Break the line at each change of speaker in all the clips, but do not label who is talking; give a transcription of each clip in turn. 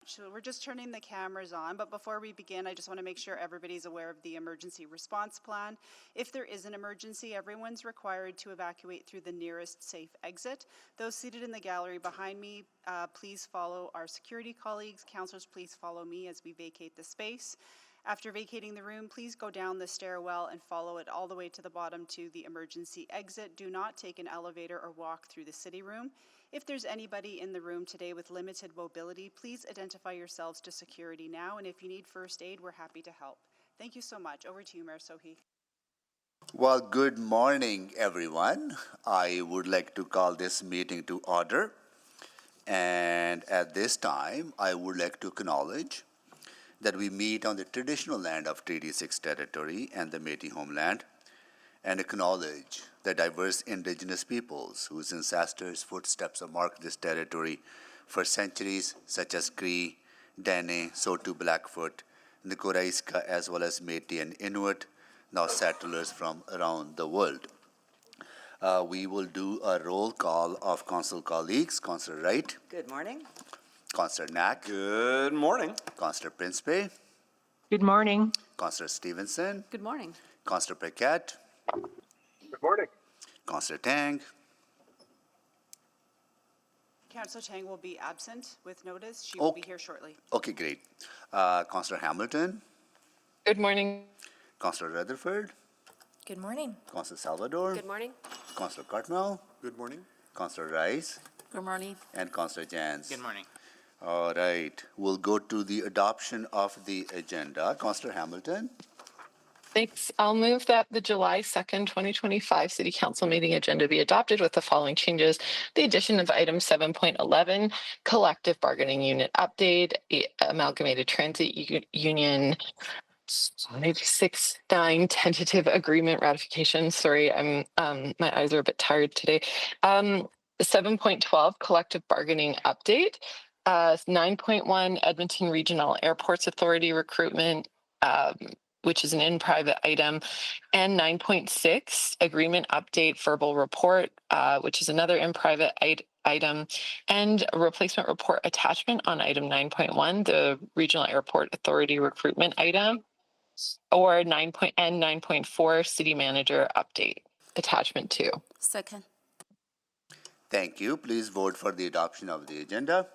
So we're just turning the cameras on, but before we begin, I just want to make sure everybody's aware of the emergency response plan. If there is an emergency, everyone's required to evacuate through the nearest safe exit. Those seated in the gallery behind me, please follow our security colleagues. Councillors, please follow me as we vacate the space. After vacating the room, please go down the stairwell and follow it all the way to the bottom to the emergency exit. Do not take an elevator or walk through the city room. If there's anybody in the room today with limited mobility, please identify yourselves to security now, and if you need first aid, we're happy to help. Thank you so much. Over to you, Mayor Sohi.
Well, good morning, everyone. I would like to call this meeting to order. And at this time, I would like to acknowledge that we meet on the traditional land of Treaty 6 territory and the Métis homeland, and acknowledge the diverse Indigenous peoples whose ancestors' footsteps have marked this territory for centuries, such as Cree, Dene, Saulteaux, Blackfoot, Nicoraiska, as well as Métis and Inuit, now settlers from around the world. We will do a roll call of council colleagues. Councillor Wright.
Good morning.
Councillor Knack.
Good morning.
Councillor Principe.
Good morning.
Councillor Stevenson.
Good morning.
Councillor Paquette.
Good morning.
Councillor Tang.
Councillor Tang will be absent with notice. She will be here shortly.
Okay, great. Councillor Hamilton.
Good morning.
Councillor Rutherford.
Good morning.
Councillor Salvador.
Good morning.
Councillor Cartmel.
Good morning.
Councillor Rice.
Good morning.
And Councillor Jans.
Good morning.
All right. We'll go to the adoption of the agenda. Councillor Hamilton.
Thanks. I'll move that the July 2nd, 2025 City Council meeting agenda be adopted with the following changes. The addition of item 7.11, collective bargaining unit update, amalgamated transit union 569 tentative agreement ratification. Sorry, my eyes are a bit tired today. 7.12 collective bargaining update. 9.1 Edmonton Regional Airports Authority recruitment, which is an in-private item, and 9.6 agreement update verbal report, which is another in-private item, and a replacement report attachment on item 9.1, the Regional Airport Authority recruitment item, or 9.4 city manager update attachment 2.
Second.
Thank you. Please vote for the adoption of the agenda.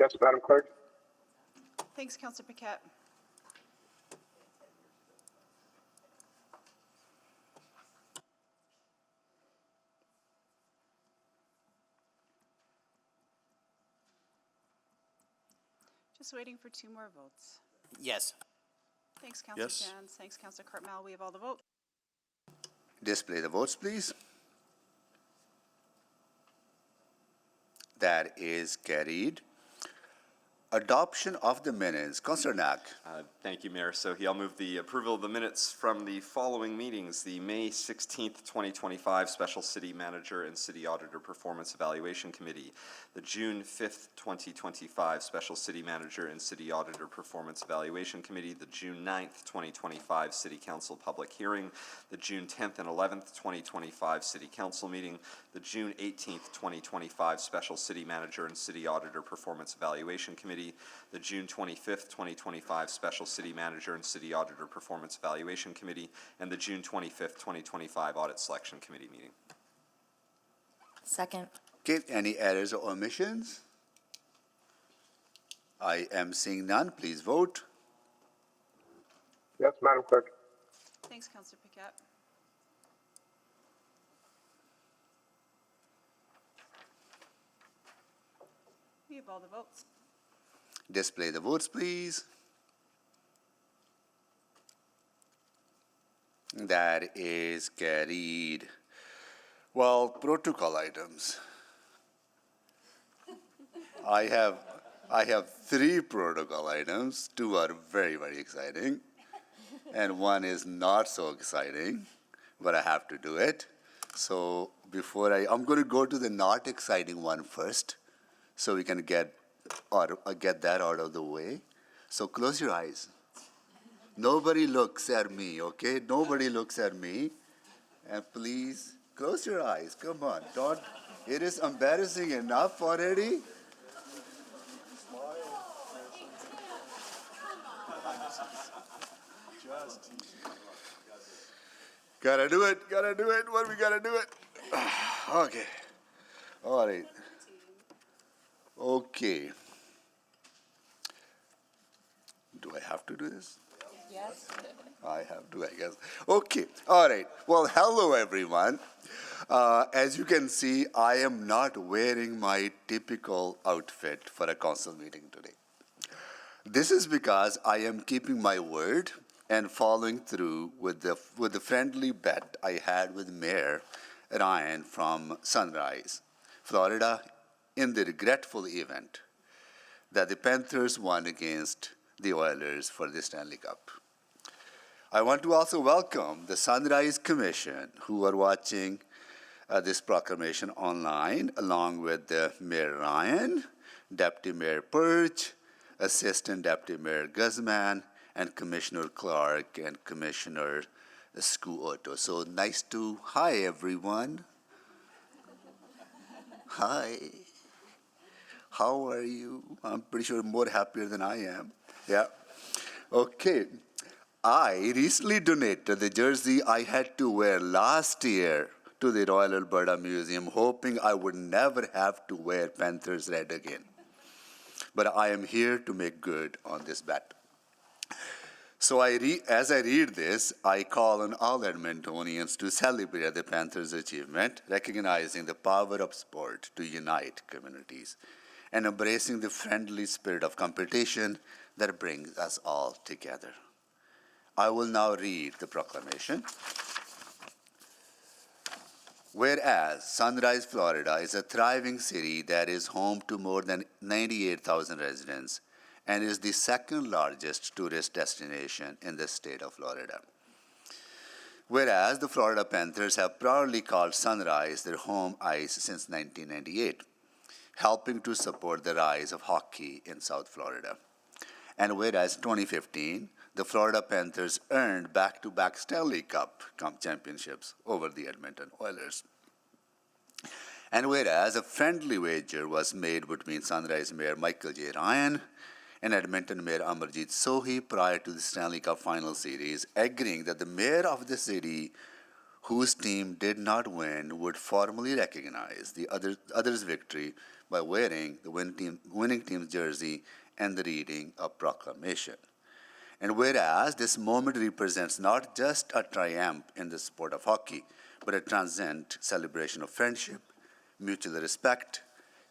Yes, Madam Clerk.
Thanks, Councillor Paquette. Just waiting for 2 more votes.
Yes.
Thanks, Councillor
Yes.
Jans. Thanks, Councillor Cartmel. We have all the votes.
Display the votes, please. That is carried. Adoption of the minutes. Councillor Knack.
Thank you, Mayor Sohi. I'll move the approval of the minutes from the following meetings. The May 16th, 2025 Special City Manager and City Auditor Performance Evaluation Committee. The June 5th, 2025 Special City Manager and City Auditor Performance Evaluation Committee. The June 9th, 2025 City Council Public Hearing. The June 10th and 11th, 2025 City Council Meeting. The June 18th, 2025 Special City Manager and City Auditor Performance Evaluation Committee. The June 25th, 2025 Special City Manager and City Auditor Performance Evaluation Committee, and the June 25th, 2025 Audit Selection Committee meeting.
Second.
Okay, any errors or omissions? I am seeing none. Please vote.
Yes, Madam Clerk.
Thanks, Councillor Paquette. We have all the votes.
Display the votes, please. That is carried. Well, protocol items. I have 3 protocol items. 2 are very, very exciting. And 1 is not so exciting, but I have to do it. So before I'm going to go to the not exciting one first, so we can get that out of the way. So close your eyes. Nobody looks at me, okay? Nobody looks at me. And please, close your eyes. Come on. Don't. It is embarrassing enough already. Gotta do it. What we gotta do it? Okay. All right. Okay. Do I have to do this?
Yes.
I have to, I guess. Okay. All right. Well, hello, everyone. As you can see, I am not wearing my typical outfit for a council meeting today. This is because I am keeping my word and following through with the friendly bet I had with Mayor Ryan from Sunrise, Florida, in the regretful event that the Panthers won against the Oilers for the Stanley Cup. I want to also welcome the Sunrise Commission who are watching this proclamation online, along with Mayor Ryan, Deputy Mayor Perch, Assistant Deputy Mayor Guzman, and Commissioner Clark and Commissioner Scuotto. So nice to, hi everyone. Hi. How are you? I'm pretty sure more happier than I am. Yeah. Okay. I recently donated the jersey I had to wear last year to the Royal Alberta Museum, hoping I would never have to wear Panthers red again. But I am here to make good on this bet. So as I read this, I call on all Edmontonians to celebrate the Panthers' achievement, recognizing the power of sport to unite communities and embracing the friendly spirit of competition that brings us all together. I will now read the proclamation. Whereas Sunrise, Florida is a thriving city that is home to more than 98,000 residents and is the second largest tourist destination in the state of Florida. Whereas the Florida Panthers have proudly called Sunrise their home ice since 1998, helping to support the rise of hockey in South Florida. And whereas 2015, the Florida Panthers earned back-to-back Stanley Cup championships over the Edmonton Oilers. And whereas a friendly wager was made between Sunrise Mayor Michael J. Ryan and Edmonton Mayor Amarjeet Sohi prior to the Stanley Cup Final Series, agreeing that the mayor of the city whose team did not win would formally recognize the other's victory by wearing the winning team's jersey and the reading of proclamation. And whereas this moment represents not just a triumph in the sport of hockey, but a transcendent celebration of friendship, mutual respect,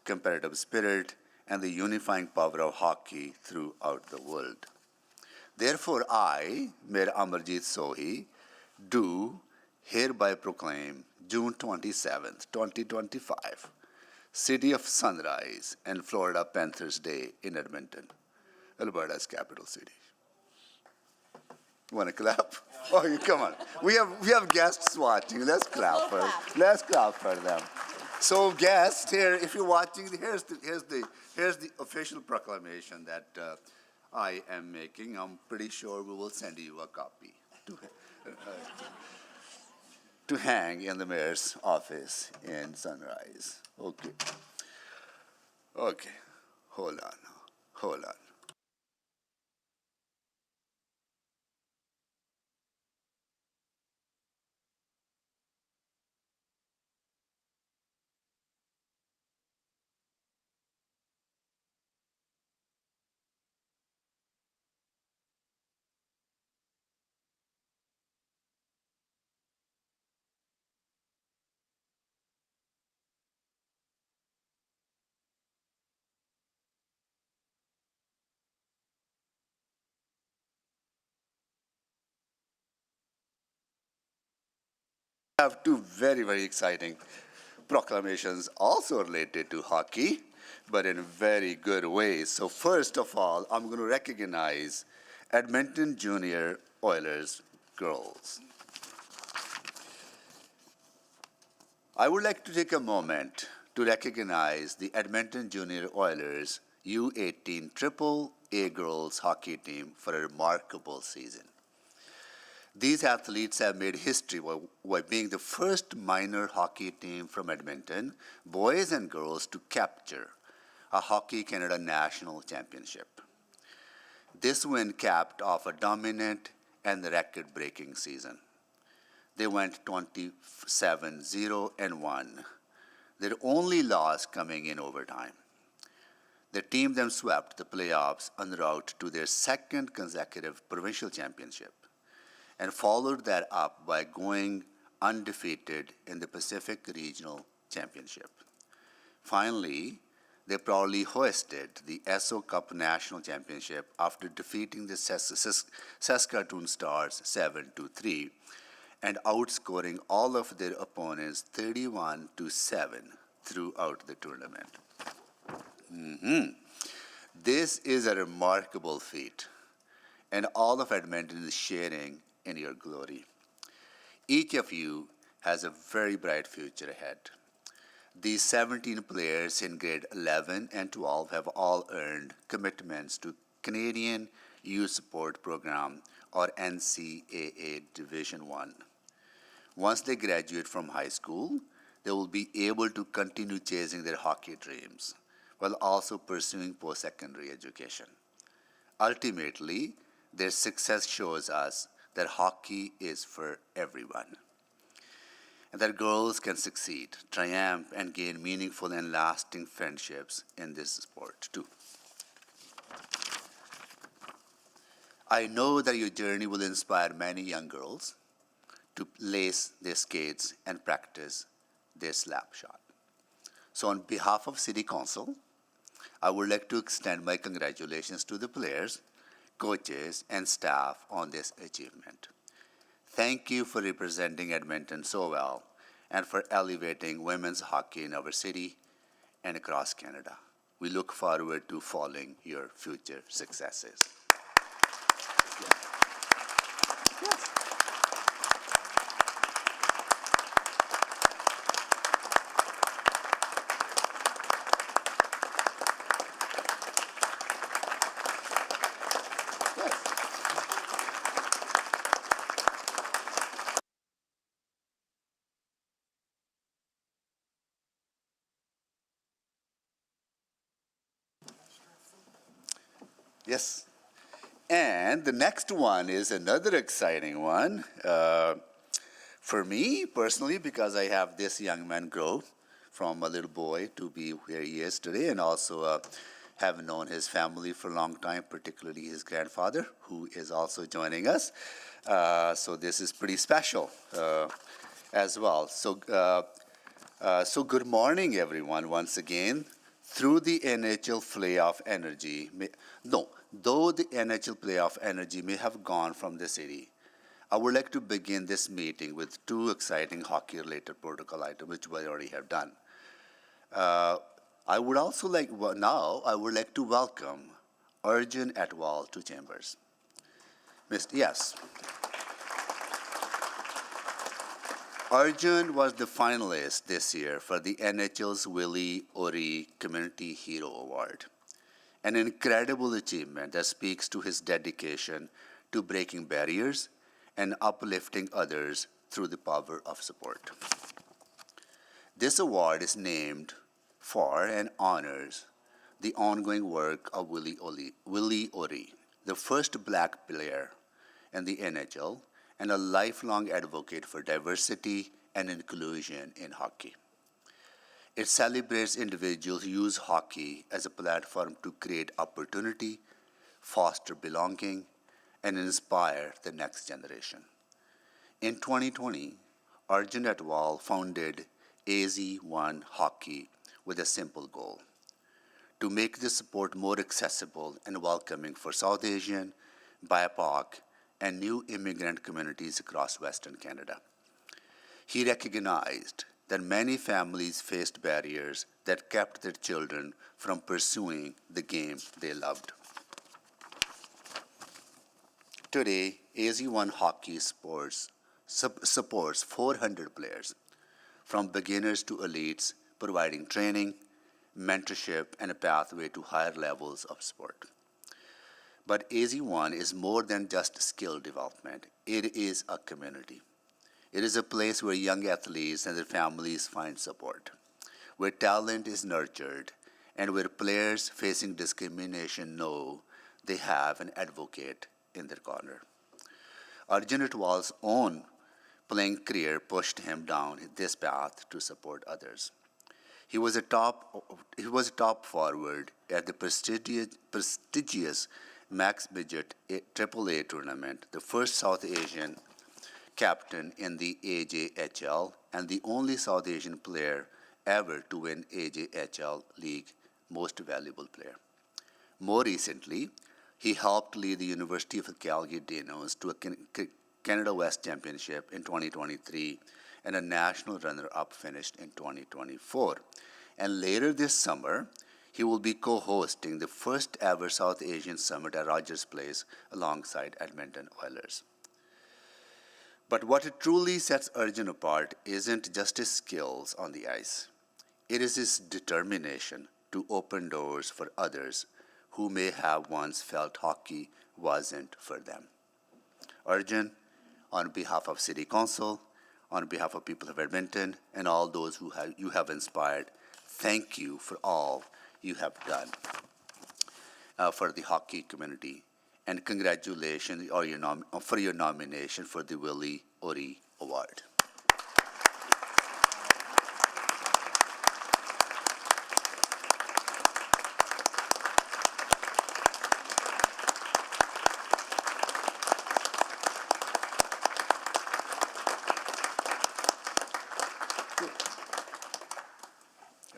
competitive spirit, and the unifying power of hockey throughout the world. Therefore, I, Mayor Amarjeet Sohi, do hereby proclaim June 27th, 2025, City of Sunrise and Florida Panthers Day in Edmonton, Alberta's capital city. You want to clap? Oh, come on. We have guests watching. Let's clap for them. So guests here, if you're watching, here's the official proclamation that I am making. I'm pretty sure we will send you a copy to hang in the mayor's office in Sunrise. Okay. Hold on. I have two very, very exciting proclamations also related to hockey, but in very good ways. So first of all, I'm going to recognize Edmonton Junior Oilers girls. I would like to take a moment to recognize the Edmonton Junior Oilers U18 Triple A girls hockey team for a remarkable season. These athletes have made history by being the first minor hockey team from Edmonton, boys and girls, to capture a Hockey Canada National Championship. This win capped off a dominant and record-breaking season. They went 27-0-1, their only loss coming in overtime. The team then swept the playoffs en route to their second consecutive provincial championship and followed that up by going undefeated in the Pacific Regional Championship. Finally, they proudly hoisted the SO Cup National Championship after defeating the Saskatoon Stars 7-3 and outscoring all of their opponents 31-7 throughout the tournament. This is a remarkable feat, and all of Edmonton is sharing in your glory. Each of you has a very bright future ahead. These 17 players in grade 11 and 12 have all earned commitments to Canadian Youth Support Program, or NCAA Division I. Once they graduate from high school, they will be able to continue chasing their hockey dreams while also pursuing post-secondary education. Ultimately, their success shows us that hockey is for everyone, and that girls can succeed, triumph, and gain meaningful and lasting friendships in this sport too. I know that your journey will inspire many young girls to lace their skates and practice their slap shot. So on behalf of City Council, I would like to extend my congratulations to the players, coaches, and staff on this achievement. Thank you for representing Edmonton so well and for elevating women's hockey in our city and across Canada. We look forward to following your future successes. Yes. Yes. And the next one is another exciting one for me personally, because I have this young man grow from a little boy to be where he is today, and also have known his family for a long time, particularly his grandfather, who is also joining us. So this is pretty special as well. So good morning, everyone, once again. Through the NHL playoff energy, though the NHL playoff energy may have gone from the city, I would like to begin this meeting with two exciting hockey-related protocol items, which we already have done. I would like to welcome Arjun Atwal to Chambers. Yes. Arjun was the finalist this year for the NHL's Willie O'Ree Community Hero Award, an incredible achievement that speaks to his dedication to breaking barriers and uplifting others through the power of support. This award is named for and honors the ongoing work of Willie O'Ree, the first Black player in the NHL and a lifelong advocate for diversity and inclusion in hockey. It celebrates individuals who use hockey as a platform to create opportunity, foster belonging, and inspire the next generation. In 2020, Arjun Atwal founded AZ1 Hockey with a simple goal: to make the sport more accessible and welcoming for South Asian, BIPOC, and new immigrant communities across Western Canada. He recognized that many families faced barriers that kept their children from pursuing the game they loved. Today, AZ1 Hockey supports 400 players, from beginners to elites, providing training, mentorship, and a pathway to higher levels of sport. But AZ1 is more than just skill development. It is a community. It is a place where young athletes and their families find support, where talent is nurtured, and where players facing discrimination know they have an advocate in their corner. Arjun Atwal's own playing career pushed him down this path to support others. He was a top forward at the prestigious Max Budget AAA tournament, the first South Asian captain in the AJHL, and the only South Asian player ever to win AJHL League Most Valuable Player. More recently, he helped lead the University of Calgary Dinos to a Canada West Championship in 2023 and a national runner-up finished in 2024. And later this summer, he will be co-hosting the first ever South Asian Summit at Rogers Place alongside Edmonton Oilers. But what truly sets Arjun apart isn't just his skills on the ice. It is his determination to open doors for others who may have once felt hockey wasn't for them. Arjun, on behalf of City Council, on behalf of people of Edmonton, and all those who you have inspired, thank you for all you have done for the hockey community. And congratulations for your nomination for the Willie O'Ree Award.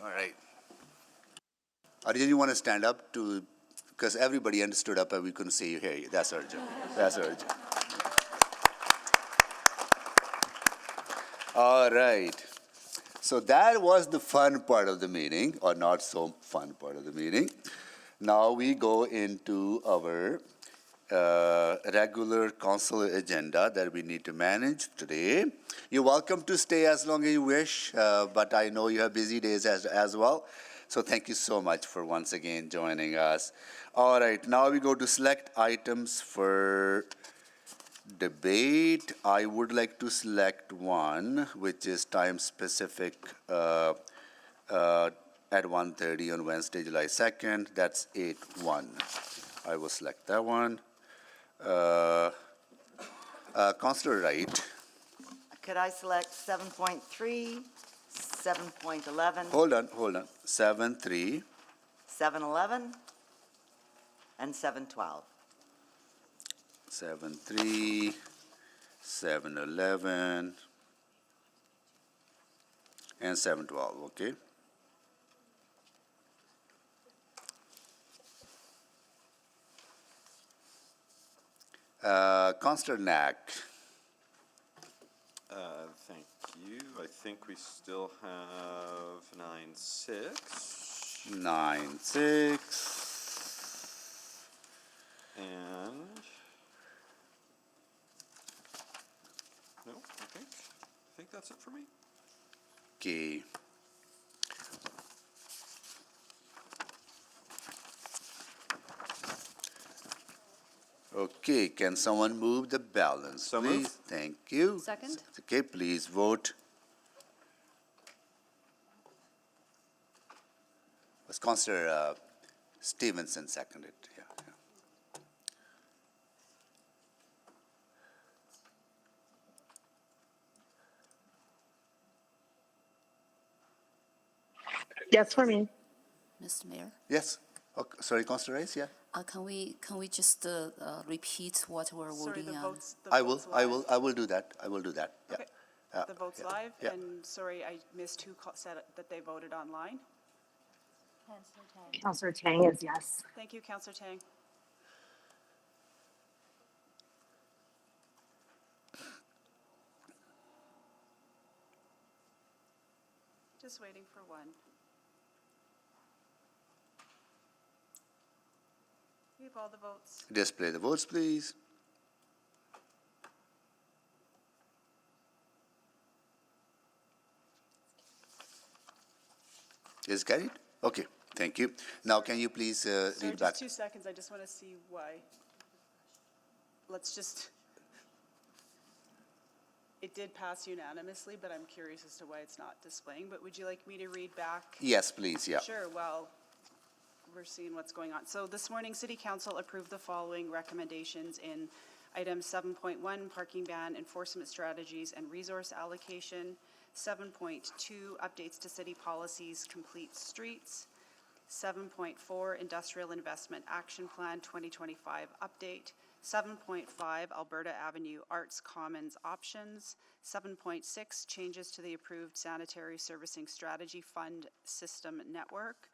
All right. Arjun, you want to stand up because everybody understood up and we couldn't see you here. That's Arjun. That's Arjun. All right. So that was the fun part of the meeting, or not so fun part of the meeting. Now we go into our regular council agenda that we need to manage today. You're welcome to stay as long as you wish, but I know you have busy days as well. So thank you so much for once again joining us. All right, now we go to select items for debate. I would like to select one, which is time specific at 1:30 on Wednesday, July 2nd. That's 8-1. I will select that one. Councillor Wright.
Could I select 7.3, 7.11,
Hold on. 7-3.
7.11, and 7.12?
7-3, 7-11, and 7-12, okay? Councillor Knack.
Thank you. I think we still have 9-6.
9-6.
And no, I think that's it for me.
Okay. Okay, can someone move the balance,
So
please?
moved.
Thank you.
Second.
Okay, please vote. Was Councillor Stevenson seconded? Yeah.
Yes, for me.
Mr. Mayor,
Yes. Okay, sorry, Councillor Rice. Yeah.
can we just repeat what we're
Sorry,
voting
the
on?
votes.
I will do that. Yeah.
Okay.
Yeah.
The vote's
Yeah.
live,
Yeah.
and sorry, I missed who said that they voted online.
Councillor Tang is yes.
Thank you, Councillor Tang. Just waiting for one. We have all the votes.
Display the votes, please. Is it carried? Okay, thank you. Now, can you please
Sorry,
read back?
just 2 seconds. I just want to see why. Let's just. It did pass unanimously, but I'm curious as to why it's not displaying. But would you like me to read back?
Yes, please, yeah.
Sure, well, we're seeing what's going on. So this morning, City Council approved the following recommendations in item 7.1, parking ban enforcement strategies and resource allocation. 7.2, updates to city policies, complete streets. 7.4, industrial investment action plan 2025 update. 7.5, Alberta Avenue Arts Commons options. 7.6, changes to the approved sanitary servicing strategy fund system network.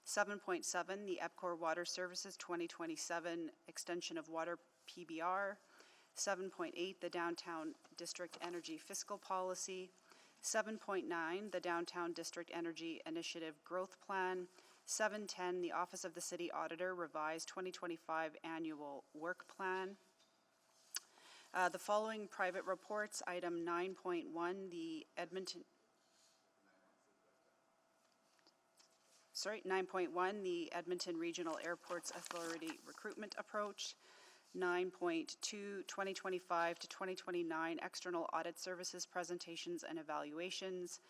7.7, the EPCOR Water Services 2027 extension of water PBR. 7.8, the Downtown District Energy Fiscal Policy. 7.9, the Downtown District Energy Initiative Growth Plan. 7.10, the Office of the City Auditor revised 2025 Annual Work Plan. The following private reports, item 9.1, the 9.1, the Edmonton Regional Airports Authority recruitment approach. 9.2, 2025 to 2029 external audit services presentations and evaluations.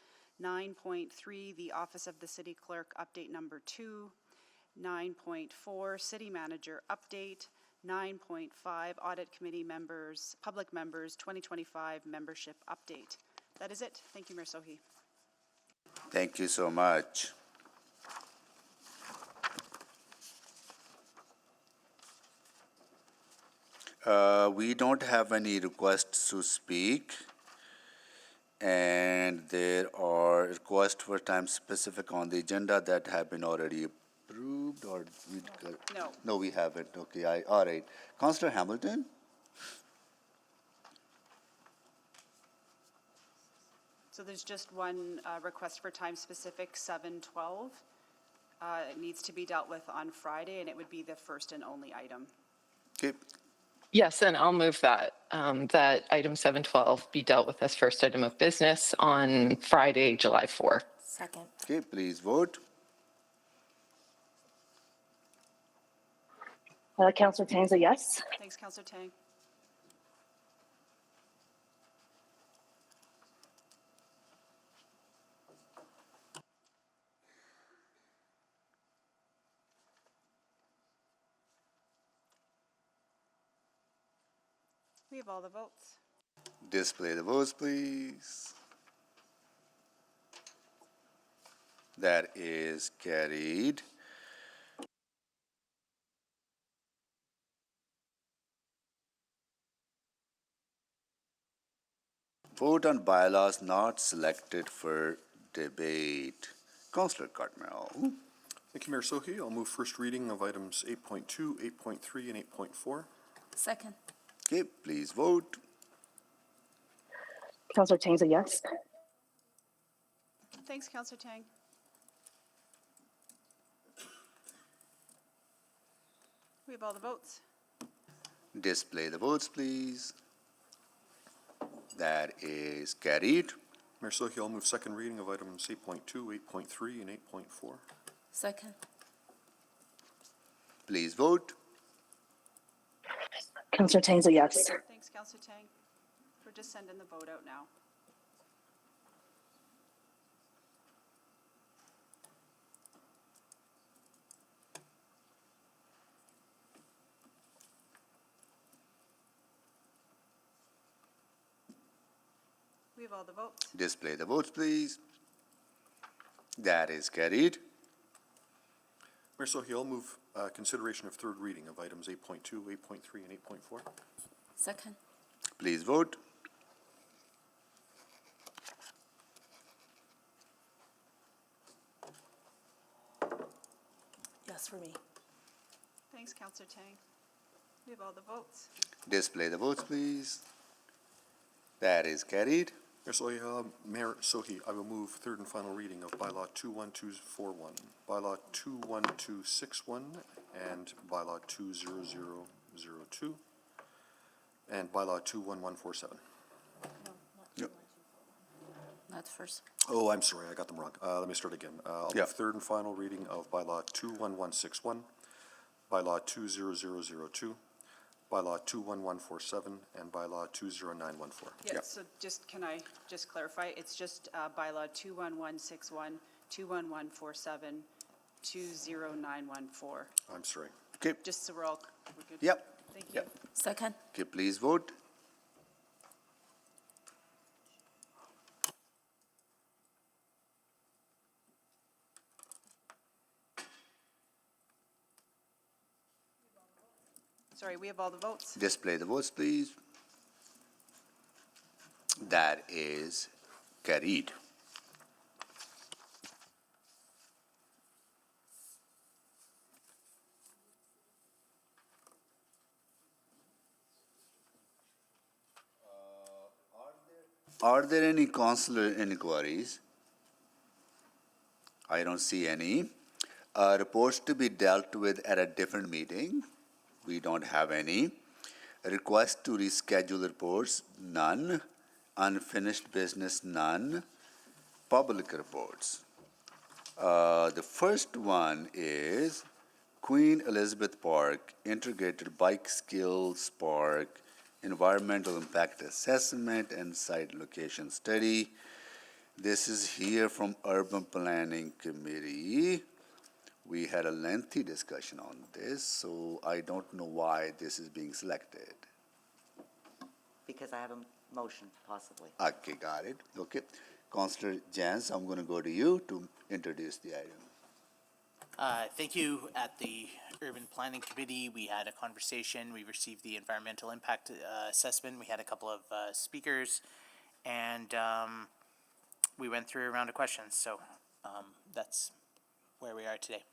9.3, the Office of the City Clerk update number 2. 9.4, City Manager update. 9.5, Audit Committee members, public members, 2025 membership update. That is it. Thank you, Mayor Sohi.
Thank you so much. We don't have any requests to speak, and there are requests for time specific on the agenda that have been already approved, or we
No.
No, we haven't. Okay, all right. Councillor Hamilton?
So there's just one request for time specific, 7:12. It needs to be dealt with on Friday, and it would be the first and only item.
Okay,
Yes, and I'll move that, that item 712 be dealt with as first item of business on Friday, July 4.
Second.
okay, please vote.
Councillor Tang's a yes.
Thanks, Councillor Tang. We have all the votes.
Display the votes, please. That is carried. Vote on bylaws not selected for debate. Councillor Cartmel.
Thank you, Mayor Sohi. I'll move first reading of items 8.2, 8.3, and 8.4.
Second.
Okay, please vote.
Councillor Tang's a yes.
Thanks, Councillor Tang. We have all the votes.
Display the votes, please. That is carried.
Mayor Sohi, I'll move second reading of items 8.2, 8.3, and 8.4.
Second.
Please vote.
Councillor Tang's a yes.
Thanks, Councillor Tang. We're just sending the vote out now. We have all the votes.
Display the votes, please. That is carried.
Mayor Sohi, I'll move consideration of third reading of items 8.2, 8.3, and 8.4.
Second.
Please vote.
Yes for me.
Thanks, Councillor Tang. We have all the votes.
Display the votes, please. That is carried.
Mayor Sohi, I will move third and final reading of Bylaw 21241, Bylaw 21261, and Bylaw 20002, and Bylaw 21147.
Not first.
Oh, I'm sorry, I got them wrong. Let me start again. I'll
Yeah.
move third and final reading of Bylaw 21161, Bylaw 20002, Bylaw 21147, and Bylaw 20914.
Yes, so can I just clarify? It's just bylaw 21161, 21147, 20914.
I'm sorry.
Okay,
Just so we're good.
yep.
Thank you.
Yep.
Second.
Okay, please vote.
Sorry, we have all the votes.
Display the votes, please. That is carried. Are there any consular inquiries? I don't see any. Reports to be dealt with at a different meeting? We don't have any. Request to reschedule reports? None. Unfinished business? None. Public reports. The first one is Queen Elizabeth Park, Integrated Bike Skills Park, Environmental Impact Assessment and Site Location Study. This is here from Urban Planning Committee. We had a lengthy discussion on this, so I don't know why this is being selected.
Because I have a motion, possibly.
Okay, got it. Okay. Councillor Jans, I'm going to go to you to introduce the item.
Thank you. At the Urban Planning Committee, we had a conversation. We received the environmental impact assessment. We had a couple of speakers, and we went through a round of questions. So that's where we are today.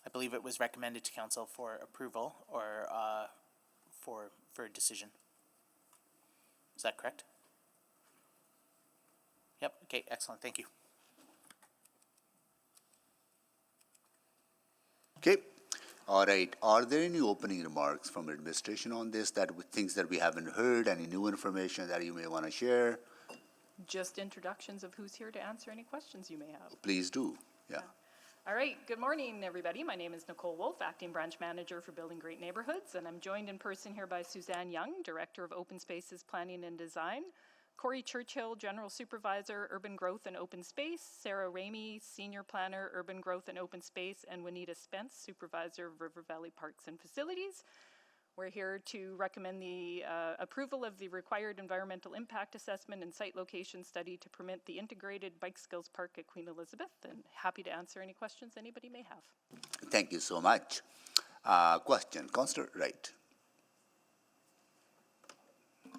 I believe it was recommended to council for approval or for a decision. Is that correct? Yep. Okay. Excellent. Thank you.
Okay. All right. Are there any opening remarks from administration on this, things that we haven't heard, any new information that you may want to share?
Just introductions of who's here to answer any questions you may have.
Please do. Yeah.
All right, good morning, everybody. My name is Nicole Wolf, Acting Branch Manager for Building Great Neighborhoods, and I'm joined in person here by Suzanne Young, Director of Open Spaces Planning and Design, Corey Churchill, General Supervisor, Urban Growth and Open Space, Sarah Ramey, Senior Planner, Urban Growth and Open Space, and Juanita Spence, Supervisor of River Valley Parks and Facilities. We're here to recommend the approval of the required environmental impact assessment and site location study to permit the integrated bike skills park at Queen Elizabeth, and happy to answer any questions anybody may have.
Thank you so much. Question, Councillor Wright.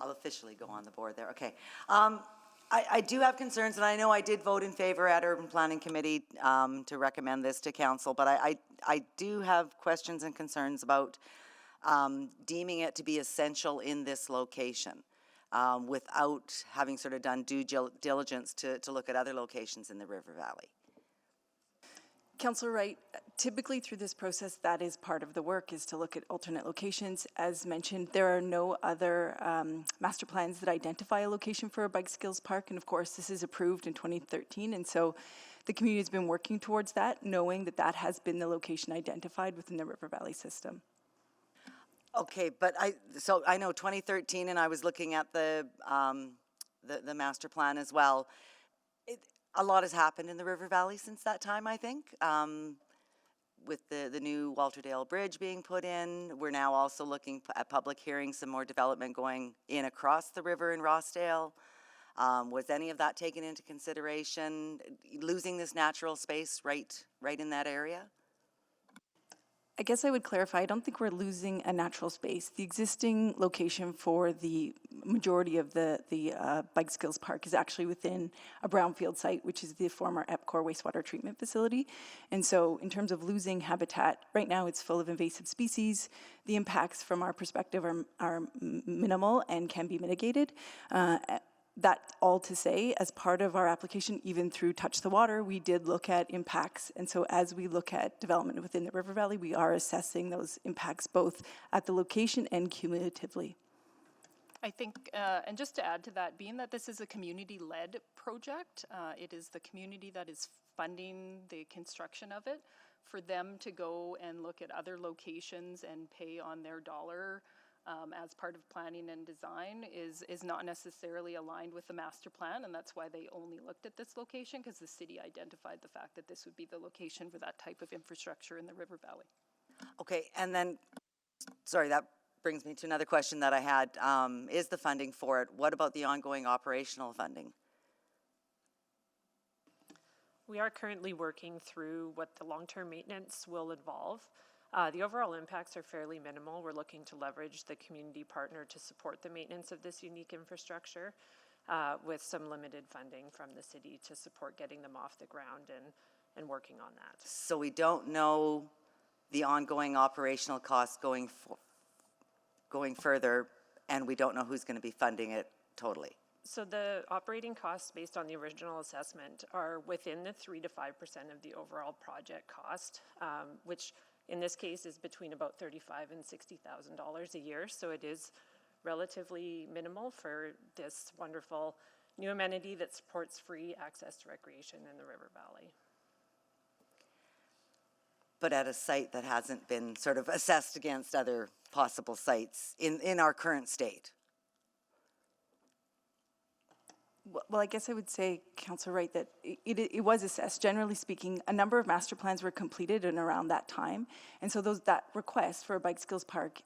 I'll officially go on the board there. Okay. I do have concerns, and I know I did vote in favor at Urban Planning Committee to recommend this to council, but I do have questions and concerns about deeming it to be essential in this location without having sort of done due diligence to look at other locations in the River Valley.
Councillor Wright, typically through this process, that is part of the work, is to look at alternate locations. As mentioned, there are no other master plans that identify a location for a bike skills park, and of course this is approved in 2013, and so the community has been working towards that, knowing that that has been the location identified within the River Valley system.
Okay, but so I know 2013, and I was looking at the master plan as well. A lot has happened in the River Valley since that time, I think. With the new Walterdale Bridge being put in, we're now also looking at public hearings, some more development going in across the river in Rossdale. Was any of that taken into consideration? Losing this natural space right in that area?
I guess I would clarify, I don't think we're losing a natural space. The existing location for the majority of the Bike Skills Park is actually within a brownfield site, which is the former EPCOR wastewater treatment facility. And so in terms of losing habitat, right now it's full of invasive species. The impacts from our perspective are minimal and can be mitigated. That all to say, as part of our application, even through Touch the Water, we did look at impacts. And so as we look at development within the River Valley, we are assessing those impacts both at the location and cumulatively. I think, and just to add to that, being that this is a community-led project, it is the community that is funding the construction of it. For them to go and look at other locations and pay on their dollar
as part of planning and design is not necessarily aligned with the master plan, and that's why they only looked at this location, because the city identified the fact that this would be the location for that type of infrastructure in the river valley.
Okay, and then, sorry, that brings me to another question that I had. Is the funding for it? What about the ongoing operational funding?
We are currently working through what the long-term maintenance will involve. The overall impacts are fairly minimal. We're looking to leverage the community partner to support the maintenance of this unique infrastructure with some limited funding from the city to support getting them off the ground and working on that.
So we don't know the ongoing operational costs going further, and we don't know who's going to be funding it totally.
So the operating costs based on the original assessment are within the 3 to 5% of the overall project cost, which in this case is between about $35,000 and $60,000 a year. So it is relatively minimal for this wonderful new amenity that supports free access to recreation in the river valley.
But at a site that hasn't been sort of assessed against other possible sites in our current state.
Well, I guess I would say, Councillor Wright, that it was assessed. Generally speaking, a number of master plans were completed in around that time. And so that request for a bike skills park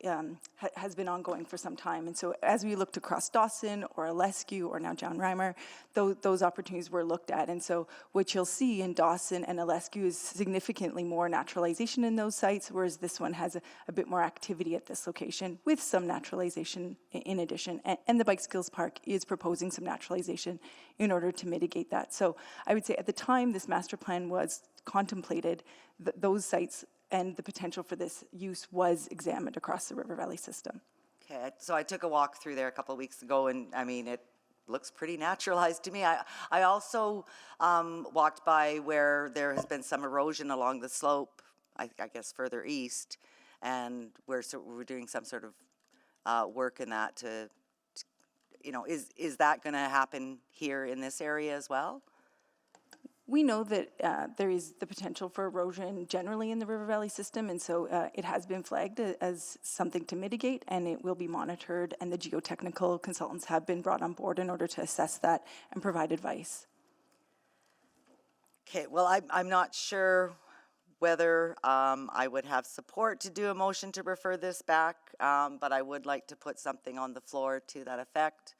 has been ongoing for some time. And so as we looked across Dawson or Alescu or now John Reimer, those opportunities were looked at. And so what you'll see in Dawson and Alescu is significantly more naturalization in those sites, whereas this one has a bit more activity at this location with some naturalization in addition. And the bike skills park is proposing some naturalization in order to mitigate that. So I would say at the time this master plan was contemplated, those sites and the potential for this use was examined across the River Valley system.
Okay, so I took a walk through there a couple of weeks ago, and I mean, it looks pretty naturalized to me. I also walked by where there has been some erosion along the slope, I guess further east, and we're doing some sort of work in that to you know, is that going to happen here in this area as well?
We know that there is the potential for erosion generally in the River Valley system, and so it has been flagged as something to mitigate, and it will be monitored, and the geotechnical consultants have been brought on board in order to assess that and provide advice.
Okay, well, I'm not sure whether I would have support to do a motion to refer this back, but I would like to put something on the floor to that effect.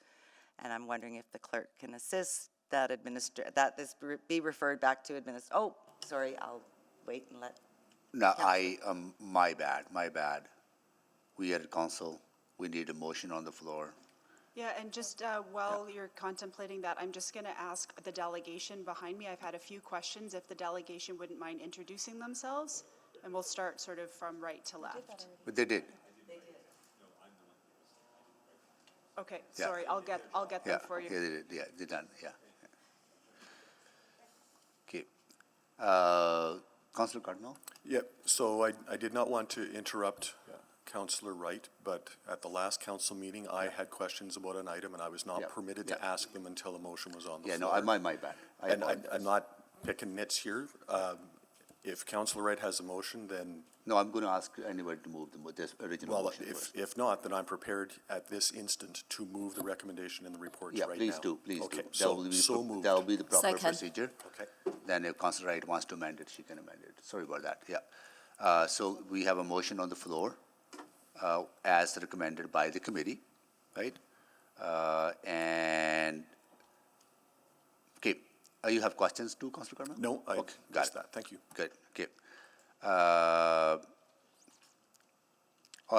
And I'm wondering if the clerk can assist that this be referred back to oh, sorry, I'll wait and let.
No, my bad. We at council, we need a motion on the floor.
Yeah, and just while you're contemplating that, I'm just going to ask the delegation behind me. I've had a few questions. If the delegation wouldn't mind introducing themselves, and we'll start sort of from right to left.
But they did.
Okay,
Yeah.
sorry, I'll get them for you.
Yeah, they did. Yeah, they done. Yeah. Okay. Councillor Cardinal.
Yep, so I did not want to interrupt Councillor Wright, but at the last council meeting, I had questions about an item, and I was not permitted to ask them until the motion was on the floor.
Yeah, no, my bad.
I'm not picking nits here. If Councillor Wright has a motion, then...
No, I'm going to ask anybody to move this original
Well,
motion first.
if not, then I'm prepared at this instant to move the recommendation in the reports right now.
Please do, please
Okay,
do.
so moved.
That will be the proper
Second.
procedure.
Okay.
Then if Councillor Wright wants to amend it, she can amend it. Sorry about that, yeah. So we have a motion on the floor as recommended by the committee, right? And, okay, you have questions too, Councillor Carmen?
No, I
Okay, got
missed
it.
that. Thank you.
Good, okay. All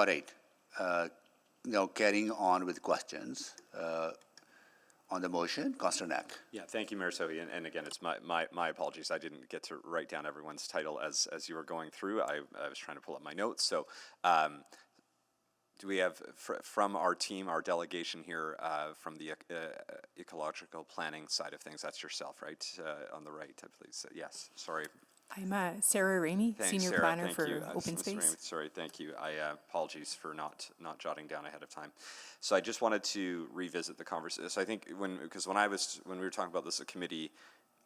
right. Now carrying on with questions on the motion, Councillor Knack.
Yeah, thank you, Mayor Sohi. And again, it's my apologies. I didn't get to write down everyone's title as you were going through. I was trying to pull up my notes. So do we have from our team, our delegation here, from the ecological planning side of things? That's yourself, right? On the right, please. Yes, sorry.
I'm Sarah Ramey,
Thanks,
Senior
Sarah.
Planner
Thank
for
you.
Open
Mr.
Space.
Ramey, sorry, thank you. I apologies for not jotting down ahead of time. So I just wanted to revisit the conversation. So I think when we were talking about this at committee,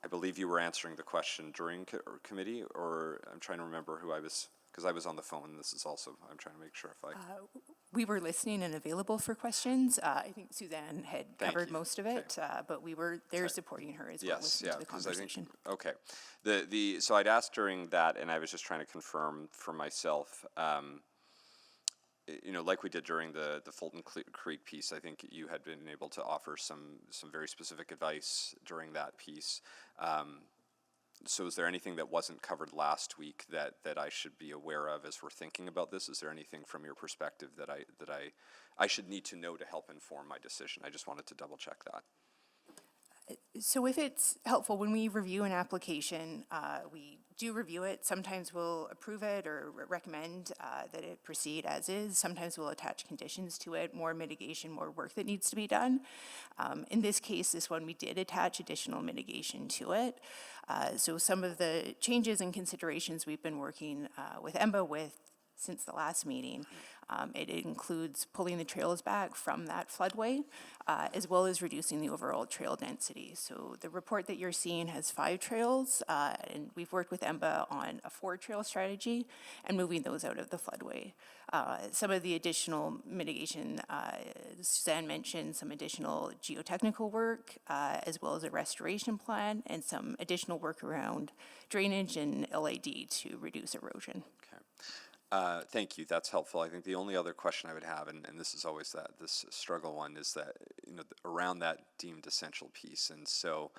I believe you were answering the question during committee, or I'm trying to remember who I was, because I was on the phone. This is also, I'm trying to make sure if I.
We were listening and available for questions. I think Suzanne had covered most of it, but we were there supporting her as well, listening to the conversation.
Okay. So I'd asked during that, and I was just trying to confirm for myself, like we did during the Fulton Creek piece, I think you had been able to offer some very specific advice during that piece. So is there anything that wasn't covered last week that I should be aware of as we're thinking about this? Is there anything from your perspective that I should need to know to help inform my decision? I just wanted to double check that.
So if it's helpful, when we review an application, we do review it. Sometimes we'll approve it or recommend that it proceed as is. Sometimes we'll attach conditions to it, more mitigation, more work that needs to be done. In this case, this one, we did attach additional mitigation to it. So some of the changes and considerations we've been working with EMBA with since the last meeting, it includes pulling the trails back from that floodway, as well as reducing the overall trail density. So the report that you're seeing has 5 trails, and we've worked with EMBA on a 4-trail strategy and moving those out of the floodway. Some of the additional mitigation, Suzanne mentioned some additional geotechnical work, as well as a restoration plan and some additional work around drainage and LAD to reduce erosion.
Thank you. That's helpful. I think the only other question I would have, and this is always this struggle one, is that around that deemed essential piece. And so,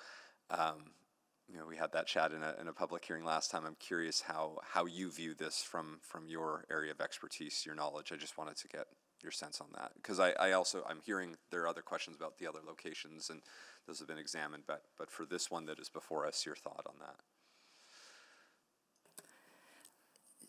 we had that chat in a public hearing last time. I'm curious how you view this from your area of expertise, your knowledge. I just wanted to get your sense on that, because I'm hearing there are other questions about the other locations, and those have been examined. But for this one that is before us, your thought on that.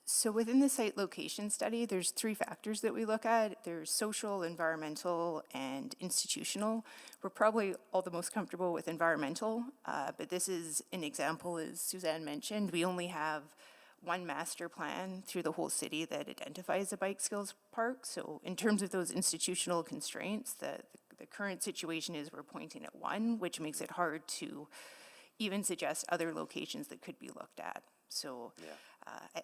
So within the site location study, there's 3 factors that we look at. There's social, environmental, and institutional. We're probably all the most comfortable with environmental, but this is an example, as Suzanne mentioned. We only have one master plan through the whole city that identifies a bike skills park. So in terms of those institutional constraints, the current situation is we're pointing at one, which makes it hard to even suggest other locations that could be looked at. So. Yeah.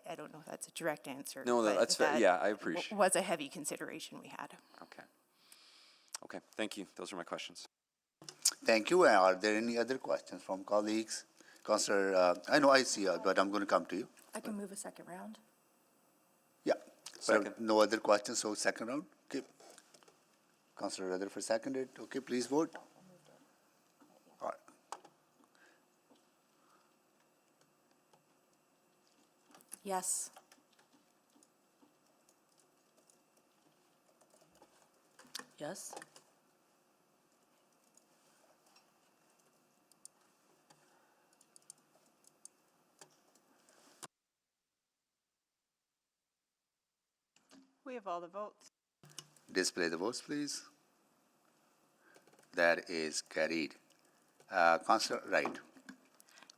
I don't know if that's a direct answer.
No, that's fair. Yeah, I appreciate it.
Was a heavy consideration we had.
Okay, thank you. Those are my questions.
Thank you. Are there any other questions from colleagues? Councillor, I know I see you, but I'm going to come to you.
I can move a second round.
Yeah.
Second.
No other questions, so second round. Okay. Councillor Rutherford seconded. Okay, please vote. All right.
Yes. Yes.
We have all the votes.
Display the votes, please. That is carried. Councillor Wright.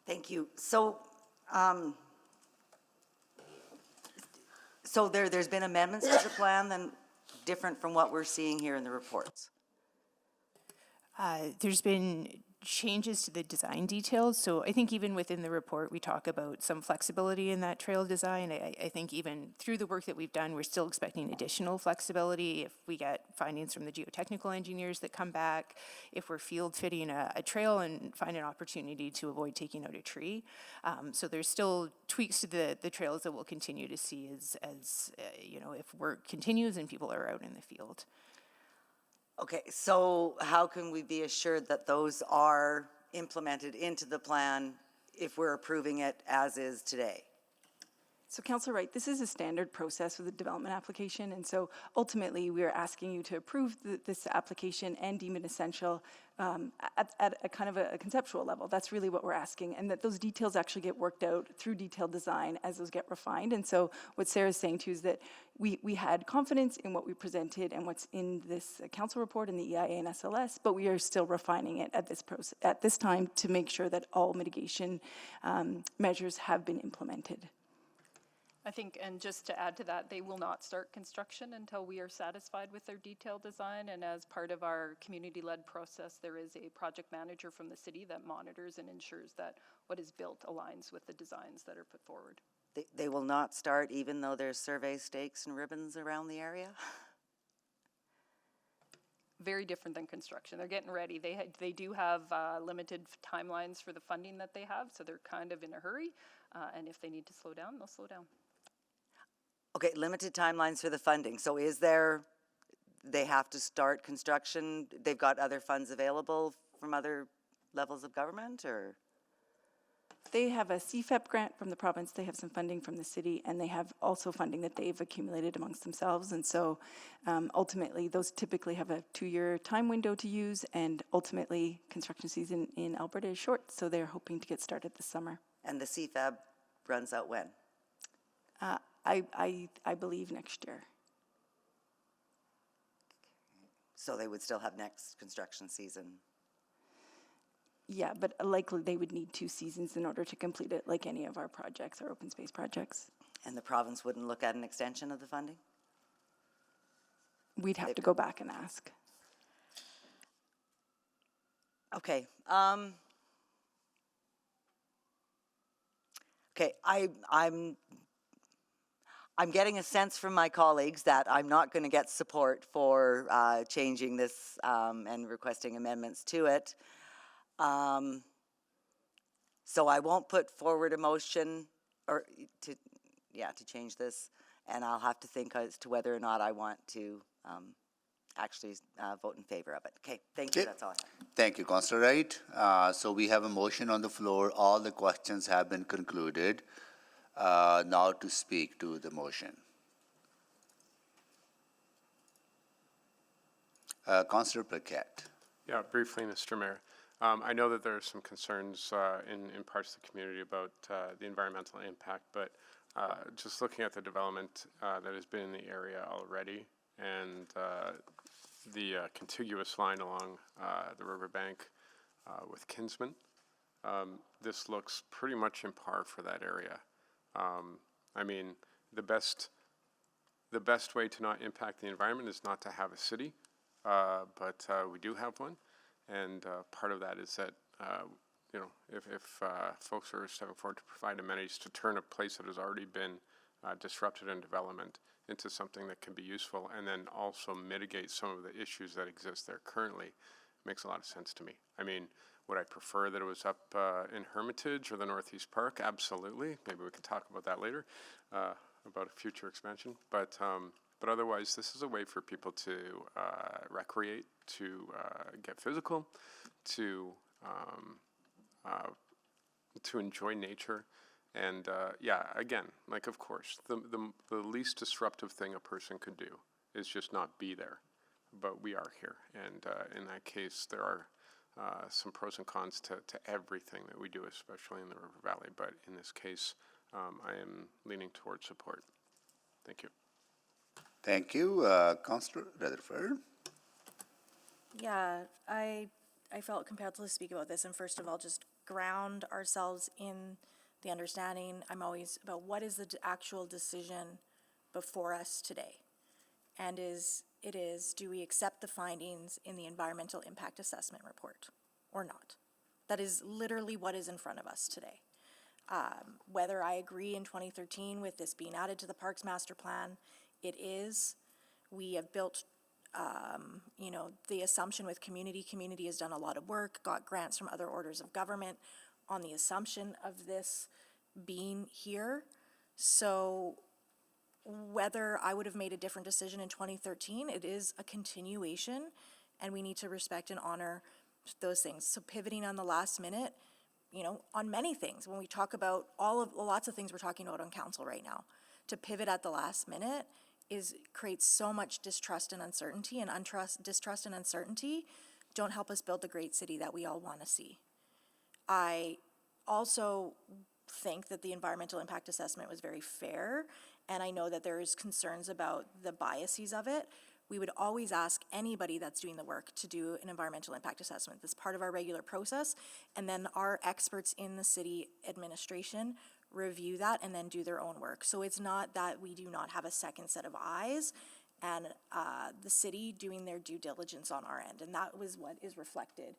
Thank you. So, there's been amendments to the plan then different from what we're seeing here in the reports?
There's been changes to the design details. So I think even within the report, we talk about some flexibility in that trail design. I think even through the work that we've done, we're still expecting additional flexibility if we get findings from the geotechnical engineers that come back, if we're field fitting a trail and find an opportunity to avoid taking out a tree. So there's still tweaks to the trails that we'll continue to see as if work continues and people are out in the field.
Okay, so how can we be assured that those are implemented into the plan if we're approving it as is today?
So Councillor Wright, this is a standard process with a development application, and so ultimately we are asking you to approve this application and deem it essential at a kind of a conceptual level. That's really what we're asking, and that those details actually get worked out through detailed design as those get refined. And so what Sarah's saying too is that we had confidence in what we presented and what's in this council report in the EIA and SLS, but we are still refining it at this time to make sure that all mitigation measures have been implemented.
I think, and just to add to that, they will not start construction until we are satisfied with their detailed design. And as part of our community-led process, there is a project manager from the city that monitors and ensures that what is built aligns with the designs that are put forward.
They will not start even though there's survey stakes and ribbons around the area?
very different than construction. They're getting ready. They do have limited timelines for the funding that they have, so they're kind of in a hurry. And if they need to slow down, they'll slow down.
Okay, limited timelines for the funding. So is there, they have to start construction, they've got other funds available from other levels of government, or?
They have a CFEP grant from the province, they have some funding from the city, and they have also funding that they've accumulated amongst themselves. And so ultimately, those typically have a 2-year time window to use, and ultimately, construction season in Alberta is short, so they're hoping to get started this summer.
And the CFAB runs out when?
I believe next year.
So they would still have next construction season?
Yeah, but likely they would need 2 seasons in order to complete it, like any of our projects, our open space projects.
And the province wouldn't look at an extension of the funding?
We'd have to go back and ask.
Okay. Okay, I'm getting a sense from my colleagues that I'm not going to get support for changing this and requesting amendments to it. So I won't put forward a motion or to change this, and I'll have to think as to whether or not I want to actually vote in favor of it. Okay, thank you, that's all I have.
Thank you, Councillor Wright. So we have a motion on the floor. All the questions have been concluded. Now to speak to the motion. Councillor Paquette.
Yeah, briefly, Mr. Mayor. I know that there are some concerns in parts of the community about the environmental impact, but just looking at the development that has been in the area already and the contiguous line along the riverbank with Kinsman, this looks pretty much in par for that area. I mean, the best way to not impact the environment is not to have a city, but we do have one. And part of that is that, you know, if folks are stepping forward to provide amenities to turn a place that has already been disrupted in development into something that can be useful and then also mitigate some of the issues that exist there currently, makes a lot of sense to me. I mean, would I prefer that it was up in Hermitage or the Northeast Park? Absolutely. Maybe we can talk about that later, about a future expansion. But otherwise, this is a way for people to recreate, to get physical, to enjoy nature. And yeah, again, like, of course, the least disruptive thing a person could do is just not be there. But we are here. And in that case, there are some pros and cons to everything that we do, especially in the River Valley. But in this case, I am leaning towards support. Thank you.
Thank you. Councillor Rutherford.
Yeah, I felt compelled to speak about this, and first of all, just ground ourselves in the understanding. I'm always about what is the actual decision before us today, and do we accept the findings in the environmental impact assessment report or not? That is literally what is in front of us today. Whether I agree in 2013 with this being added to the Parks Master Plan, it is. We have built, you know, the assumption with community. Community has done a lot of work, got grants from other orders of government on the assumption of this being here. So whether I would have made a different decision in 2013, it is a continuation, and we need to respect and honor those things. So pivoting on the last minute, you know, on many things, when we talk about lots of things we're talking about on council right now, to pivot at the last minute creates so much distrust and uncertainty, and distrust and uncertainty don't help us build the great city that we all want to see. I also think that the environmental impact assessment was very fair, and I know that there is concerns about the biases of it. We would always ask anybody that's doing the work to do an environmental impact assessment. That's part of our regular process, and then our experts in the city administration review that and then do their own work. So it's not that we do not have a second set of eyes and the city doing their due diligence on our end, and that was what is reflected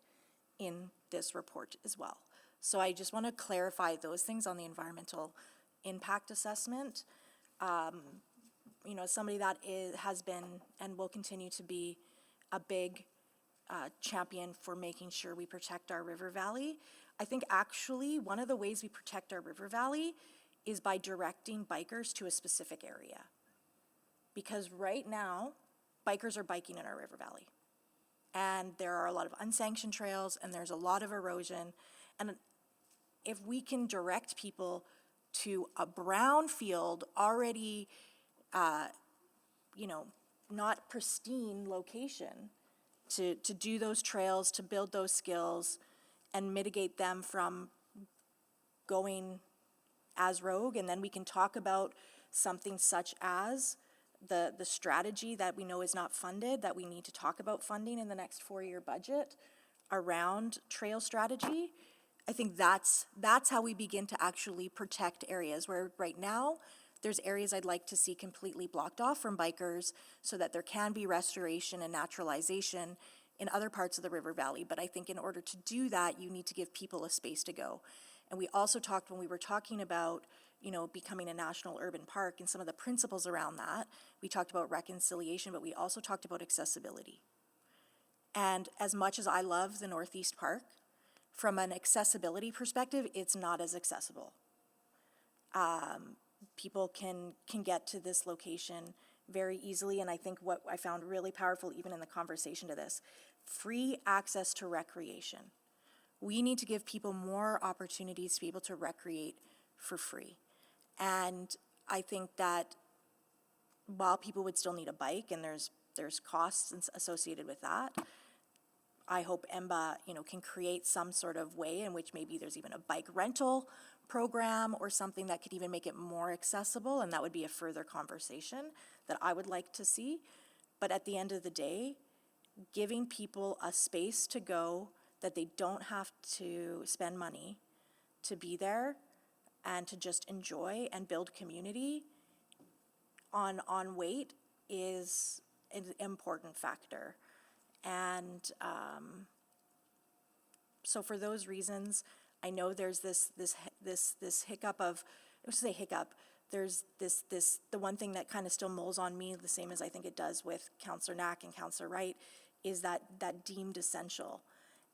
in this report as well. So I just want to clarify those things on the environmental impact assessment. You know, somebody that has been and will continue to be a big champion for making sure we protect our river valley. I think actually one of the ways we protect our river valley is by directing bikers to a specific area. Because right now, bikers are biking in our river valley. And there are a lot of unsanctioned trails and there's a lot of erosion. And if we can direct people to a brown field already, not pristine location to do those trails, to build those skills and mitigate them from going as rogue. And then we can talk about something such as the strategy that we know is not funded, that we need to talk about funding in the next 4-year budget around trail strategy. I think that's how we begin to actually protect areas where right now there's areas I'd like to see completely blocked off from bikers so that there can be restoration and naturalization in other parts of the river valley. But I think in order to do that, you need to give people a space to go. And we also talked, when we were talking about, becoming a national urban park and some of the principles around that, we talked about reconciliation, but we also talked about accessibility. And as much as I love the Northeast Park, from an accessibility perspective, it's not as accessible. People can get to this location very easily, and I think what I found really powerful, even in the conversation to this, free access to recreation. We need to give people more opportunities to be able to recreate for free. And I think that while people would still need a bike, and there's costs associated with that, I hope EMBA, can create some sort of way in which maybe there's even a bike rental program or something that could even make it more accessible, and that would be a further conversation that I would like to see. But at the end of the day, giving people a space to go that they don't have to spend money to be there and to just enjoy and build community on weight is an important factor. And so for those reasons, I know there's this hiccup of, I was gonna say hiccup, there's the one thing that kind of still mulls on me, the same as I think it does with Councillor Knack and Councillor Wright, is that deemed essential.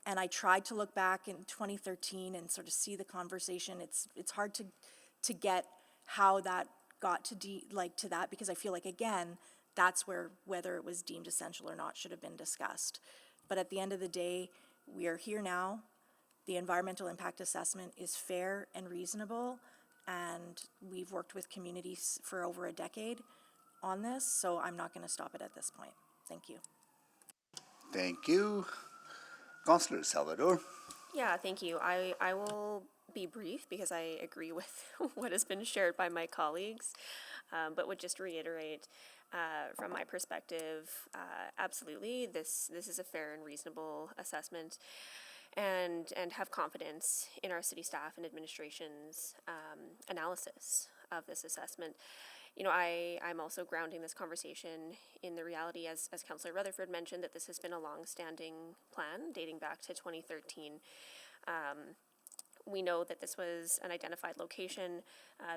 And I tried to look back in 2013 and sort of see the conversation. It's hard to get how that got to to that, because I feel like, again, that's where whether it was deemed essential or not should have been discussed. But at the end of the day, we are here now. The environmental impact assessment is fair and reasonable, and we've worked with communities for over a decade on this, so I'm not going to stop it at this point. Thank you.
Thank you. Councillor Salvador.
Yeah, thank you. I will be brief because I agree with what has been shared by my colleagues, but would just reiterate from my perspective, absolutely, this is a fair and reasonable assessment, and have confidence in our city staff and administration's analysis of this assessment. I'm also grounding this conversation in the reality, as Councillor Rutherford mentioned, that this has been a long-standing plan dating back to 2013. We know that this was an identified location,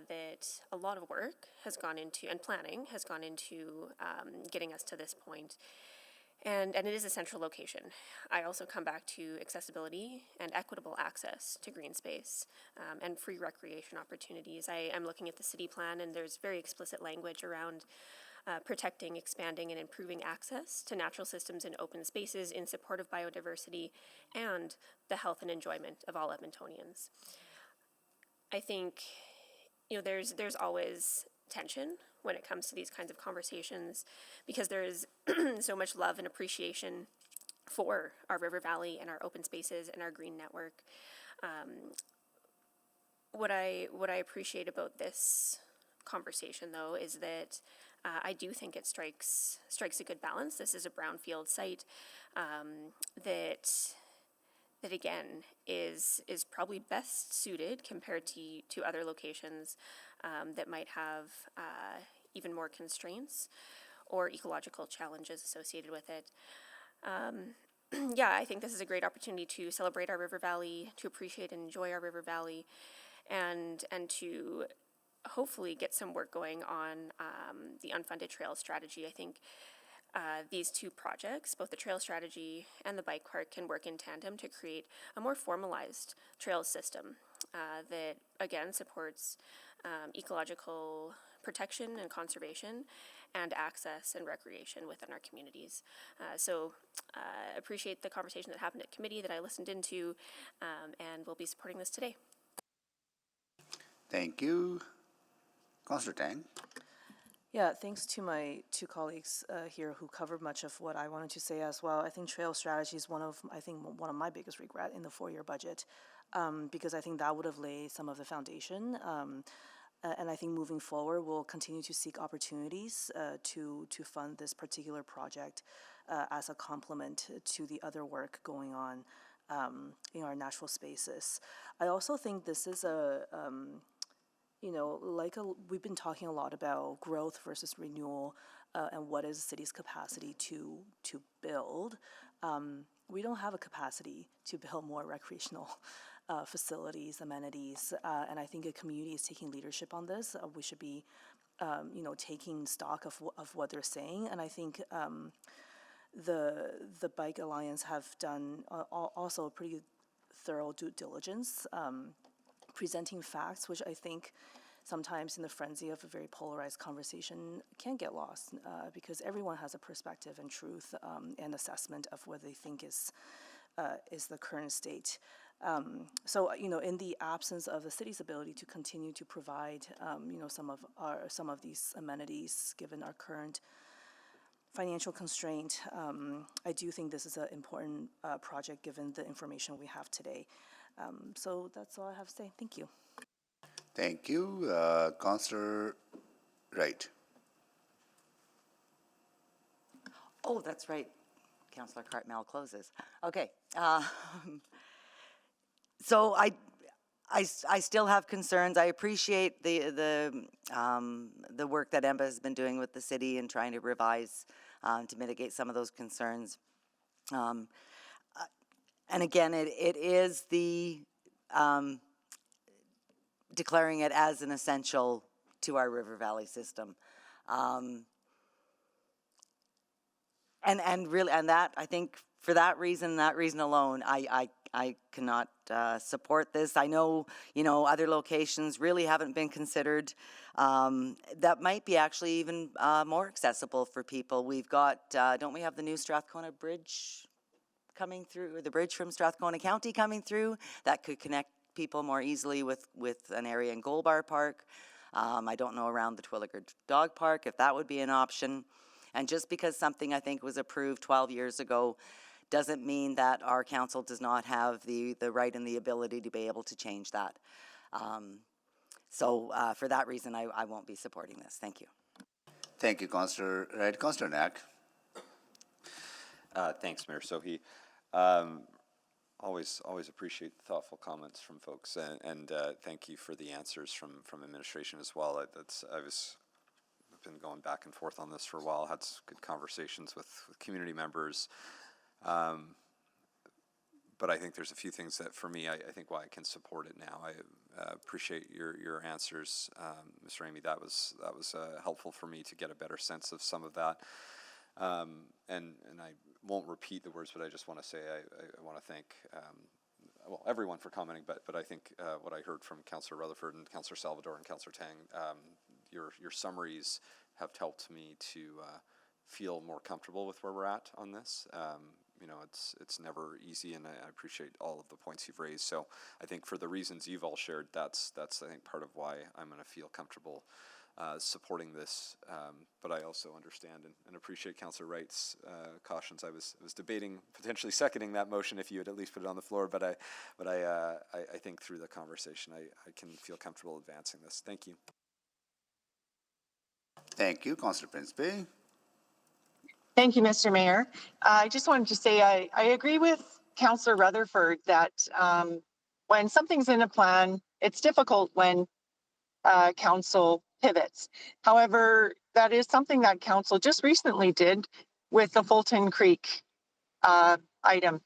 that a lot of work has gone into, and planning has gone into getting us to this point. And it is a central location. I also come back to accessibility and equitable access to green space and free recreation opportunities. I'm looking at the city plan, and there's very explicit language around protecting, expanding, and improving access to natural systems and open spaces in support of biodiversity and the health and enjoyment of all Edmontonians. I think, there's always tension when it comes to these kinds of conversations, because there is so much love and appreciation for our river valley and our open spaces and our green network. What I appreciate about this conversation, though, is that I do think it strikes a good balance. This is a brownfield site that again is probably best suited compared to other locations that might have even more constraints or ecological challenges associated with it. I think this is a great opportunity to celebrate our river valley, to appreciate and enjoy our river valley, and to hopefully get some work going on the unfunded trail strategy. I think these two projects, both the trail strategy and the bike park, can work in tandem to create a more formalized trail system that, again, supports ecological protection and conservation and access and recreation within our communities. So appreciate the conversation that happened at committee that I listened into, and we'll be supporting this today.
Thank you. Councillor Tang.
Yeah, thanks to my two colleagues here who covered much of what I wanted to say as well. I think trail strategy is one of my biggest regret in the 4-year budget, because I think that would have laid some of the foundation. And I think moving forward, we'll continue to seek opportunities to fund this particular project as a complement to the other work going on in our natural spaces. I also think this is we've been talking a lot about growth versus renewal and what is the city's capacity to build. We don't have a capacity to build more recreational facilities, amenities, and I think a community is taking leadership on this. We should be, taking stock of what they're saying, and I think the Bike Alliance have done also a pretty thorough due diligence, presenting facts, which I think sometimes in the frenzy of a very polarized conversation can get lost, because everyone has a perspective and truth and assessment of what they think is the current state. So, in the absence of the city's ability to continue to provide, some of these amenities, given our current financial constraint, I do think this is an important project given the information we have today. So that's all I have to say. Thank you.
Thank you. Councillor Wright.
Oh, that's right. Councillor Cartmel closes. Okay. So I still have concerns. I appreciate the work that Emma has been doing with the city and trying to revise to mitigate some of those concerns. And again, it is the declaring it as an essential to our River Valley system. And really, and that, I think for that reason alone, I cannot support this. I know, other locations really haven't been considered that might be actually even more accessible for people. We've got, don't we have the new Strathcona Bridge coming through, or the bridge from Strathcona County coming through that could connect people more easily with an area in Goldbar Park. I don't know around the Twilliger Dog Park if that would be an option. And just because something I think was approved 12 years ago doesn't mean that our council does not have the right and the ability to be able to change that. So for that reason, I won't be supporting this. Thank you.
Thank you, Councillor Wright. Councillor Knack.
Thanks, Mayor Sohi. Always appreciate the thoughtful comments from folks, and thank you for the answers from administration as well. I've been going back and forth on this for a while. Had some good conversations with community members, but I think there's a few things that for me, I think why I can support it now. I appreciate your answers, Mr. Amy. That was helpful for me to get a better sense of some of that. And I won't repeat the words, but I just want to say I want to thank everyone for commenting, but I think what I heard from Councillor Rutherford and Councillor Salvador and Councillor Tang, your summaries have helped me to feel more comfortable with where we're at on this. It's never easy, and I appreciate all of the points you've raised. So I think for the reasons you've all shared, that's I think part of why I'm going to feel comfortable supporting this, but I also understand and appreciate Councillor Wright's cautions. I was debating potentially seconding that motion if you had at least put it on the floor, but I think through the conversation I can feel comfortable advancing this. Thank you.
Thank you, Councillor Prinsby.
Thank you, Mr. Mayor. I just wanted to say I agree with Councillor Rutherford that when something's in a plan, it's difficult when council pivots. However, that is something that council just recently did with the Fulton Creek item.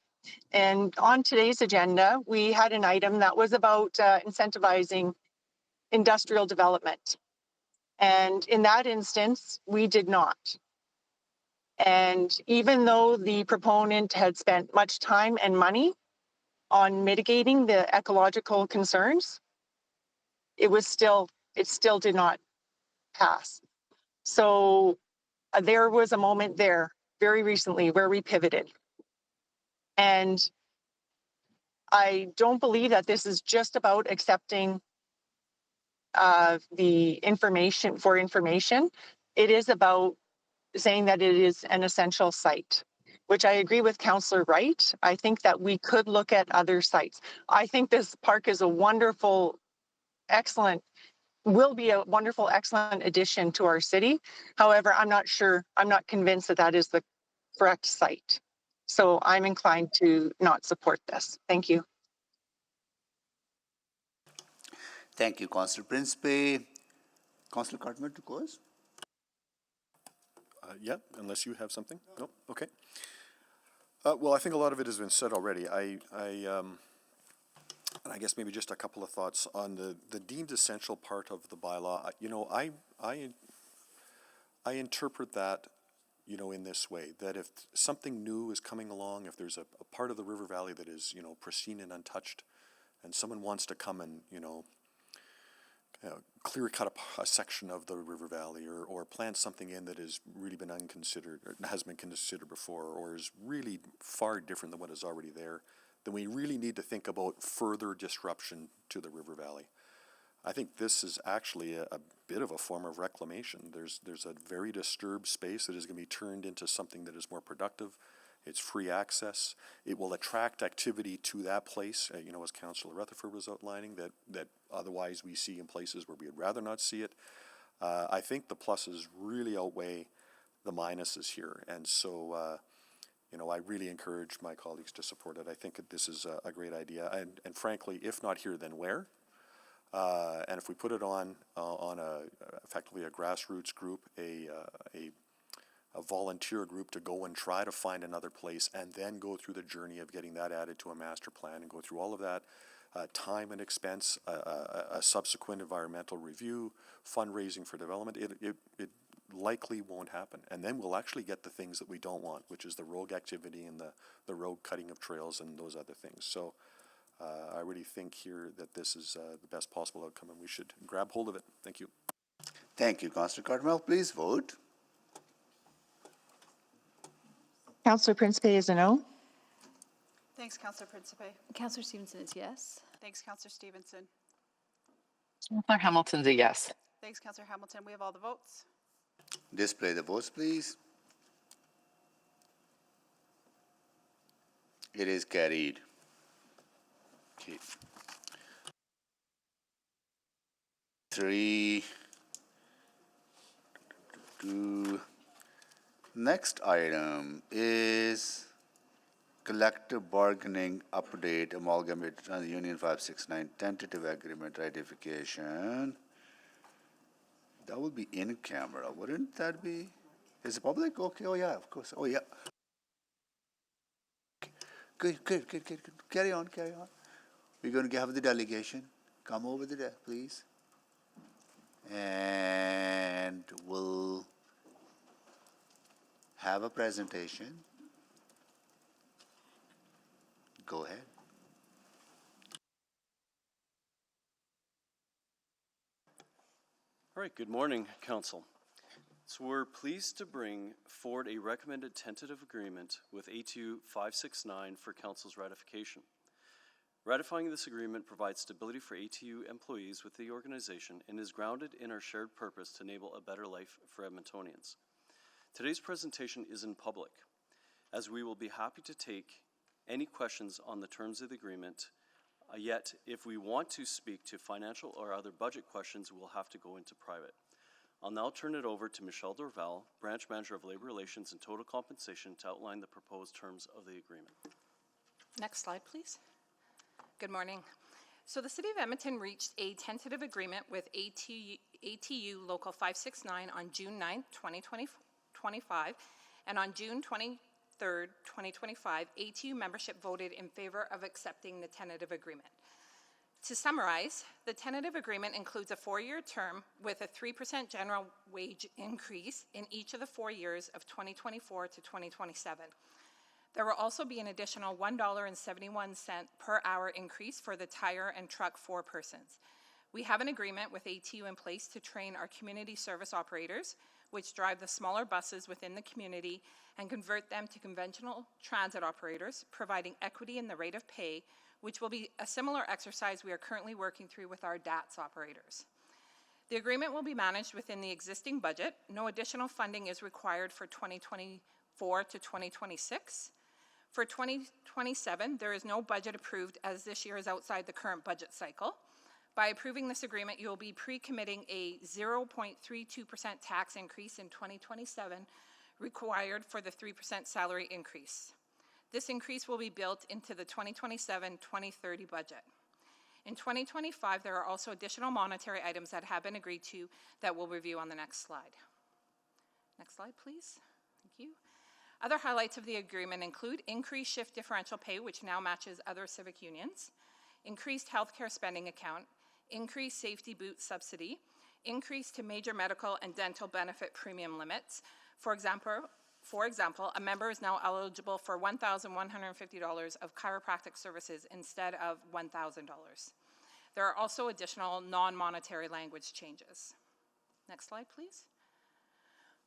And on today's agenda, we had an item that was about incentivizing industrial development. And in that instance, we did not. And even though the proponent had spent much time and money on mitigating the ecological concerns, it still did not pass. So there was a moment there very recently where we pivoted. And I don't believe that this is just about accepting the information for information. It is about saying that it is an essential site, which I agree with Councillor Wright. I think that we could look at other sites. I think this park is a wonderful, excellent, will be a wonderful, excellent addition to our city. However, I'm not convinced that that is the correct site. So I'm inclined to not support this. Thank you.
Thank you, Councillor Principe. Councillor Cartman to close?
Yeah, unless you have something? No? Okay. Well, I think a lot of it has been said already. And I guess maybe just a couple of thoughts on the deemed essential part of the bylaw. You know, I interpret that, you know, in this way, that if something new is coming along, if there's a part of the river valley that is, you know, pristine and untouched, and someone wants to come and, you know, clear cut a section of the river valley, or plant something in that has really been unconsidered, or has been considered before, or is really far different than what is already there, then we really need to think about further disruption to the river valley. I think this is actually a bit of a form of reclamation. There's a very disturbed space that is going to be turned into something that is more productive. It's free access. It will attract activity to that place, you know, as Councillor Rutherford was outlining, that otherwise we see in places where we'd rather not see it. I think the pluses really outweigh the minuses here. And so, you know, I really encourage my colleagues to support it. I think that this is a great idea. And frankly, if not here, then where? And if we put it on effectively a grassroots group, a volunteer group to go and try to find another place, and then go through the journey of getting that added to a master plan and go through all of that time and expense, a subsequent environmental review, fundraising for development, it likely won't happen. And then we'll actually get the things that we don't want, which is the rogue activity and the rogue cutting of trails and those other things. So I really think here that this is the best possible outcome, and we should grab hold of it. Thank you.
Thank you, Councillor Cartmel. Please vote.
Councillor Principe is a no.
Thanks, Councillor Principe.
Councillor Stevenson is yes.
Thanks, Councillor Stevenson.
Councillor Hamilton's a yes.
Thanks, Councillor Hamilton. We have all the votes.
Display the votes, please. It is carried. Okay. 3, 2. Next item is collective bargaining update, amalgamated Union 569 tentative agreement ratification. That would be in camera, wouldn't that be? Is it public? Okay, oh yeah, of course, oh yeah. Good. Carry on. We're going to have the delegation come over there, please. And we'll have a presentation. Go ahead.
All right, good morning, Council. So we're pleased to bring forward a recommended tentative agreement with ATU 569 for Council's ratification. Ratifying this agreement provides stability for ATU employees with the organization and is grounded in our shared purpose to enable a better life for Edmontonians. Today's presentation is in public, as we will be happy to take any questions on the terms of the agreement. Yet, if we want to speak to financial or other budget questions, we'll have to go into private. I'll now turn it over to Michelle Dorval, Branch Manager of Labor Relations and Total Compensation, to outline the proposed terms of the agreement.
Next slide, please. Good morning. So the City of Edmonton reached a tentative agreement with ATU Local 569 on June 9th, 2025, and on June 23rd, 2025, ATU membership voted in favor of accepting the tentative agreement. To summarize, the tentative agreement includes a 4-year term with a 3% general wage increase in each of the 4 years of 2024 to 2027. There will also be an additional $1.71 per hour increase for the tire and truck forepersons. We have an agreement with ATU in place to train our community service operators, which drive the smaller buses within the community and convert them to conventional transit operators, providing equity in the rate of pay, which will be a similar exercise we are currently working through with our DATS operators. The agreement will be managed within the existing budget. No additional funding is required for 2024 to 2026. For 2027, there is no budget approved as this year is outside the current budget cycle. By approving this agreement, you will be pre-committing a 0.32% tax increase in 2027 required for the 3% salary increase. This increase will be built into the 2027-2030 budget. In 2025, there are also additional monetary items that have been agreed to that we'll review on the next slide. Next slide, please. Thank you. Other highlights of the agreement include increased shift differential pay, which now matches other civic unions, increased healthcare spending account, increased safety boot subsidy, increase to major medical and dental benefit premium limits. For example, a member is now eligible for $1,150 of chiropractic services instead of $1,000. There are also additional non-monetary language changes. Next slide, please.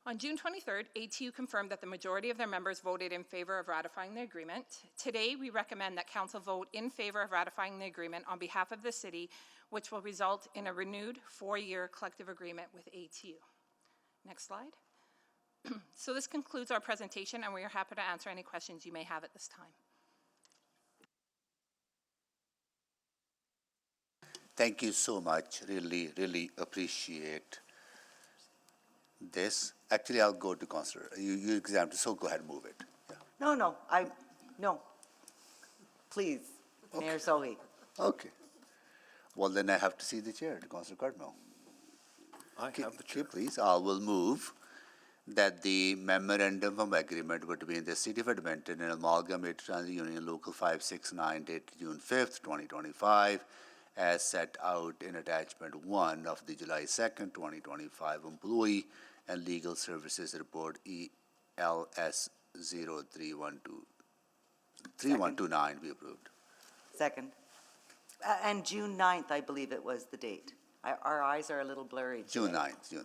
On June 23rd, ATU confirmed that the majority of their members voted in favor of ratifying the agreement. Today, we recommend that Council vote in favor of ratifying the agreement on behalf of the City, which will result in a renewed 4-year collective agreement with ATU. Next slide. So this concludes our presentation, and we are happy to answer any questions you may have at this time.
Thank you so much. Really, really appreciate this. Actually, I'll go to Councillor. You examined, so go ahead and move it. Yeah.
No. Please, okay. Mayor Sohi.
Okay. Well, then I have to see the chair, Councillor Cardinal.
I have the chair.
Please, I will move that the memorandum of agreement between the City of Edmonton and Amalgamated Transit Union Local 569 dated June 5th, 2025, as set out in attachment 1 of the July 2nd, 2025 Employee and Legal Services Report ELS 3129 be approved.
Second. And June 9th, I believe it was the date. Our eyes are a little blurry today.
June 9th, yeah.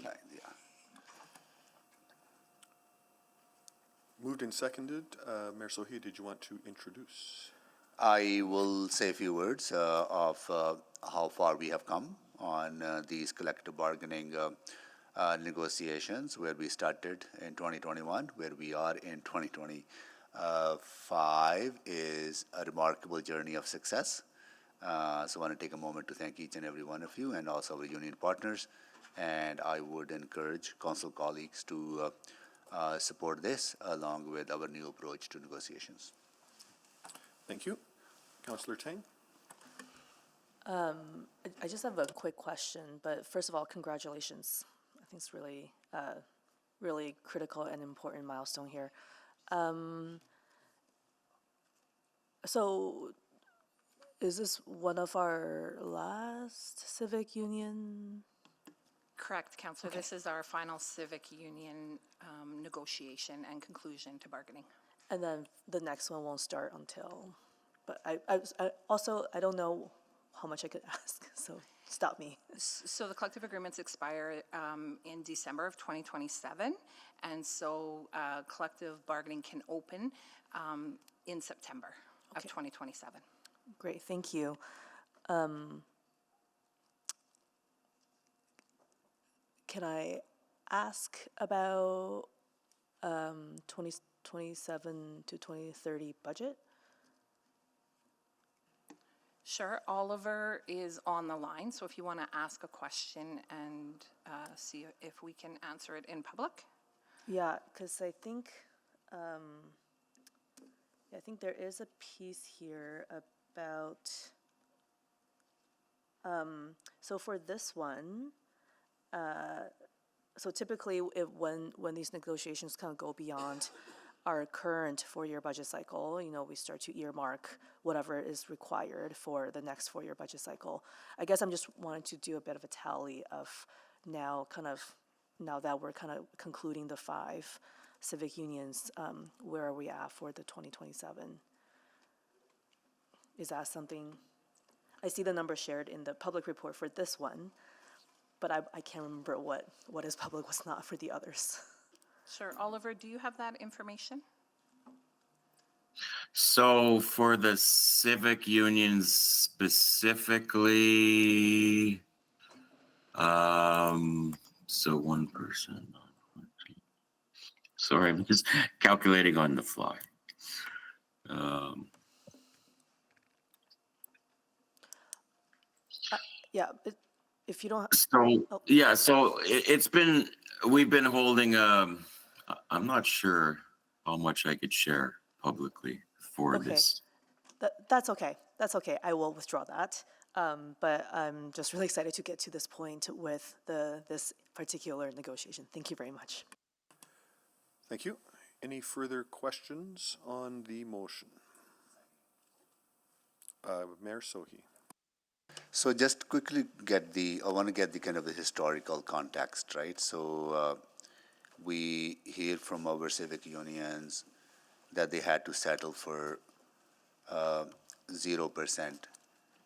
Moved and seconded. Mayor Sohi, did you want to introduce?
I will say a few words of how far we have come on these collective bargaining negotiations, where we started in 2021, where we are in 2025 is a remarkable journey of success. So I want to take a moment to thank each and every one of you and also our union partners. And I would encourage council colleagues to support this along with our new approach to negotiations.
Thank you. Councillor Tang?
I just have a quick question, but first of all, congratulations. I think it's really, really critical and important milestone here. So is this one of our last civic union?
Correct, Councillor.
Okay.
This is our final civic union negotiation and conclusion to bargaining.
And then the next one won't start until, but I also, I don't know how much I could ask, so stop me.
So the collective agreements expire in December of 2027, and so collective bargaining can open in September of 2027.
Great, thank you. Can I ask about 2027 to 2030 budget?
Sure. Oliver is on the line, so if you want to ask a question and see if we can answer it in public.
Yeah, because I think there is a piece here about so for this one, so typically when these negotiations kind of go beyond our current 4-year budget cycle, we start to earmark whatever is required for the next 4-year budget cycle. I guess I'm just wanting to do a bit of a tally of now that we're kind of concluding the 5 civic unions, where are we at for the 2027? Is that something, I see the number shared in the public report for this one, but I can't remember what is public, what's not for the others.
Sure. Oliver, do you have that information?
So for the civic unions specifically, so 1%. Sorry, I'm just calculating on the fly.
Yeah, if you don't.
So
Oh.
yeah, so we've been holding. I'm not sure how much I could share publicly for
Okay.
this.
That's okay. That's okay. I will withdraw that. But I'm just really excited to get to this point with this particular negotiation. Thank you very much.
Thank you. Any further questions on the motion? Mayor Sohi.
So just quickly I want to get the kind of the historical context, right? So we hear from our civic unions that they had to settle for 0%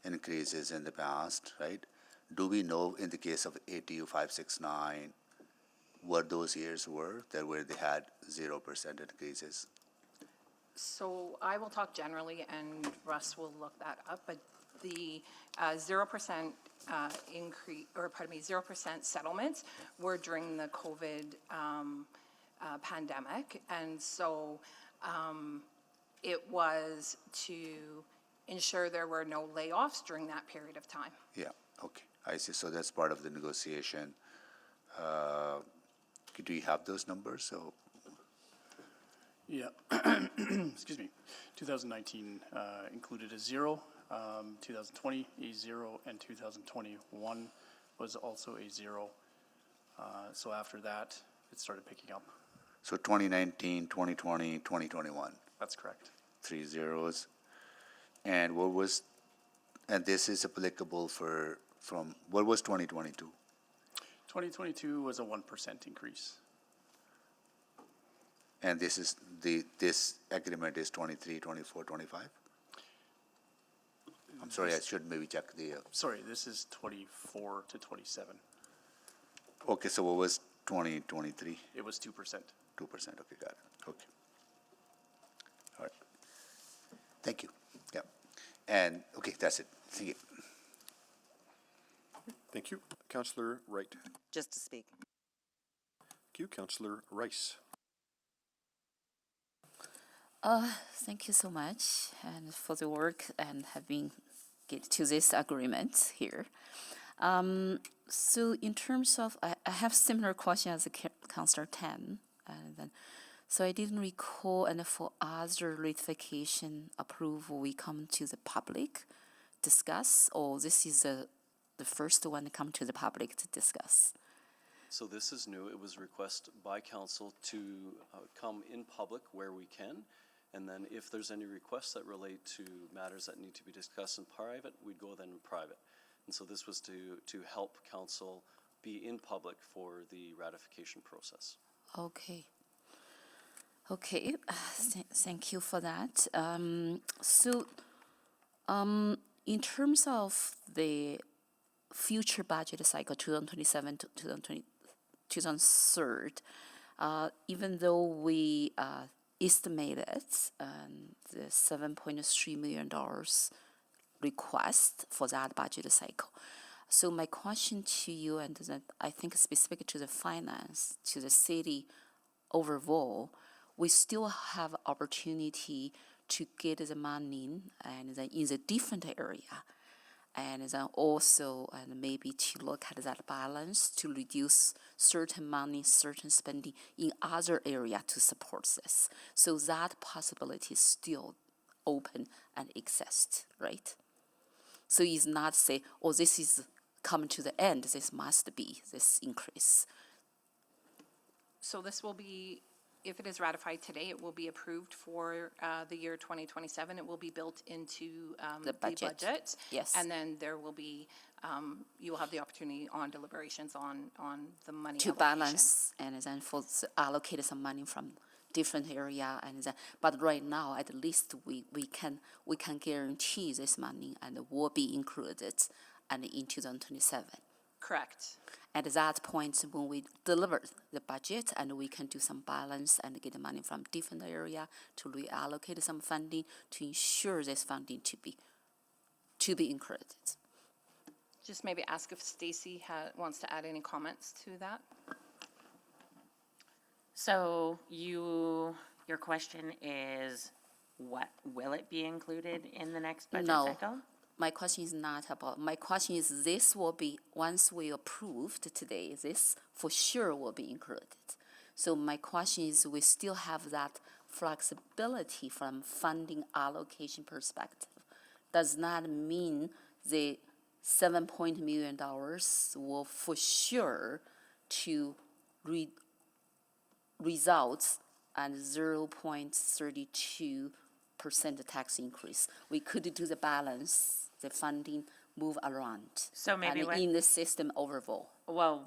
increases in the past, right? Do we know in the case of ATU 569 what those years were where they had 0% increases?
So I will talk generally, and Russ will look that up, but the 0% increase, or pardon me, 0% settlements were during the COVID pandemic. And so it was to ensure there were no layoffs during that period of time.
Yeah, okay, I see. So that's part of the negotiation. Do you have those numbers? So.
Yeah, excuse me. 2019 included a 0, 2020 a 0, and 2021 was also a 0. So after that, it started picking up.
So 2019, 2020, 2021.
That's correct.
3 zeros. And this is applicable from what was 2022?
2022 was a 1% increase.
And this agreement is 23, 24, 25? I'm sorry, I should maybe check the.
Sorry, this is 24 to 27.
Okay, so what was 2023?
It was 2%.
2%, okay, got it. Okay. All right. Thank you. Yeah. And, okay, that's it. Thank you.
Thank you. Councillor Wright.
Just to speak.
Thank you. Councillor Rice.
Thank you so much and for the work and having get to this agreement here. So in terms of, I have similar question as Councillor Tan. So I didn't recall, and for other ratification approval, we come to the public discuss, or this is the first one to come to the public to discuss?
So this is new. It was requested by council to come in public where we can. And then if there's any requests that relate to matters that need to be discussed in private, we'd go then in private. And so this was to help council be in public for the ratification process.
Okay. Okay, thank you for that. In terms of the future budget cycle, 2027 to 2030, even though we estimated the $7.3 million request for that budget cycle. So my question to you, and that I think specific to the finance, to the city overall, we still have opportunity to get the money and then in the different area. And then also, and maybe to look at that balance to reduce certain money, certain spending in other area to support this. So that possibility is still open and exists, right? So it's not say, oh, this is coming to the end, this must be this increase.
So this will be if it is ratified today, it will be approved for the year 2027. It will be built into
The budget. Yes.
And then there will be, you will have the opportunity on deliberations on the money
To
allocation.
balance and then allocate some money from different area and then, but right now at least we can guarantee this money and will be included and in 2027.
Correct.
At that point, when we deliver the budget and we can do some balance and get money from different area to reallocate some funding to ensure this funding to be included.
Just maybe ask if Stacy wants to add any comments to that.
So your question is, what will it be included in the next budget cycle?
My question is not about, my question is this will be, once we approved today, this for sure will be included. So my question is, we still have that flexibility from funding allocation perspective. Does not mean the $7 million will for sure to results and 0.32% tax increase. We could do the balance, the funding move around.
So maybe
and in the system overall.
Well,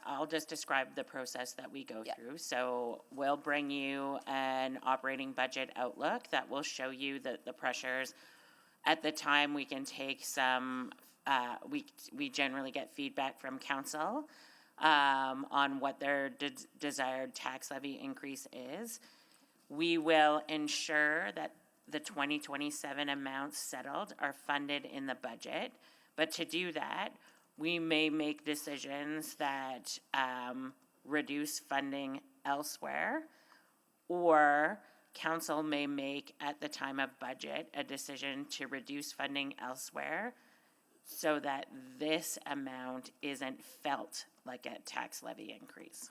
I'll just describe the process that we go through. So we'll bring you an operating budget outlook that will show you the pressures. At the time, we can take some, we generally get feedback from council on what their desired tax levy increase is. We will ensure that the 2027 amounts settled are funded in the budget. But to do that, we may make decisions that reduce funding elsewhere, or council may make at the time of budget a decision to reduce funding elsewhere so that this amount isn't felt like a tax levy increase.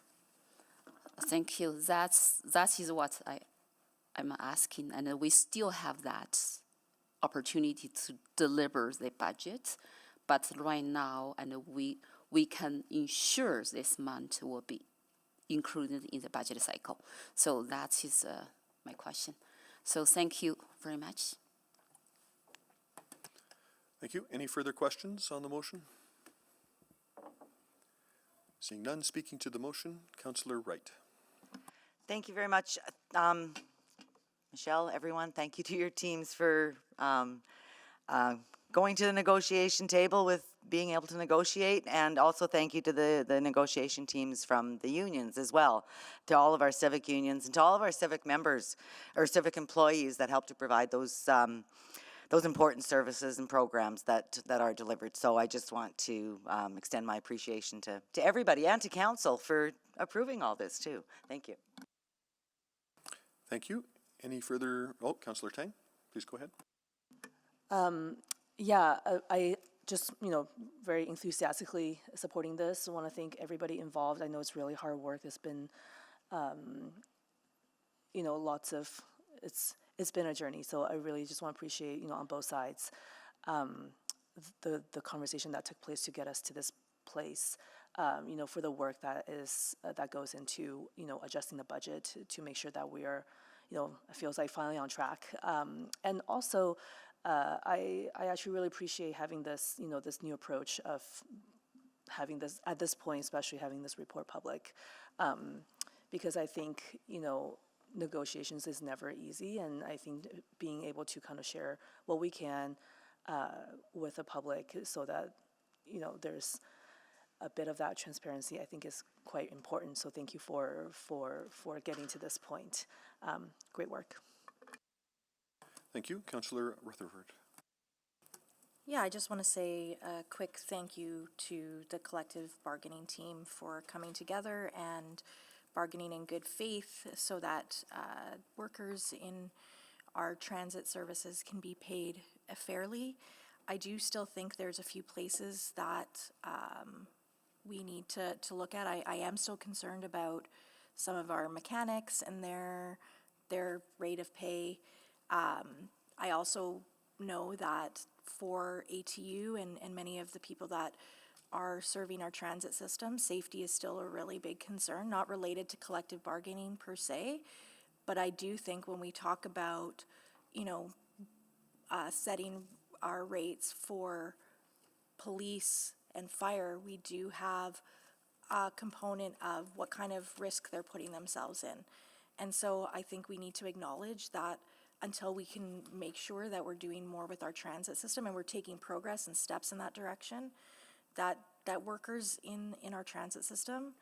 Thank you. That is what I'm asking, and we still have that opportunity to deliver the budget, but right now, and we can ensure this month will be included in the budget cycle. So that is my question. So thank you very much.
Thank you. Any further questions on the motion? Seeing none, speaking to the motion, Councillor Wright.
Thank you very much. Michelle, everyone, thank you to your teams for going to the negotiation table with being able to negotiate, and also thank you to the negotiation teams from the unions as well, to all of our civic unions and to all of our civic members or civic employees that help to provide those important services and programs that are delivered. So I just want to extend my appreciation to everybody and to council for approving all this too. Thank you.
Thank you. Any further, Councillor Tang, please go ahead.
I just, very enthusiastically supporting this. I want to thank everybody involved. I know it's really hard work. It's been, it's been a journey. So I really just want to appreciate, on both sides, the conversation that took place to get us to this place. For the work that goes into, adjusting the budget to make sure that we are, it feels like finally on track. And also, I actually really appreciate having this, this new approach of having this, at this point, especially having this report public, because I think, negotiations is never easy, and I think being able to kind of share what we can with the public so that, there's a bit of that transparency, I think is quite important. So thank you for getting to this point. Great work.
Thank you. Councillor Rutherford.
Yeah, I just want to say a quick thank you to the collective bargaining team for coming together and bargaining in good faith so that workers in our transit services can be paid fairly. I do still think there's a few places that we need to look at. I am still concerned about some of our mechanics and their rate of pay. I also know that for ATU and many of the people that are serving our transit system. Safety is still a really big concern, not related to collective bargaining per se, but I do think when we talk about, you know, setting our rates for police and fire, we do have a component of what kind of risk they're putting themselves in. And so I think we need to acknowledge that until we can make sure that we're doing more with our transit system and we're taking progress and steps in that direction, that workers in our transit system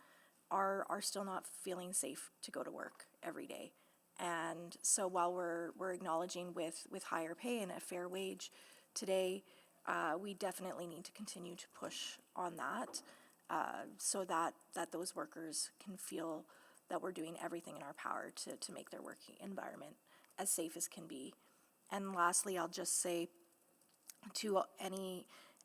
are still not feeling safe to go to work every day. And so while we're acknowledging with higher pay and a fair wage today, we definitely need to continue to push on that so that those workers can feel that we're doing everything in our power to make their working environment as safe as can be. And lastly, I'll just say to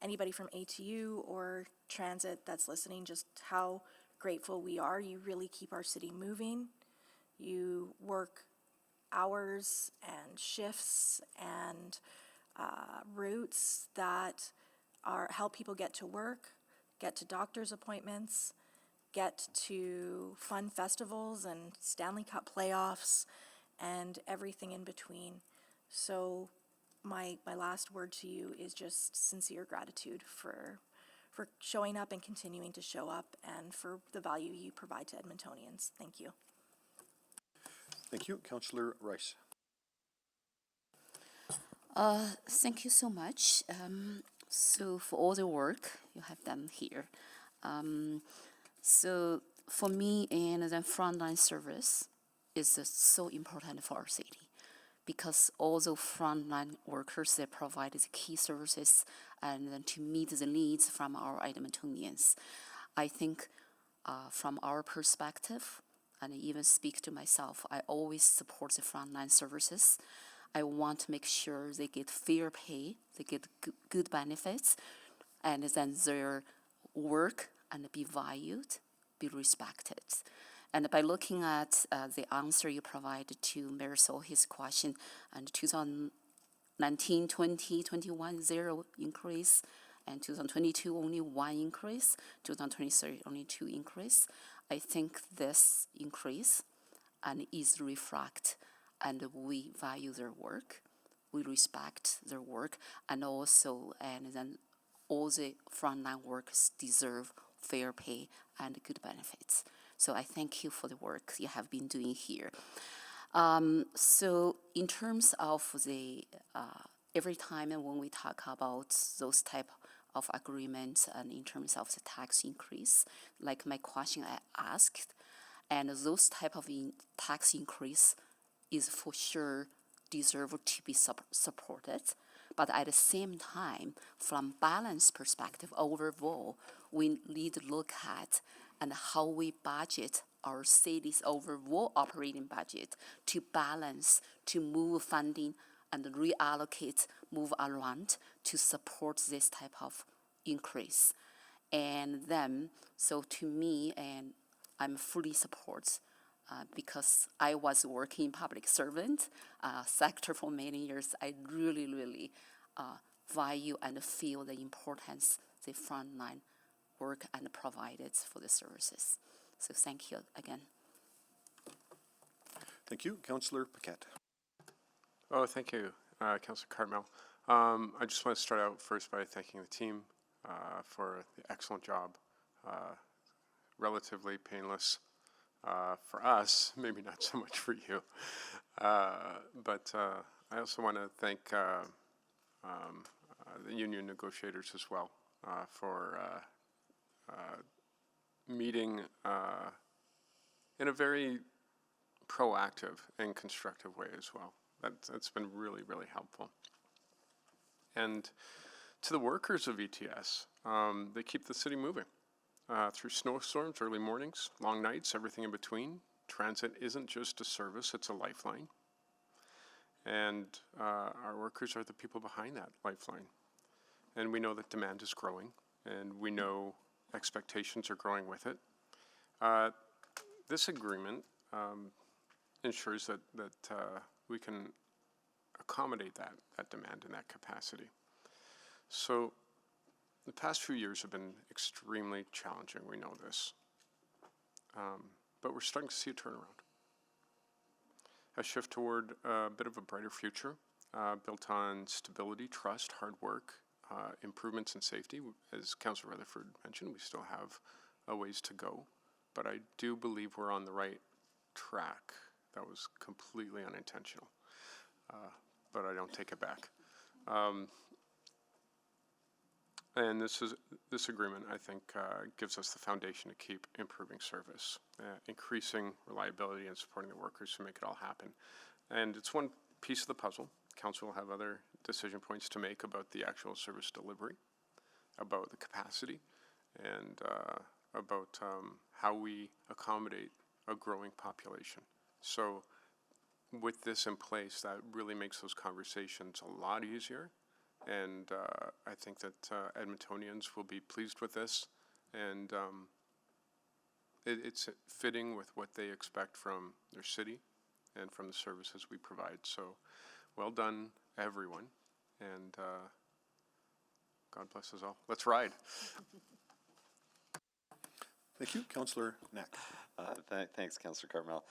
anybody from ATU or transit that's listening, just how grateful we are. You really keep our city moving. You work hours and shifts and routes that help people get to work, get to doctor's appointments, get to fun festivals and Stanley Cup playoffs and everything in between. So my last word to you is just sincere gratitude for showing up and continuing to show up and for the value you provide to Edmontonians. Thank you.
Thank you. Councillor Rice.
Thank you so much. So for all the work you have done here. So for me, and the frontline service is so important for our city, because all the frontline workers, they provide the key services and then to meet the needs from our Edmontonians. I think from our perspective, and I even speak to myself, I always support the frontline services. I want to make sure they get fair pay, they get good benefits, and then their work and be valued, be respected. And by looking at the answer you provided to Marisol, his question, and 2019, 20, 21, 0 increase, and 2022 only 1 increase, 2023 only 2 increase. I think this increase and is reflect, and we value their work, we respect their work, and then all the frontline workers deserve fair pay and good benefits. So I thank you for the work you have been doing here. So in terms of the, every time when we talk about those type of agreements and in terms of the tax increase, like my question I asked, and those type of tax increase is for sure deserve to be supported. But at the same time, from balance perspective overall, we need to look at and how we budget our city's overall operating budget to balance, to move funding and reallocate, move around to support this type of increase. And then, so to me, and I'm fully support because I was working public servant sector for many years. I really value and feel the importance the frontline work and provided for the services. So thank you again.
Thank you. Councillor Paquette.
Oh, thank you, Councillor Cartmel. I just want to start out first by thanking the team for the excellent job. Relatively painless for us, maybe not so much for you. But I also want to thank the union negotiators as well for meeting in a very proactive and constructive way as well. That's been really helpful. And to the workers of ETS, they keep the city moving through snowstorms, early mornings, long nights, everything in between. Transit isn't just a service, it's a lifeline. And our workers are the people behind that lifeline. And we know that demand is growing, and we know expectations are growing with it. This agreement ensures that we can accommodate that demand and that capacity. So The past few years have been extremely challenging, we know this. But we're starting to see a turnaround. A shift toward a bit of a brighter future, built on stability, trust, hard work, improvements in safety. As Councillor Rutherford mentioned, we still have a ways to go, but I do believe we're on the right track. That was completely unintentional, but I don't take it back. And this agreement, I think, gives us the foundation to keep improving service, increasing reliability and supporting the workers to make it all happen. And it's one piece of the puzzle. Council will have other decision points to make about the actual service delivery, about the capacity, and about how we accommodate a growing population. So with this in place, that really makes those conversations a lot easier. And I think that Edmontonians will be pleased with this, and it's fitting with what they expect from their city and from the services we provide. So well done, everyone, and God bless us all. Let's ride.
Thank you. Councillor Knack.
Thanks, Councillor Cartmel.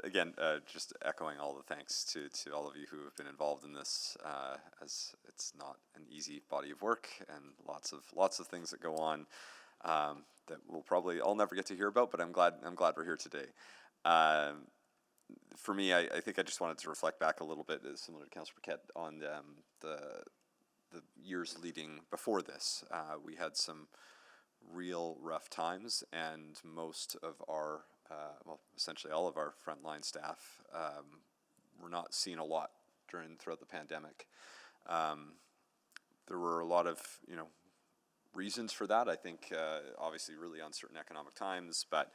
Again, just echoing all the thanks to all of you who have been involved in this, as it's not an easy body of work and lots of things that go on that we'll probably all never get to hear about. But I'm glad we're here today. For me, I think I just wanted to reflect back a little bit, similar to Councillor Paquette, on the years leading before this. We had some real rough times, and most of our well, essentially all of our frontline staff were not seeing a lot throughout the pandemic. There were a lot of reasons for that. I think obviously really uncertain economic times, but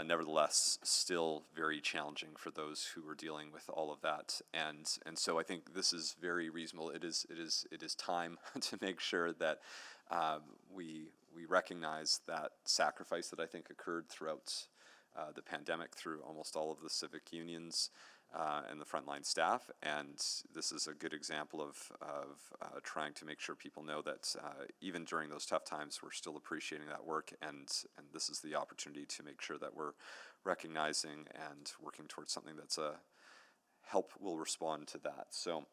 nevertheless still very challenging for those who were dealing with all of that. And so I think this is very reasonable. It is time to make sure that we recognize that sacrifice that I think occurred throughout the pandemic, through almost all of the civic unions and the frontline staff. And this is a good example of trying to make sure people know that even during those tough times, we're still appreciating that work. And this is the opportunity to make sure that we're recognizing and working towards something that's help will respond to that. So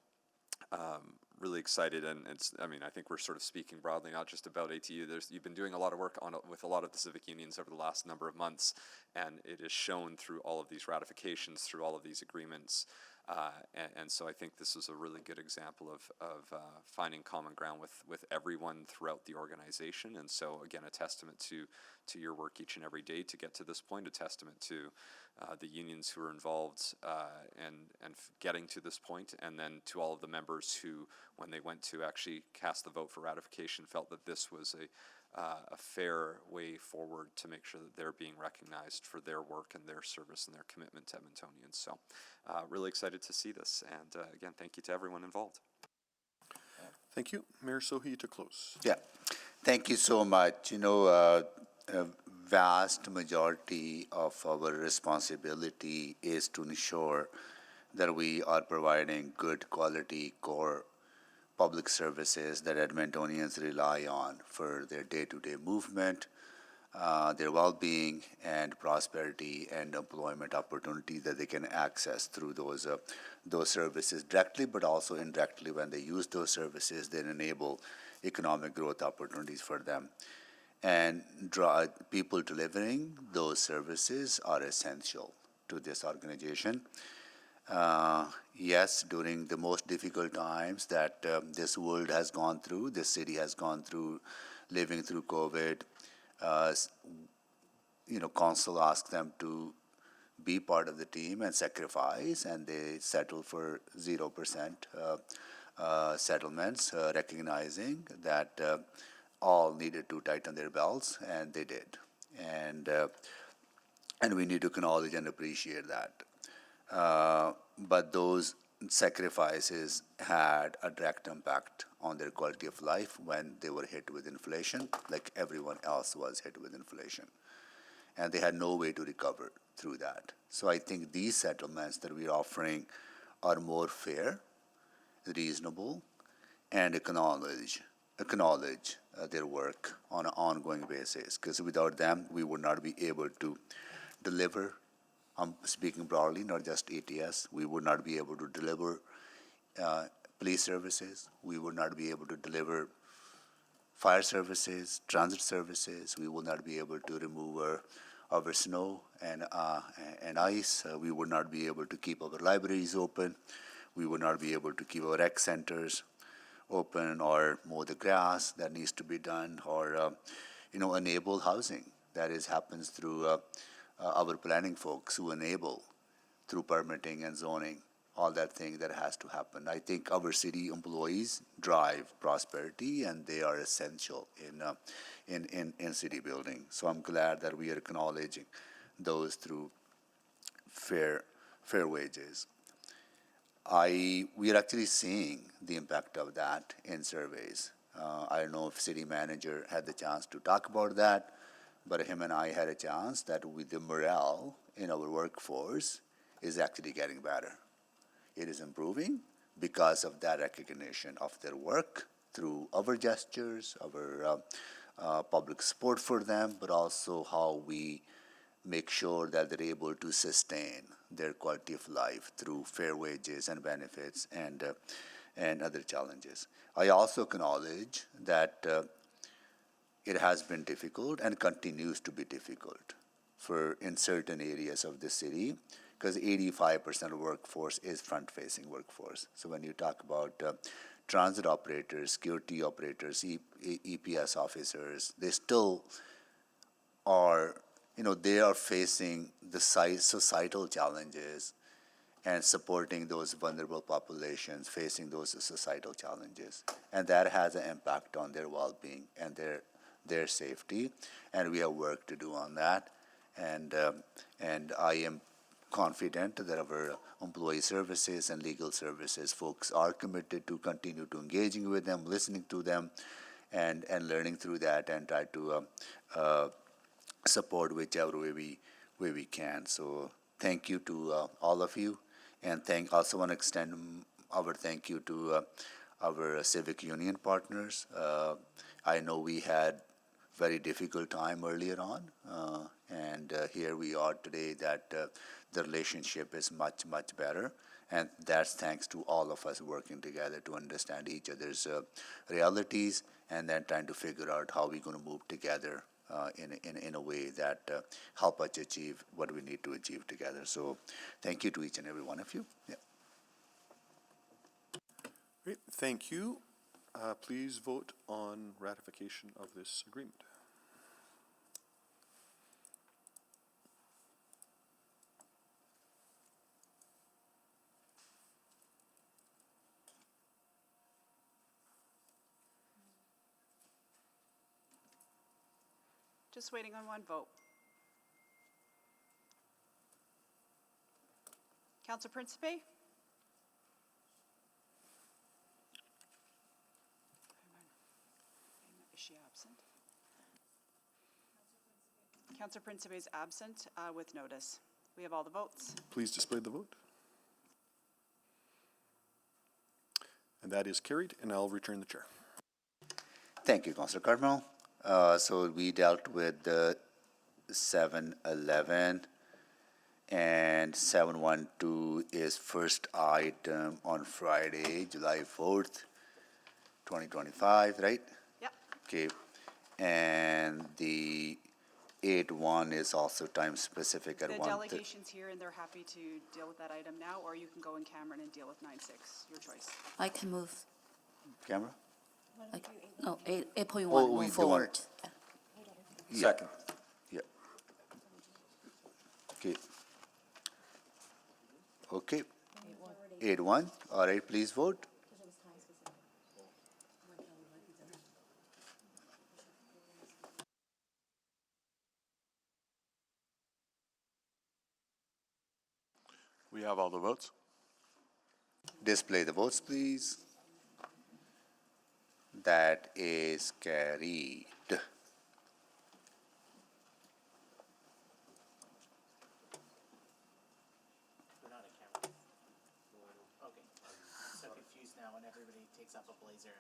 really excited, and I think we're sort of speaking broadly, not just about ATU. You've been doing a lot of work with a lot of the civic unions over the last number of months, and it is shown through all of these ratifications, through all of these agreements. And so I think this is a really good example of finding common ground with everyone throughout the organization. And so again, a testament to your work each and every day to get to this point, a testament to the unions who are involved and getting to this point, and then to all of the members who, when they went to actually cast the vote for ratification, felt that this was a fair way forward to make sure that they're being recognized for their work and their service and their commitment to Edmontonians. So really excited to see this, and again, thank you to everyone involved.
Thank you. Mayor Sohi, to close.
Yeah, thank you so much. A vast majority of our responsibility is to ensure that we are providing good quality core public services that Edmontonians rely on for their day-to-day movement, their well-being and prosperity and employment opportunity that they can access through those services directly, but also indirectly. When they use those services, they enable economic growth opportunities for them. And people delivering those services are essential to this organization. Yes, during the most difficult times that this world has gone through, this city has gone through, living through COVID, council asked them to be part of the team and sacrifice, and they settled for 0% settlements, recognizing that all needed to tighten their belts, and they did. And we need to acknowledge and appreciate that. But those sacrifices had a direct impact on their quality of life when they were hit with inflation, like everyone else was hit with inflation. And they had no way to recover through that. So I think these settlements that we're offering are more fair, reasonable, and acknowledge acknowledge their work on an ongoing basis, because without them, we would not be able to deliver. I'm speaking broadly, not just ATS. We would not be able to deliver police services. We would not be able to deliver fire services, transit services. We will not be able to remove our snow and ice. We would not be able to keep our libraries open. We would not be able to keep our rec centers open, or mow the grass that needs to be done, or enable housing. That happens through our planning folks who enable through permitting and zoning, all that thing that has to happen. I think our city employees drive prosperity, and they are essential in city building. So I'm glad that we are acknowledging those through fair wages. We are actually seeing the impact of that in surveys. I don't know if city manager had the chance to talk about that, but him and I had a chance that with the morale in our workforce is actually getting better. It is improving because of that recognition of their work through our gestures, our public support for them, but also how we make sure that they're able to sustain their quality of life through fair wages and benefits and other challenges. I also acknowledge that it has been difficult and continues to be difficult in certain areas of the city, because 85% of workforce is front-facing workforce. So when you talk about transit operators, security operators, EPS officers, they still are, they are facing the societal challenges and supporting those vulnerable populations facing those societal challenges. And that has an impact on their well-being and their safety. And we have work to do on that. And I am confident that our employee services and legal services folks are committed to continue to engaging with them, listening to them, and learning through that, and try to support whichever way we can. So thank you to all of you, and also want to extend our thank you to our civic union partners. I know we had very difficult time earlier on, and here we are today that the relationship is much, much better. And that's thanks to all of us working together to understand each other's realities, and then trying to figure out how we're going to move together in a way that help us achieve what we need to achieve together. So thank you to each and every one of you. Yeah.
Great, thank you. Please vote on ratification of this agreement.
Just waiting on one vote. Councillor Principe? Is she absent? Councillor Principe is absent with notice. We have all the votes.
Please display the vote. And that is carried, and I'll return the chair.
Thank you, Councillor Cardinal. So we dealt with the 711, and 712 is first item on Friday, July 4th, 2025, right?
Yep.
Okay. And the 8-1 is also time specific at 1.
The delegation's here and they're happy to deal with that item now, or you can go in Cameron and deal with 9-6, your choice.
I can move.
Camera?
No, 8.1,
Oh,
move forward.
Yeah.
Second.
Yeah. Okay. Okay. 8-1. All right, please vote.
We have all the votes.
Display the votes, please. That is carried.
Okay, I'm so confused now when everybody takes up a blazer.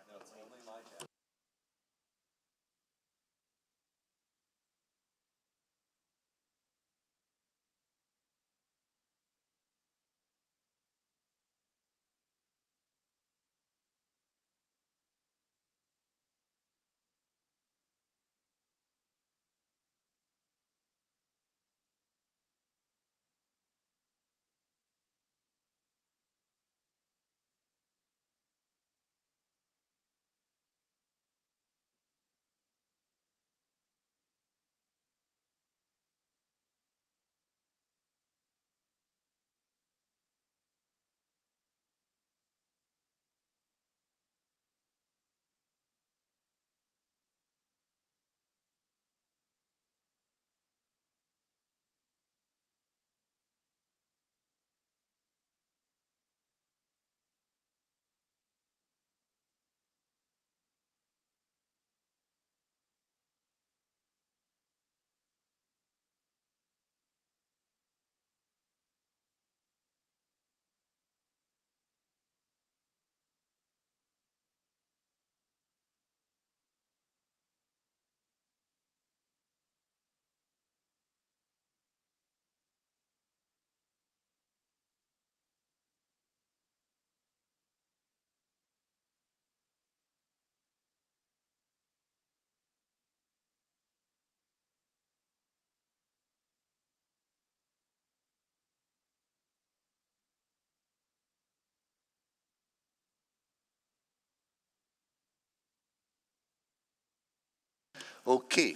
Okay.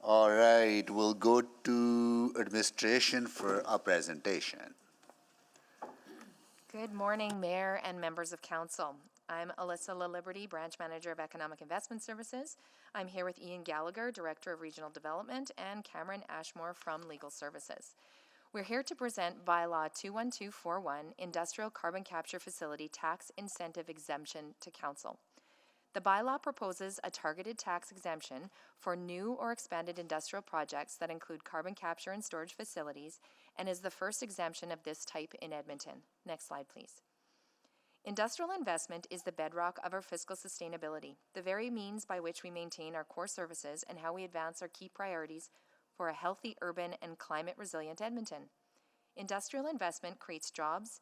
All right, we'll go to administration for a presentation.
Good morning, Mayor and members of Council. I'm Alyssa LaLiberty, Branch Manager of Economic Investment Services. I'm here with Ian Gallagher, Director of Regional Development, and Cameron Ashmore from Legal Services. We're here to present Bylaw 21241, Industrial Carbon Capture Facility Tax Incentive Exemption to Council. The bylaw proposes a targeted tax exemption for new or expanded industrial projects that include carbon capture and storage facilities and is the first exemption of this type in Edmonton. Next slide, please. Industrial investment is the bedrock of our fiscal sustainability, the very means by which we maintain our core services and how we advance our key priorities for a healthy, urban, and climate-resilient Edmonton. Industrial investment creates jobs,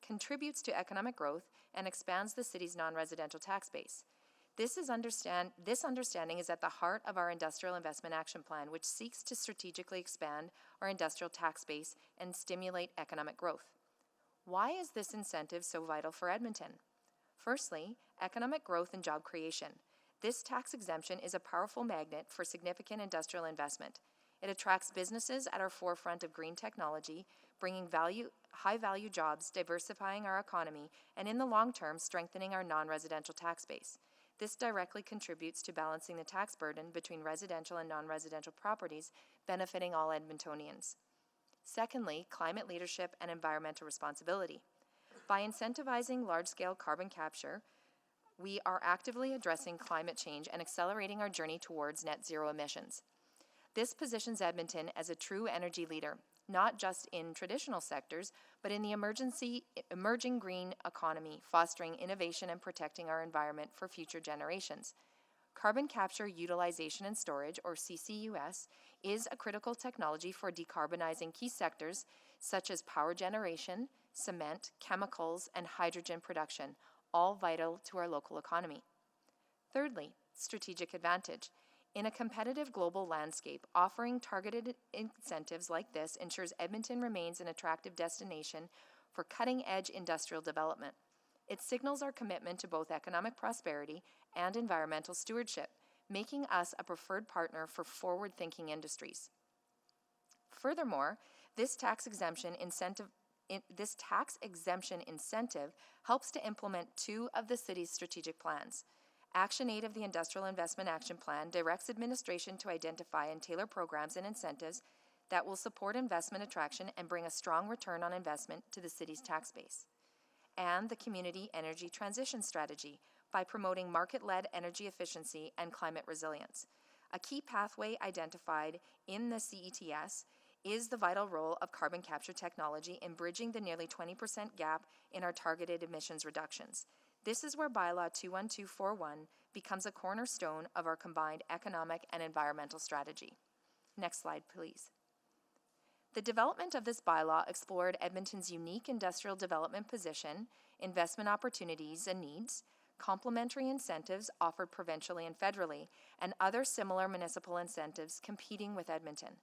contributes to economic growth, and expands the city's non-residential tax base. This understanding is at the heart of our Industrial Investment Action Plan, which seeks to strategically expand our industrial tax base and stimulate economic growth. Why is this incentive so vital for Edmonton? Firstly, economic growth and job creation. This tax exemption is a powerful magnet for significant industrial investment. It attracts businesses at our forefront of green technology, bringing high-value jobs, diversifying our economy, and in the long term, strengthening our non-residential tax base. This directly contributes to balancing the tax burden between residential and non-residential properties, benefiting all Edmontonians. Secondly, climate leadership and environmental responsibility. By incentivizing large-scale carbon capture, we are actively addressing climate change and accelerating our journey towards net zero emissions. This positions Edmonton as a true energy leader, not just in traditional sectors, but in the emerging green economy, fostering innovation and protecting our environment for future generations. Carbon capture utilization and storage, or CCUS, is a critical technology for decarbonizing key sectors such as power generation, cement, chemicals, and hydrogen production, all vital to our local economy. Thirdly, strategic advantage. In a competitive global landscape, offering targeted incentives like this ensures Edmonton remains an attractive destination for cutting-edge industrial development. It signals our commitment to both economic prosperity and environmental stewardship, making us a preferred partner for forward-thinking industries. Furthermore, this tax exemption incentive helps to implement two of the city's strategic plans. Action 8 of the Industrial Investment Action Plan directs administration to identify and tailor programs and incentives that will support investment attraction and bring a strong return on investment to the city's tax base. And the Community Energy Transition Strategy by promoting market-led energy efficiency and climate resilience. A key pathway identified in the CETS is the vital role of carbon capture technology in bridging the nearly 20% gap in our targeted emissions reductions. This is where Bylaw 21241 becomes a cornerstone of our combined economic and environmental strategy. Next slide, please. The development of this bylaw explored Edmonton's unique industrial development position, investment opportunities and needs, complementary incentives offered provincially and federally, and other similar municipal incentives competing with Edmonton.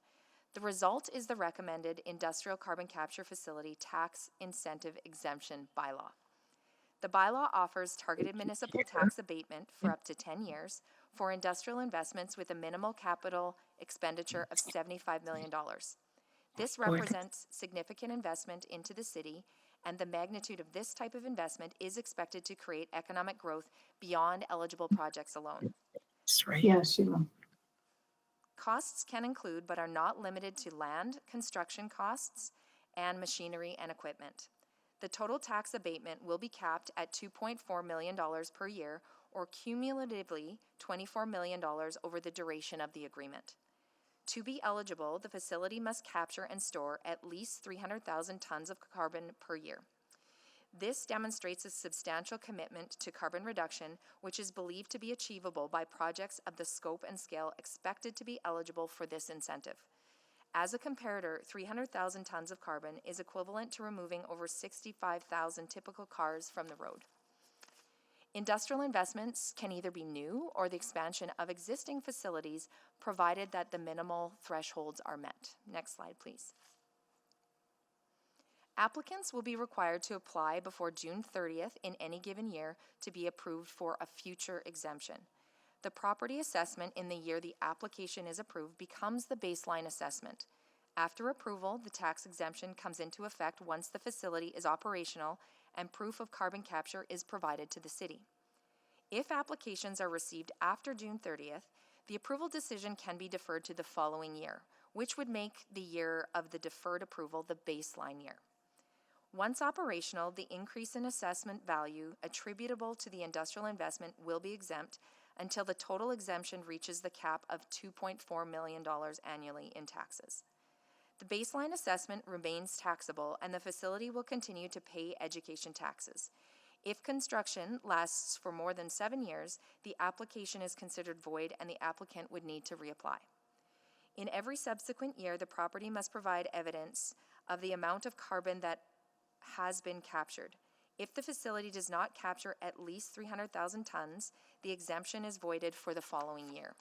The result is the recommended Industrial Carbon Capture Facility Tax Incentive Exemption Bylaw. The bylaw offers targeted municipal tax abatement for up to 10 years for industrial investments with a minimal capital expenditure of $75 million. This represents significant investment into the city, and the magnitude of this type of investment is expected to create economic growth beyond eligible projects alone.
Yes, you will.
Costs can include, but are not limited to, land, construction costs, and machinery and equipment. The total tax abatement will be capped at $2.4 million per year, or cumulatively $24 million over the duration of the agreement. To be eligible, the facility must capture and store at least 300,000 tons of carbon per year. This demonstrates a substantial commitment to carbon reduction, which is believed to be achievable by projects of the scope and scale expected to be eligible for this incentive. As a comparator, 300,000 tons of carbon is equivalent to removing over 65,000 typical cars from the road. Industrial investments can either be new or the expansion of existing facilities, provided that the minimal thresholds are met. Next slide, please. Applicants will be required to apply before June 30th in any given year to be approved for a future exemption. The property assessment in the year the application is approved becomes the baseline assessment. After approval, the tax exemption comes into effect once the facility is operational and proof of carbon capture is provided to the city. If applications are received after June 30th, the approval decision can be deferred to the following year, which would make the year of the deferred approval the baseline year. Once operational, the increase in assessment value attributable to the industrial investment will be exempt until the total exemption reaches the cap of $2.4 million annually in taxes. The baseline assessment remains taxable and the facility will continue to pay education taxes. If construction lasts for more than 7 years, the application is considered void and the applicant would need to reapply. In every subsequent year, the property must provide evidence of the amount of carbon that has been captured. If the facility does not capture at least 300,000 tons, the exemption is voided for the following year.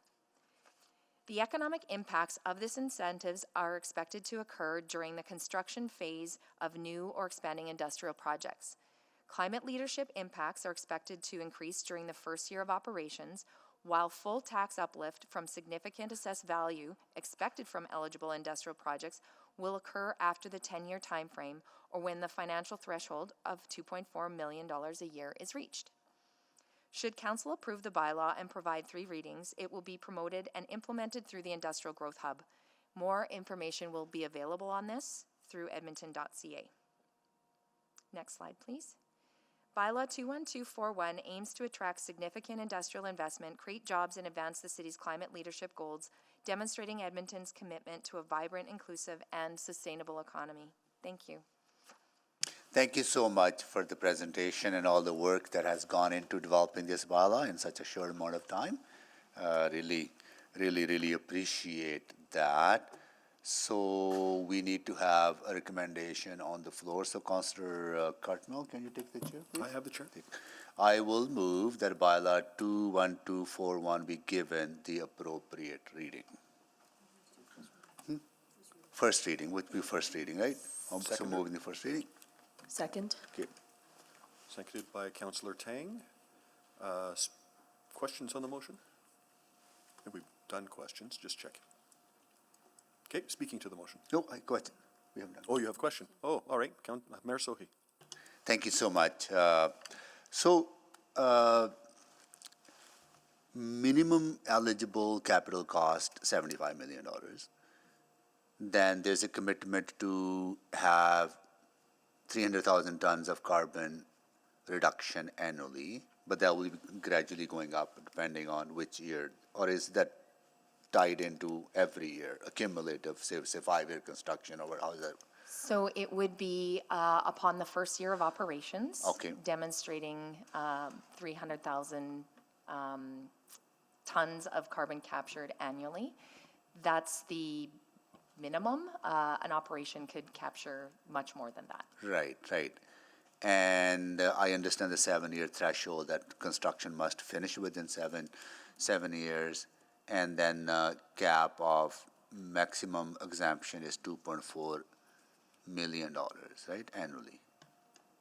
The economic impacts of this incentives are expected to occur during the construction phase of new or expanding industrial projects. Climate leadership impacts are expected to increase during the first year of operations, while full tax uplift from significant assessed value expected from eligible industrial projects will occur after the 10-year timeframe or when the financial threshold of $2.4 million a year is reached. Should Council approve the bylaw and provide 3 readings, it will be promoted and implemented through the Industrial Growth Hub. More information will be available on this through edmonton.ca. Next slide, please. Bylaw 21241 aims to attract significant industrial investment, create jobs, and advance the city's climate leadership goals, demonstrating Edmonton's commitment to a vibrant, inclusive, and sustainable economy. Thank you.
Thank you so much for the presentation and all the work that has gone into developing this bylaw in such a short amount of time. Really appreciate that. So we need to have a recommendation on the floor. So Councillor Cartmel, can you take the chair, please?
I have the chair.
I will move that bylaw 21241 be given the appropriate reading. First reading, would be first reading, right? So moving the first reading.
Second.
Okay.
Seconded by Councillor Tang. Questions on the motion? We've done questions, just checking. Okay, speaking to the motion.
No, go ahead. We haven't done.
Oh, you have a question? Oh, all right. Mayor Sohi.
Thank you so much. Minimum eligible capital cost, $75 million. Then there's a commitment to have 300,000 tons of carbon reduction annually, but that will be gradually going up depending on which year, or is that tied into every year, accumulative, say 5-year construction, or how is that?
So it would be upon the first year of operations,
Okay.
demonstrating 300,000 tons of carbon captured annually. That's the minimum. An operation could capture much more than that.
Right. And I understand the 7-year threshold that construction must finish within seven years, and then cap of maximum exemption is $2.4 million, right, annually?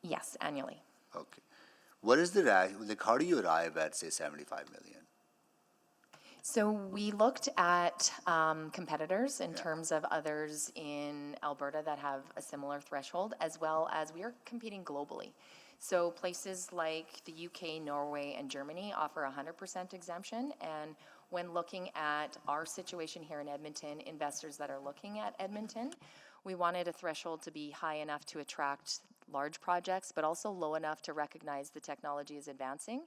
Yes, annually.
Okay. What is how do you arrive at, say, 75 million?
So we looked at competitors in terms of others in Alberta that have a similar threshold, as well as we are competing globally. So places like the UK, Norway, and Germany offer 100% exemption. And when looking at our situation here in Edmonton, investors that are looking at Edmonton, we wanted a threshold to be high enough to attract large projects, but also low enough to recognize the technology is advancing.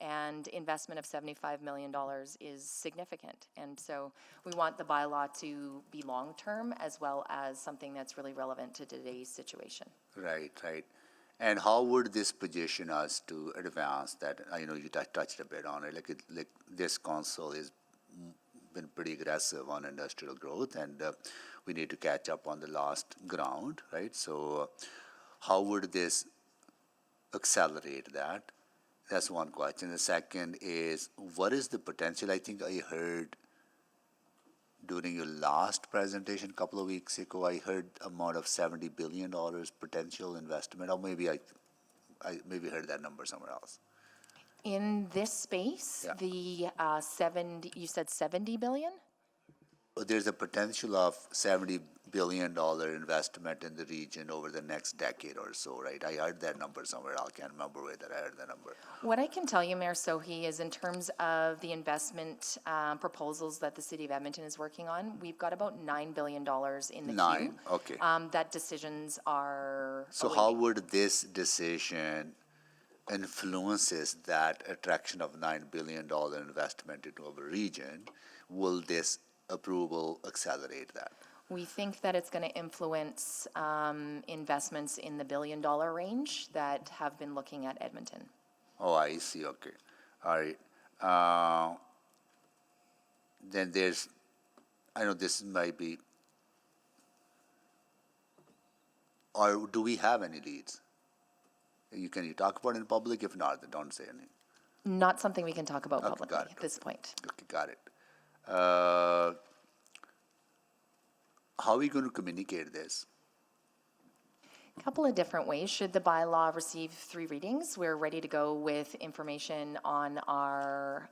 And investment of $75 million is significant. And so we want the bylaw to be long-term as well as something that's really relevant to today's situation.
Right. And how would this position us to advance that? I know you touched a bit on it. Like this council has been pretty aggressive on industrial growth, and we need to catch up on the lost ground, right? So how would this accelerate that? That's one question. The second is, what is the potential? I think I heard during your last presentation a couple of weeks ago, I heard amount of $70 billion potential investment, or maybe I maybe heard that number somewhere else.
In this space,
Yeah.
the 70, you said 70 billion?
There's a potential of $70 billion investment in the region over the next decade or so, right? I heard that number somewhere. I can't remember where that I heard the number.
What I can tell you, Mayor Sohi, is in terms of the investment proposals that the City of Edmonton is working on, we've got about $9 billion in the
Nine,
queue.
okay.
That decisions are
So how would this decision influences that attraction of $9 billion investment into our region? Will this approval accelerate that?
We think that it's going to influence investments in the billion-dollar range that have been looking at Edmonton.
Oh, I see, okay. All right. Then there's, I know this might be, or do we have any leads? Can you talk about it in public? If not, then don't say anything.
Not something we can talk about
Okay,
publicly
got it.
at this point.
Okay, got it. How are we going to communicate this?
A couple of different ways. Should the bylaw receive 3 readings, we're ready to go with information on our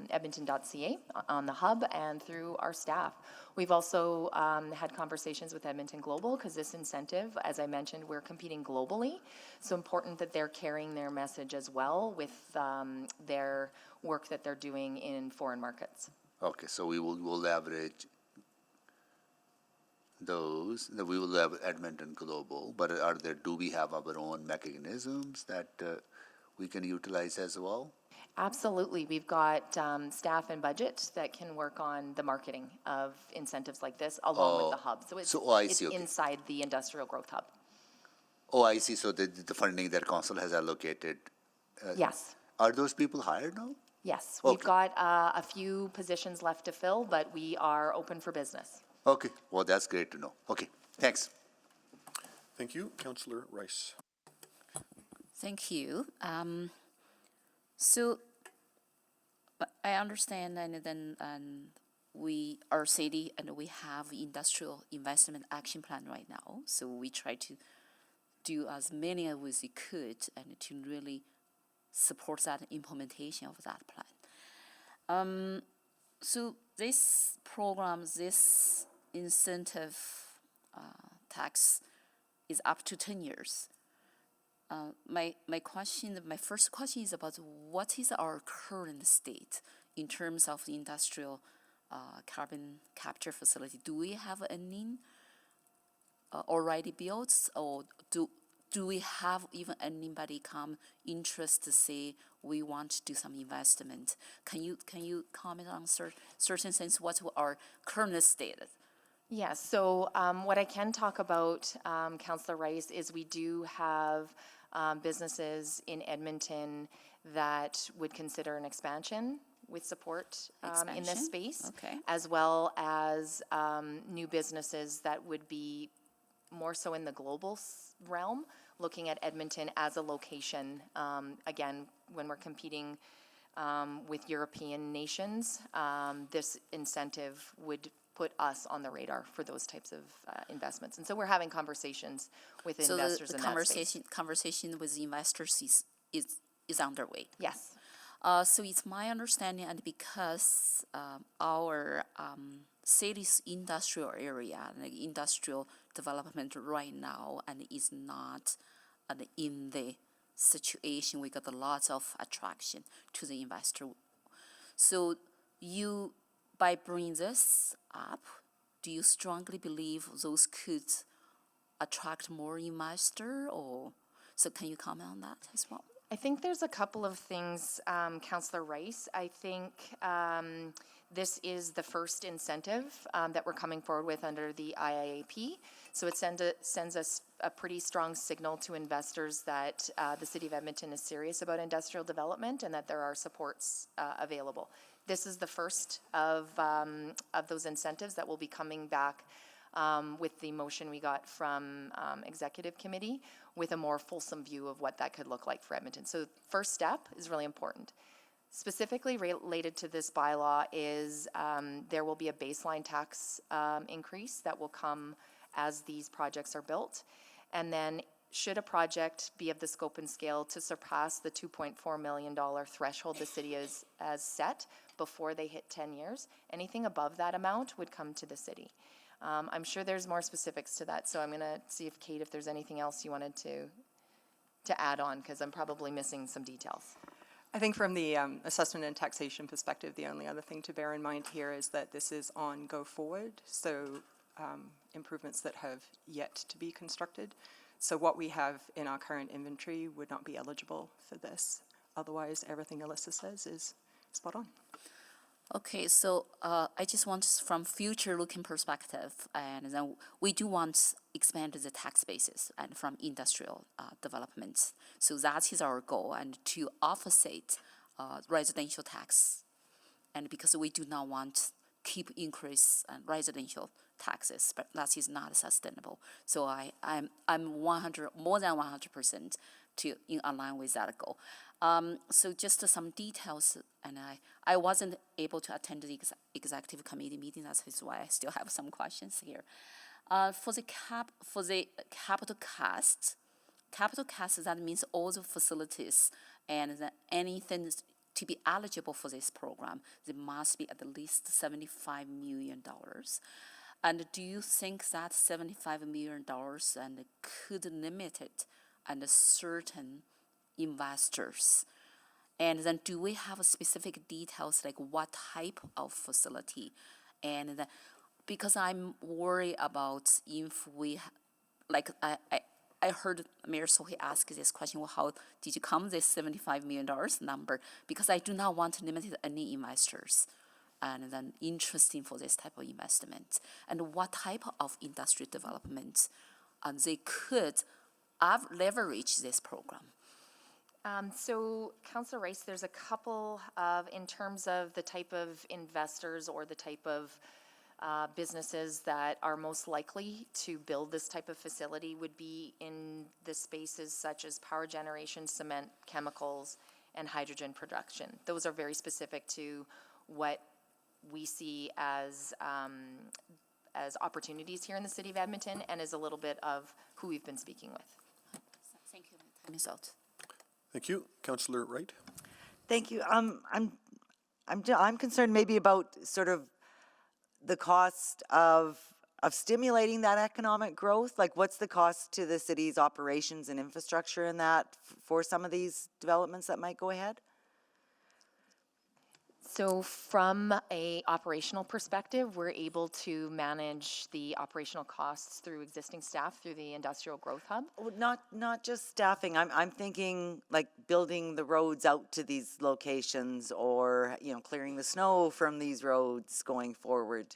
edmonton.ca, on the hub, and through our staff. We've also had conversations with Edmonton Global, because this incentive, as I mentioned, we're competing globally. So important that they're carrying their message as well with their work that they're doing in foreign markets.
Okay, so we'll leverage those, that we will have Edmonton Global, but do we have our own mechanisms that we can utilize as well?
Absolutely. We've got staff and budget that can work on the marketing of incentives like this along with the hub. So it's,
I see, okay.
inside the industrial growth hub.
Oh, I see. So the funding that council has allocated.
Yes.
Are those people hired now?
Yes.
Okay.
We've got a few positions left to fill, but we are open for business.
Okay, well, that's great to know. Okay, thanks.
Thank you. Councillor Rice.
Thank you. So I understand, and then our city, and we have industrial investment action plan right now. So we try to do as many as we could and to really support that implementation of that plan. So this program, this incentive tax is up to 10 years. My first question is about what is our current state in terms of the industrial carbon capture facility? Do we have any already built, or do we have even anybody come interest to say we want to do some investment? Can you comment on certain sense what's our current status?
Yes, so what I can talk about, Councillor Rice, is we do have businesses in Edmonton that would consider an expansion with support in this space,
okay,
as well as new businesses that would be more so in the global realm, looking at Edmonton as a location. Again, when we're competing with European nations, this incentive would put us on the radar for those types of investments. And so we're having conversations with investors in that space.
So the conversation with investors is underway.
Yes.
So it's my understanding, and because our city's industrial area, like industrial development right now, and is not in the situation we got a lot of attraction to the investor. So you, by bringing this up, do you strongly believe those could attract more investor, or so can you comment on that as well?
I think there's a couple of things, Councillor Rice. I think this is the first incentive that we're coming forward with under the IIAP. So it sends us a pretty strong signal to investors that the City of Edmonton is serious about industrial development and that there are supports available. This is the first of those incentives that will be coming back with the motion we got from Executive Committee with a more fulsome view of what that could look like for Edmonton. So first step is really important. Specifically related to this bylaw is there will be a baseline tax increase that will come as these projects are built. And then should a project be of the scope and scale to surpass the $2.4 million threshold the city has set before they hit 10 years, anything above that amount would come to the city. I'm sure there's more specifics to that, so I'm going to see if, Kate, if there's anything else you wanted to add on, because I'm probably missing some details.
I think from the assessment and taxation perspective, the only other thing to bear in mind here is that this is on go forward, so improvements that have yet to be constructed. So what we have in our current inventory would not be eligible for this. Otherwise, everything Alyssa says is spot on.
Okay, so I just want from future-looking perspective, and then we do want expand the tax bases and from industrial development. So that is our goal, and to offset residential tax, and because we do not want keep increase residential taxes, but that is not sustainable. So I'm more than 100% to in align with that goal. So just some details, and I wasn't able to attend the executive committee meeting. That's why I still have some questions here. For the capital costs, that means all the facilities and anything to be eligible for this program, there must be at least $75 million. And do you think that $75 million and could limit it and certain investors? And then do we have specific details like what type of facility? And because I'm worried about if we, like I heard Mayor Sohi ask this question, well, how did you come this $75 million number? Because I do not want to limit any investors and then interesting for this type of investment. And what type of industry development they could leverage this program?
So, Councillor Rice, there's a couple of, in terms of the type of investors or the type of businesses that are most likely to build this type of facility would be in the spaces such as power generation, cement, chemicals, and hydrogen production. Those are very specific to what we see as opportunities here in the city of Edmonton, and is a little bit of who we've been speaking with.
Thank you. Time is out.
Thank you. Councillor Wright.
Thank you. I'm concerned maybe about sort of the cost of stimulating that economic growth. Like, what's the cost to the city's operations and infrastructure in that for some of these developments that might go ahead?
So from a operational perspective, we're able to manage the operational costs through existing staff through the Industrial Growth Hub.
Not just staffing. I'm thinking like building the roads out to these locations, or clearing the snow from these roads going forward.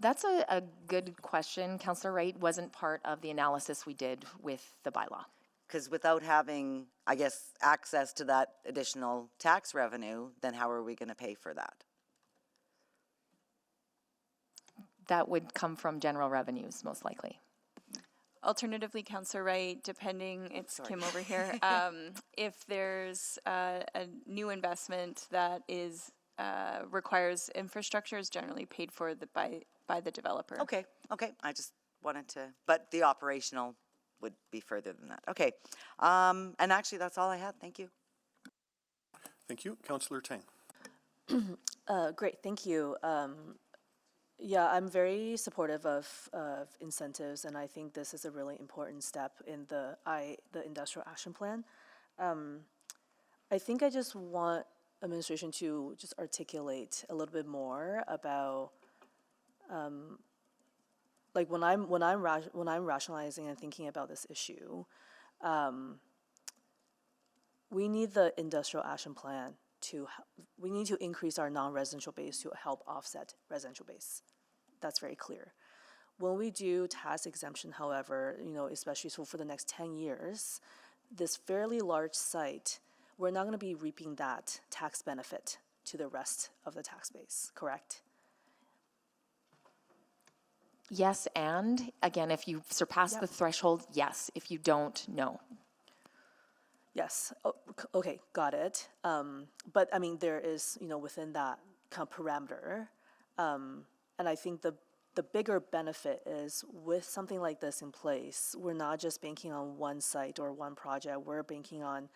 That's a good question. Councillor Wright wasn't part of the analysis we did with the bylaw.
Because without having, I guess, access to that additional tax revenue, then how are we going to pay for that?
That would come from general revenues, most likely.
Alternatively, Councillor Wright, depending, it's Kim over here, if there's a new investment that is requires infrastructure, is generally paid for by the developer.
Okay. I just wanted to, but the operational would be further than that. Okay. And actually, that's all I had. Thank you.
Thank you. Councillor Tang.
Great, thank you. Yeah, I'm very supportive of incentives, and I think this is a really important step in the Industrial Action Plan. I think I just want administration to just articulate a little bit more about like when I'm rationalizing and thinking about this issue, we need the Industrial Action Plan we need to increase our non-residential base to help offset residential base. That's very clear. When we do tax exemption, however, especially for the next 10 years, this fairly large site, we're not going to be reaping that tax benefit to the rest of the tax base, correct?
Yes, and again, if you surpass the threshold, yes. If you don't, no.
Yes. Oh, okay, got it. But I mean, there is, within that kind of parameter, and I think the the bigger benefit is with something like this in place, we're not just banking on one site or one project, we're banking on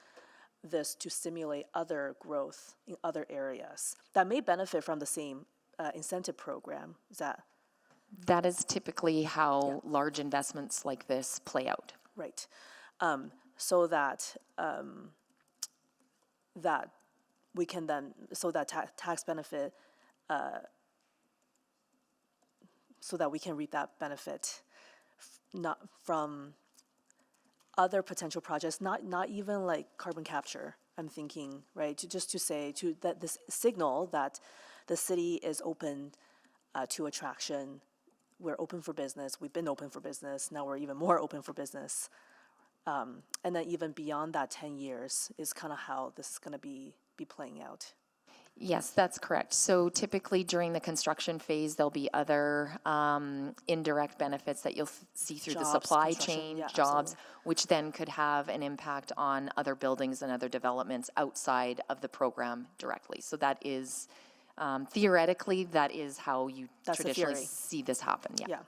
this to stimulate other growth in other areas that may benefit from the same incentive program. Is that
That is typically how large investments like this play out.
right? So that that we can then, so that tax benefit, so that we can reap that benefit not from other potential projects, not even like carbon capture. I'm thinking, right, just to say to that this signal that the city is open to attraction. We're open for business. We've been open for business. Now we're even more open for business. And then even beyond that 10 years is kind of how this is going to be playing out.
Yes, that's correct. So typically during the construction phase, there'll be other indirect benefits that you'll see through the
Jobs,
supply
construction,
chain,
yeah,
jobs,
absolutely.
which then could have an impact on other buildings and other developments outside of the program directly. So that is, theoretically, that is how you
That's the
traditionally
theory.
see this happen, yeah.
Yeah.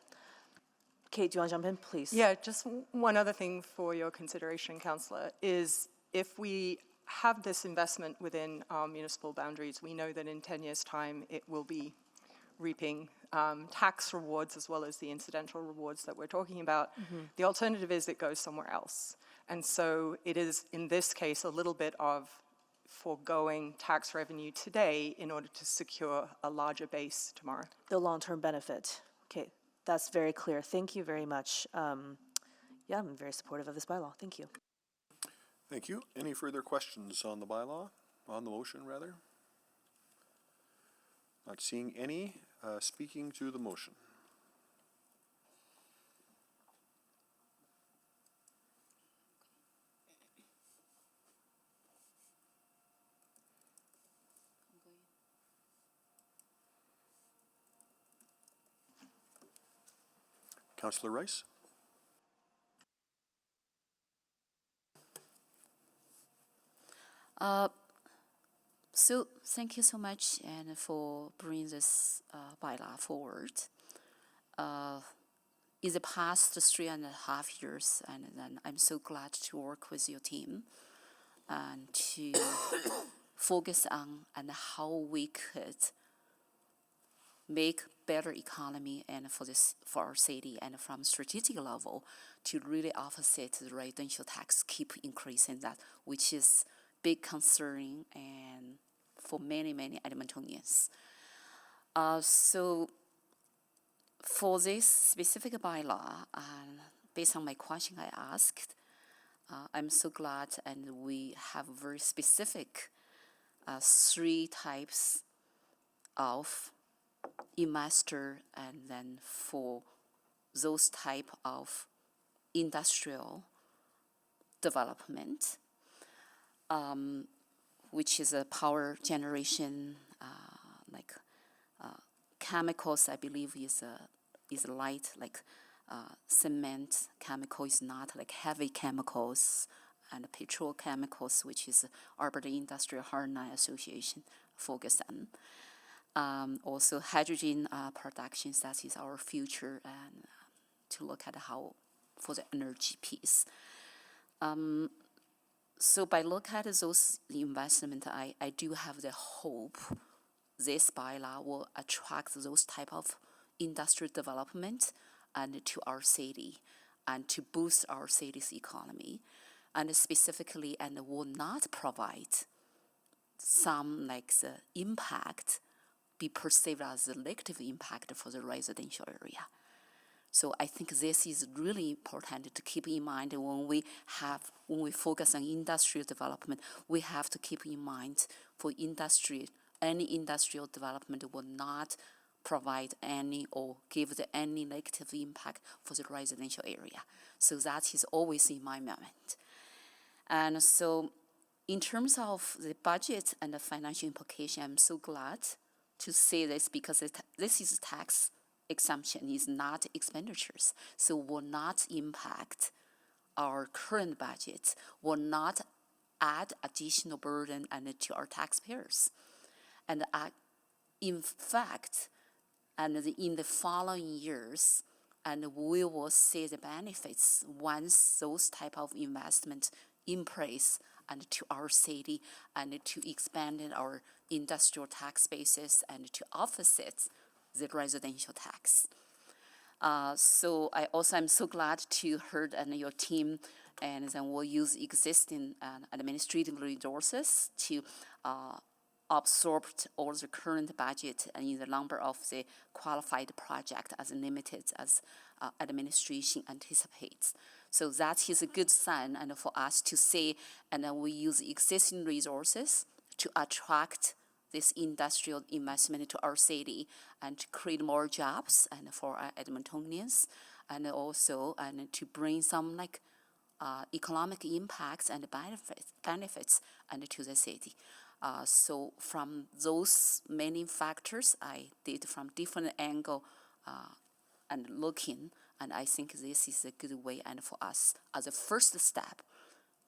Kate, do you want to jump in, please?
Yeah, just one other thing for your consideration, Councillor, is if we have this investment within our municipal boundaries, we know that in 10 years' time, it will be reaping tax rewards as well as the incidental rewards that we're talking about. The alternative is it goes somewhere else. And so it is, in this case, a little bit of foregoing tax revenue today in order to secure a larger base tomorrow.
The long-term benefit. Okay, that's very clear. Thank you very much. Yeah, I'm very supportive of this bylaw. Thank you.
Thank you. Any further questions on the bylaw, on the motion rather? Not seeing any. Speaking to the motion. Councillor Rice?
So thank you so much and for bringing this bylaw forward. In the past 3.5 years, and then I'm so glad to work with your team and to focus on and how we could make better economy and for our city and from strategic level to really offset the residential tax keep increasing that, which is big concern and for many Edmontonians. So for this specific bylaw, based on my question I asked, I'm so glad and we have very specific 3 types of investor and then for those type of industrial development, which is a power generation, like chemicals, I believe is light, like cement chemical is not like heavy chemicals, and petrochemicals, which is Alberta Industrial Harness Association focused on. Also hydrogen productions, that is our future, and to look at how for the energy piece. So by looking at those investment, I do have the hope this bylaw will attract those type of industrial development and to our city and to boost our city's economy, and specifically and will not provide some like the impact be perceived as a negative impact for the residential area. So I think this is really important to keep in mind when we focus on industrial development. We have to keep in mind for industry, any industrial development will not provide any or give any negative impact for the residential area. So that is always in my mind. And so in terms of the budget and the financial implication, I'm so glad to say this because this is tax exemption, is not expenditures, so will not impact our current budget, will not add additional burden and to our taxpayers. And in fact, And in the following years, and we will see the benefits once those type of investment in place and to our city and to expand our industrial tax bases and to offset the residential tax. So I also am so glad to heard and your team, and then we'll use existing administrative resources to absorb all the current budget and in the number of the qualified project as limited as administration anticipates. So that is a good sign and for us to see, and we use existing resources to attract this industrial investment to our city and to create more jobs and for our Edmontonians, and also to bring some economic impacts and benefits and to the city. So from those many factors, I did from different angle and looking, and I think this is a good way and for us as a first step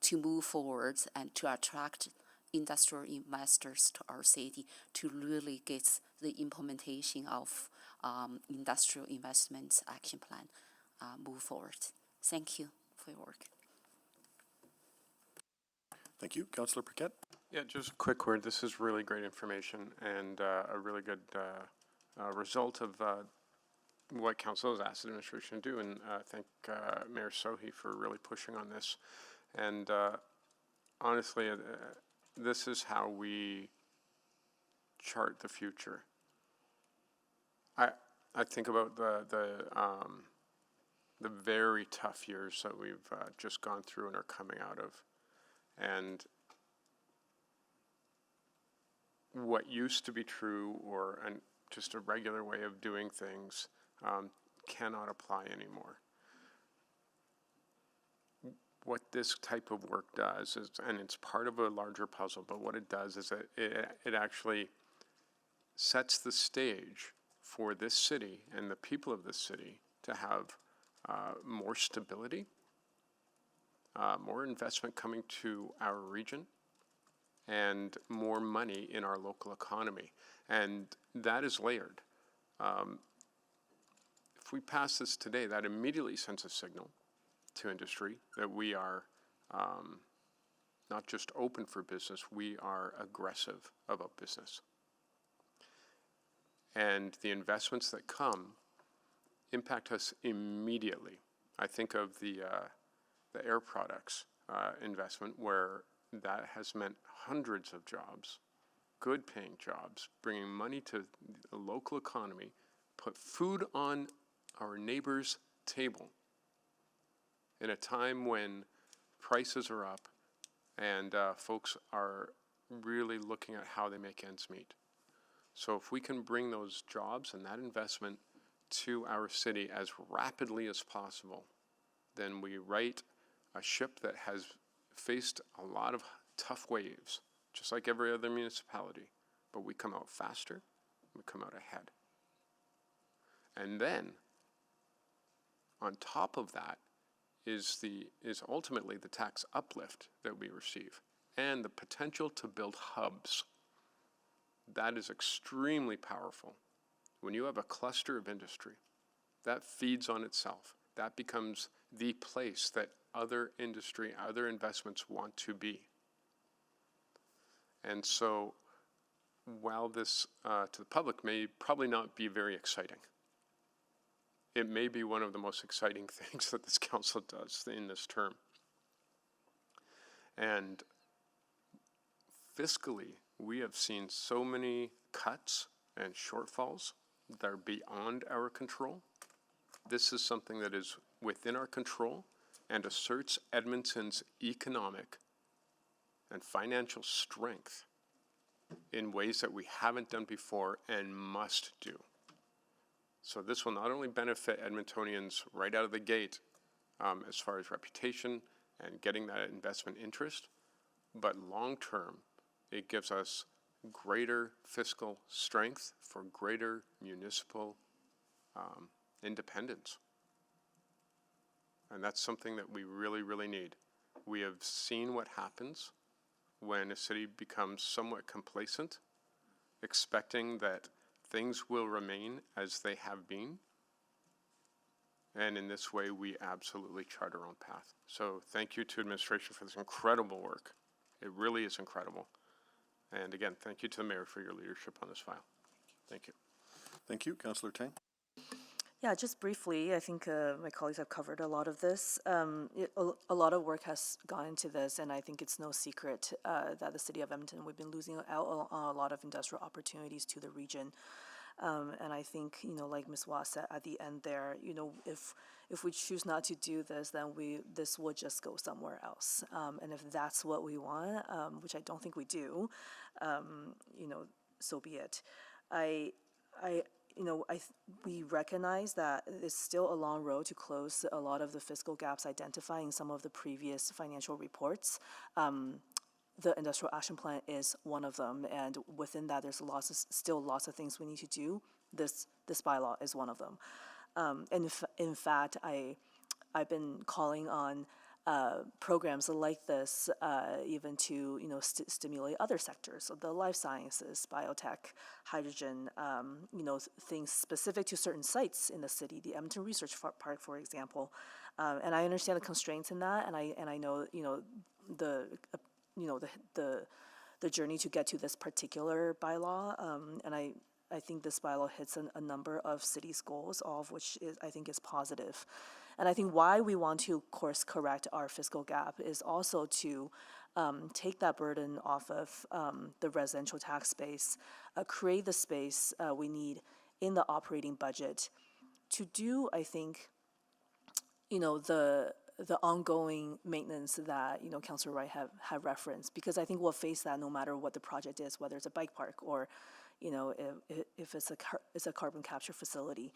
to move forward and to attract industrial investors to our city to really get the implementation of industrial investments action plan move forward. Thank you for your work.
Thank you. Councillor Paquette.
Yeah, just a quick word. This is really great information and a really good result of what Council has asked the administration to do. And thank Mayor Sohi for really pushing on this. And honestly, this is how we chart the future. I think about the very tough years that we've just gone through and are coming out of. And what used to be true or just a regular way of doing things cannot apply anymore. What this type of work does is, and it's part of a larger puzzle, but what it does is it actually sets the stage for this city and the people of this city to have more stability, more investment coming to our region, and more money in our local economy. And that is layered. If we pass this today, that immediately sends a signal to industry that we are not just open for business, we are aggressive about business. And the investments that come impact us immediately. I think of the air products investment, where that has meant hundreds of jobs, good paying jobs, bringing money to the local economy, put food on our neighbor's table in a time when prices are up and folks are really looking at how they make ends meet. So if we can bring those jobs and that investment to our city as rapidly as possible, then we right a ship that has faced a lot of tough waves, just like every other municipality, but we come out faster, we come out ahead. And then, on top of that, is ultimately the tax uplift that we receive and the potential to build hubs. That is extremely powerful. When you have a cluster of industry, that feeds on itself. That becomes the place that other industry, other investments want to be. And so, while this to the public may probably not be very exciting, it may be one of the most exciting things that this council does in this term. And fiscally, we have seen so many cuts and shortfalls that are beyond our control. This is something that is within our control and asserts Edmonton's economic and financial strength in ways that we haven't done before and must do. So this will not only benefit Edmontonians right out of the gate as far as reputation and getting that investment interest, but long term, it gives us greater fiscal strength for greater municipal independence. And that's something that we really, really need. We have seen what happens when a city becomes somewhat complacent, expecting that things will remain as they have been. And in this way, we absolutely chart our own path. So thank you to administration for this incredible work. It really is incredible. And again, thank you to the mayor for your leadership on this file. Thank you.
Thank you, Councillor Tang.
Yeah, just briefly, I think my colleagues have covered a lot of this. A lot of work has gone into this, and I think it's no secret that the city of Edmonton, we've been losing out on a lot of industrial opportunities to the region. And I think, like Ms. Watt said at the end there, if we choose not to do this, then this will just go somewhere else. And if that's what we want, which I don't think we do, so be it. We recognize that it's still a long road to close a lot of the fiscal gaps identified in some of the previous financial reports. The industrial action plan is one of them, and within that, there's still lots of things we need to do. This bylaw is one of them. And in fact, I've been calling on programs like this, even to stimulate other sectors, so the life sciences, biotech, hydrogen, things specific to certain sites in the city, the Edmonton Research Park, for example. And I understand the constraints in that, and I know the journey to get to this particular bylaw, and I think this bylaw hits a number of cities' goals, all of which I think is positive. And I think why we want to course correct our fiscal gap is also to take that burden off of the residential tax base, create the space we need in the operating budget to do, I think, the ongoing maintenance that Councillor Wright have referenced, because I think we'll face that no matter what the project is, whether it's a bike park or if it's a carbon capture facility.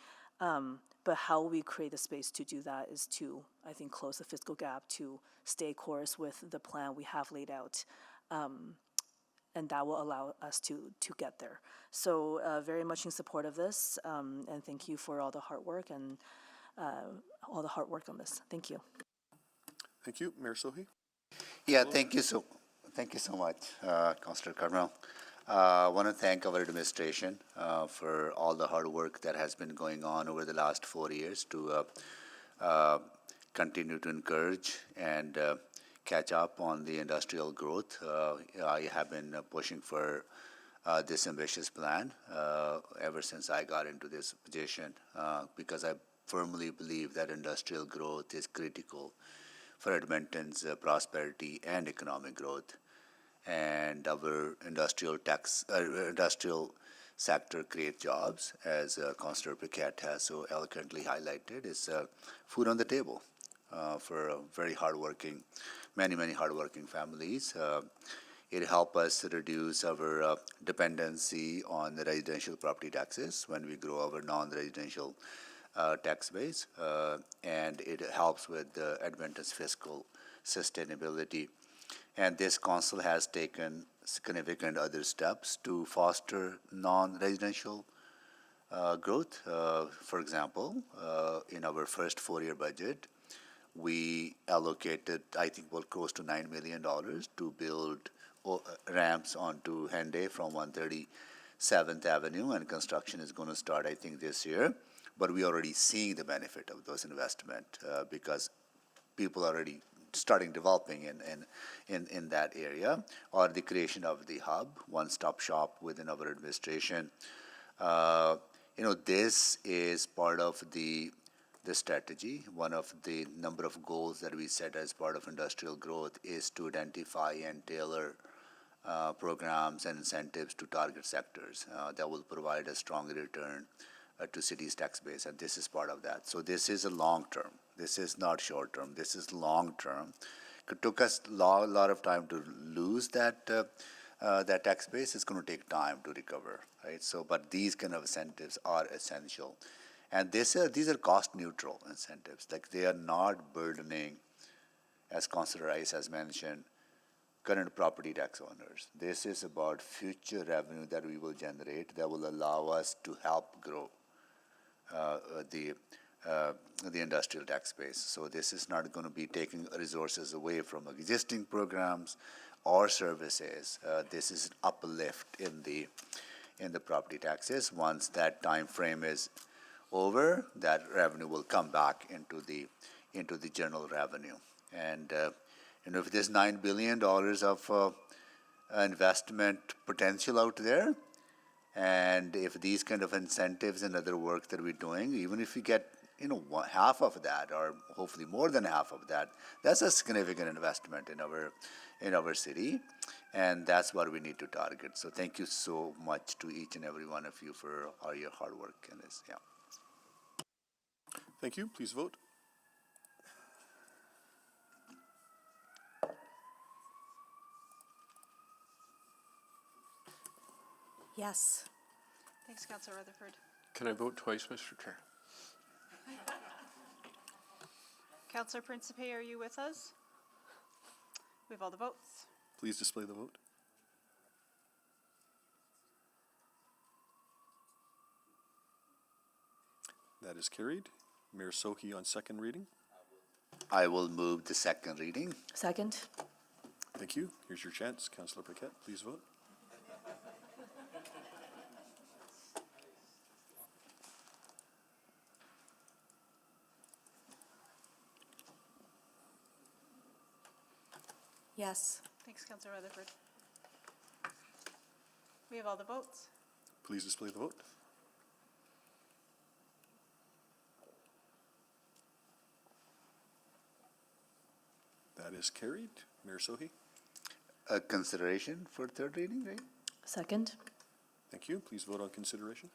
But how we create the space to do that is to, I think, close the fiscal gap, to stay course with the plan we have laid out, and that will allow us to get there. So very much in support of this, and thank you for all the hard work and on this. Thank you.
Thank you, Mayor Sohi.
Yeah, thank you so much, Councillor Carmel. I want to thank our administration for all the hard work that has been going on over the last 4 years to continue to encourage and catch up on the industrial growth. I have been pushing for this ambitious plan ever since I got into this position because I firmly believe that industrial growth is critical for Edmonton's prosperity and economic growth. And our industrial sector creates jobs, as Councillor Paquette has so eloquently highlighted. It's food on the table for very hardworking, many hardworking families. It helps us reduce our dependency on the residential property taxes when we grow our non-residential tax base, and it helps with Edmonton's fiscal sustainability. And this council has taken significant other steps to foster non-residential growth. For example, in our first 4-year budget, we allocated, I think, close to $9 million to build ramps onto Henday from 137th Avenue, and construction is going to start, I think, this year. But we are already seeing the benefit of those investments because people are already starting developing in that area, or the creation of the hub, one-stop shop within our administration. This is part of the strategy. One of the number of goals that we set as part of industrial growth is to identify and tailor programs and incentives to target sectors that will provide a strong return to city's tax base, and this is part of that. So this is a long term. This is not short term. This is long term. It took us a lot of time to lose that tax base. It's going to take time to recover, right? So, but these kind of incentives are essential, and these are cost neutral incentives. Like, they are not burdening, as Councillor Rice has mentioned, current property tax owners. This is about future revenue that we will generate that will allow us to help grow the industrial tax base. So this is not going to be taking resources away from existing programs or services. This is an uplift in in the property taxes. Once that time frame is over, that revenue will come back into the general revenue. And if there's $9 billion of investment potential out there, and if these kind of incentives and other work that we're doing, even if we get half of that, or hopefully more than half of that, that's a significant investment in our city, and that's what we need to target. So thank you so much to each and every one of you for all your hard work in this. Yeah.
Thank you. Please vote.
Yes.
Thanks, Councillor Rutherford.
Can I vote twice, Mr. Chair?
Councillor Principe, are you with us? We have all the votes.
Please display the vote. That is carried. Mayor Sohi on second reading.
I will move the second reading.
Second.
Thank you. Here's your chance. Councillor Paquette, please vote.
Yes.
Thanks, Councillor Rutherford. We have all the votes.
Please display the vote. That is carried. Mayor Sohi.
Consideration for third reading, right?
Second.
Thank you. Please vote on consideration.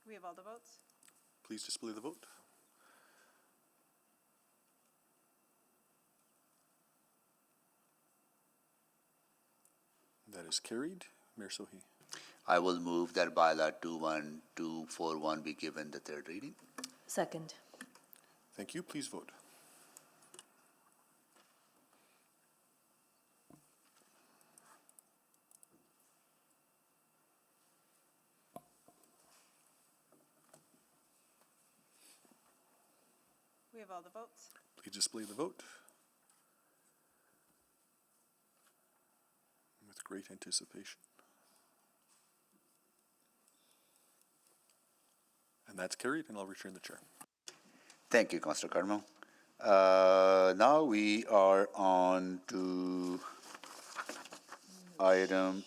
We have all the votes.
Please display the vote. That is carried. Mayor Sohi.
I will move that bylaw 21241 be given the third reading.
Second.
Thank you. Please vote.
We have all the votes.
Please display the vote. With great anticipation. And that's carried, and I'll return the chair.
Thank you, Councillor Cardamom. Now we are on to item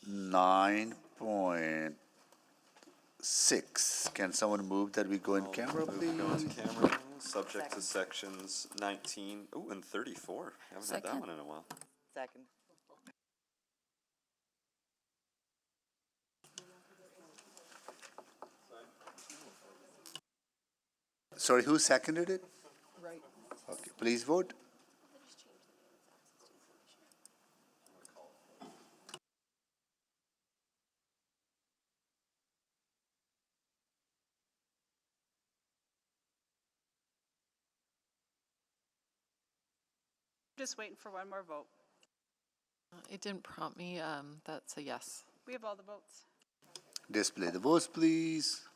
9.6. Can someone move that we go in camera, please?
Go into camera, subject to sections 19, and 34. Haven't had that
Second.
one in a while.
Second.
Sorry, who seconded it?
Right.
Okay, please vote.
Just waiting for one more vote.
It didn't prompt me. That's a yes.
We have all the votes.
Display the votes, please.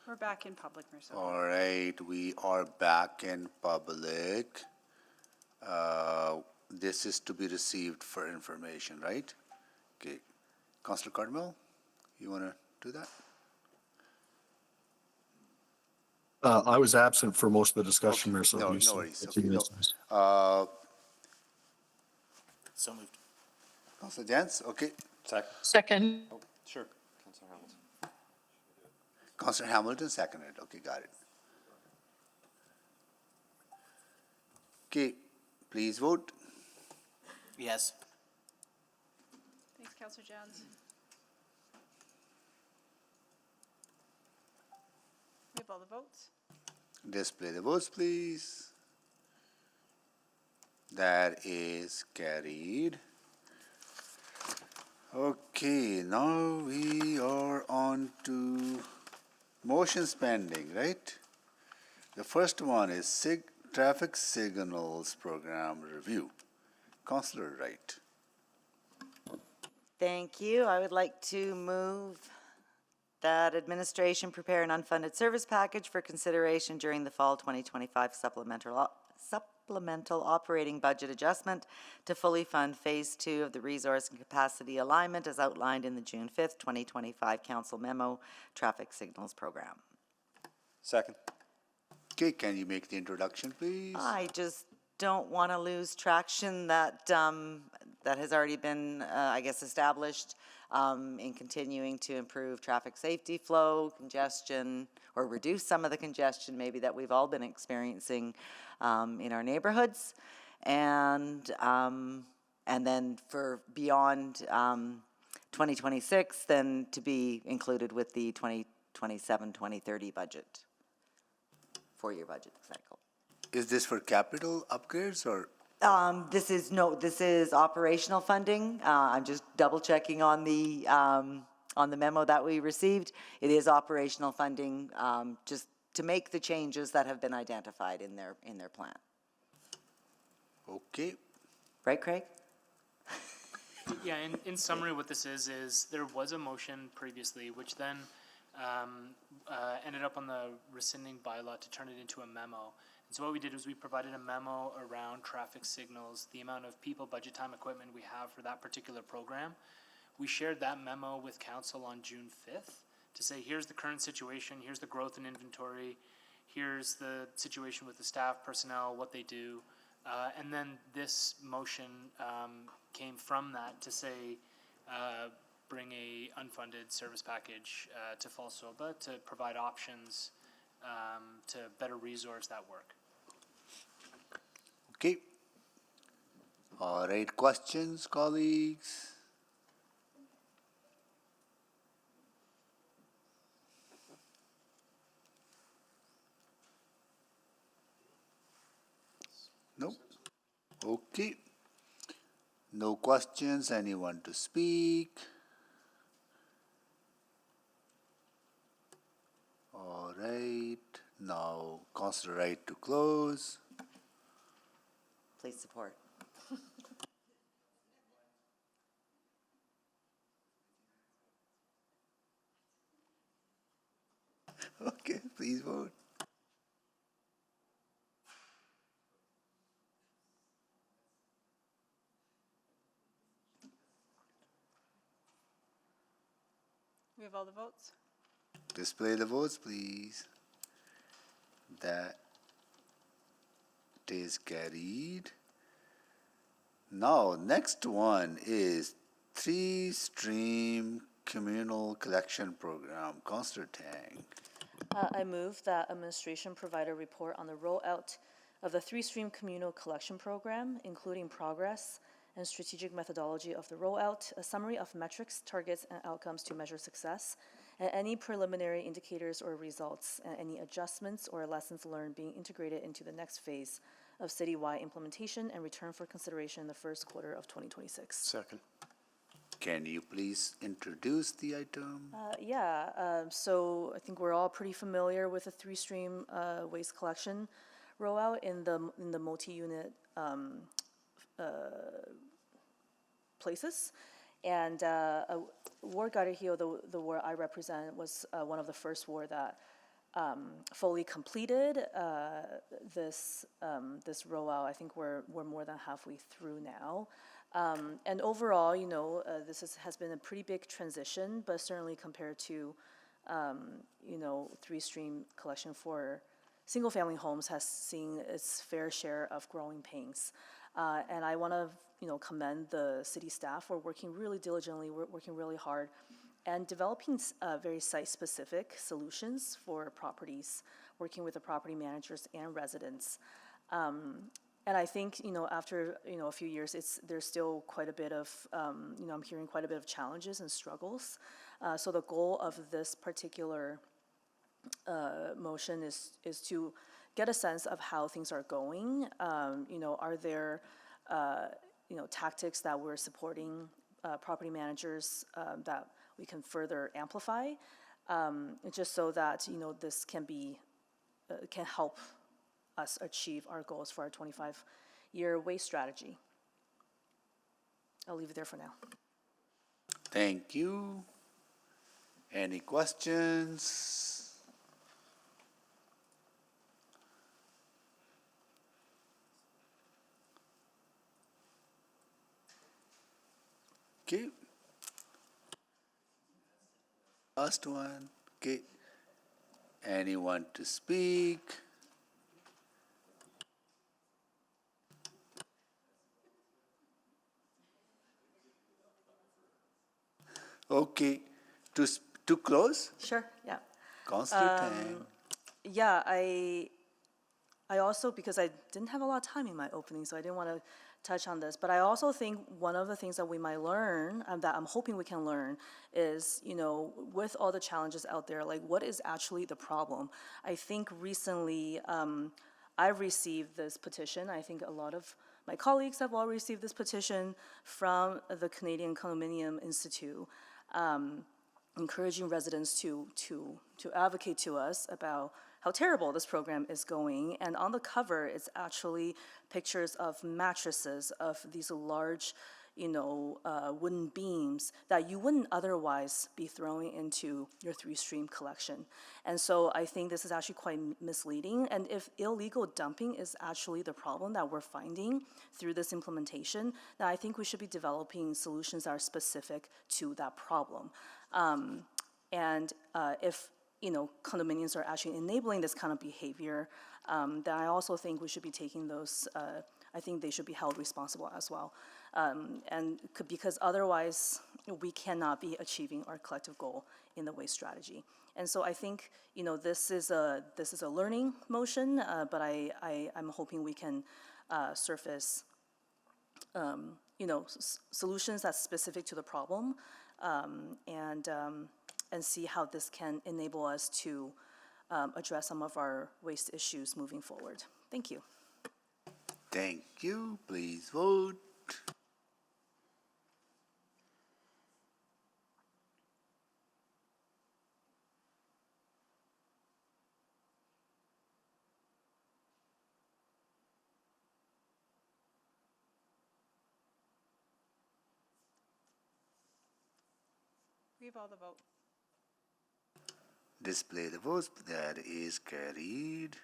We're back in public, Marcel.
All right, we are back in public. This is to be received for information, right? Okay. Councillor Cardinal, you want to do that?
I was absent for most of the discussion there, so.
No,
I'm
no worries.
used
Okay,
to-
no.
So moved.
Councillor Jans, okay.
Second.
Oh, sure. Councilor Hamilton.
Councillor Hamilton seconded. Okay, got it. Okay, please vote.
Yes.
Thanks, Councillor Jones. We have all the votes.
Display the votes, please. That is carried. Okay, now we are on to motions pending, right? The first one is traffic signals program review. Councillor Wright.
Thank you. I would like to move that administration prepare an unfunded service package for consideration during the fall 2025 supplemental operating budget adjustment to fully fund Phase 2 of the resource and capacity alignment as outlined in the June 5th, 2025 Council Memo Traffic Signals Program.
Second.
Okay, can you make the introduction, please?
I just don't want to lose traction that that has already been, I guess, established in continuing to improve traffic safety flow, congestion, or reduce some of the congestion maybe that we've all been experiencing in our neighborhoods, and then for beyond 2026, then to be included with the 2027-2030 budget, four-year budget cycle.
Is this for capital upgrades or?
This is operational funding. I'm just double checking on the memo that we received. It is operational funding, just to make the changes that have been identified in their plan.
Okay.
Right, Craig?
Yeah, in summary, what this is there was a motion previously, which then ended up on the rescinding bylaw to turn it into a memo. And so what we did was we provided a memo around traffic signals, the amount of people, budget time, equipment we have for that particular program. We shared that memo with council on June 5th to say, here's the current situation, here's the growth in inventory, here's the situation with the staff, personnel, what they do. And then this motion came from that to say, bring a unfunded service package to Fall Soba to provide options to better resource that work.
Okay. All right, questions, colleagues? Nope. Okay. No questions. Anyone to speak? All right. Now, Councillor Wright to close.
Please support.
Okay, please vote.
We have all the votes.
Display the votes, please. That is carried. Now, next one is three-stream communal collection program. Councillor Tang.
I move that administration provide a report on the rollout of the three-stream communal collection program, including progress and strategic methodology of the rollout, a summary of metrics, targets, and outcomes to measure success, and any preliminary indicators or results, and any adjustments or lessons learned being integrated into the next phase of citywide implementation and return for consideration in the first quarter of 2026.
Second.
Can you please introduce the item?
So I think we're all pretty familiar with the three-stream waste collection rollout in the multi-unit places. And Ward Garter Hill, the ward I represent, was one of the first ward that fully completed this rollout. I think we're more than halfway through now. And overall, this has been a pretty big transition, but certainly compared to, three-stream collection for single-family homes has seen its fair share of growing pains. And I want to, commend the city staff for working really diligently, working really hard, and developing very site-specific solutions for properties, working with the property managers and residents. And I think, after, a few years, there's still quite a bit of, I'm hearing quite a bit of challenges and struggles. So the goal of this particular motion is to get a sense of how things are going. Are there, tactics that we're supporting property managers that we can further amplify, just so that, this can help us achieve our goals for our 25-year waste strategy. I'll leave it there for now.
Thank you. Any questions? Okay. Last one. Okay. Anyone to speak? Okay. To close?
Sure, yeah.
Councillor Tang.
Yeah, I also, because I didn't have a lot of time in my opening, so I didn't want to touch on this, but I also think one of the things that we might learn, that I'm hoping we can learn, is, with all the challenges out there, like, what is actually the problem? I think recently I've received this petition. I think a lot of my colleagues have all received this petition from the Canadian Condominium Institute, encouraging residents to advocate to us about how terrible this program is going. And on the cover, it's actually pictures of mattresses, of these large, wooden beams that you wouldn't otherwise be throwing into your three-stream collection. And so I think this is actually quite misleading. And if illegal dumping is actually the problem that we're finding through this implementation, then I think we should be developing solutions that are specific to that problem. If condominiums are actually enabling this kind of behavior, then I also think we should be taking those, I think they should be held responsible as well. Because otherwise, we cannot be achieving our collective goal in the waste strategy. And so I think, this is a learning motion, but I'm hoping we can surface, solutions that's specific to the problem, and see how this can enable us to address some of our waste issues moving forward. Thank you.
Thank you. Please vote.
We have all the vote.
Display the votes. That is carried.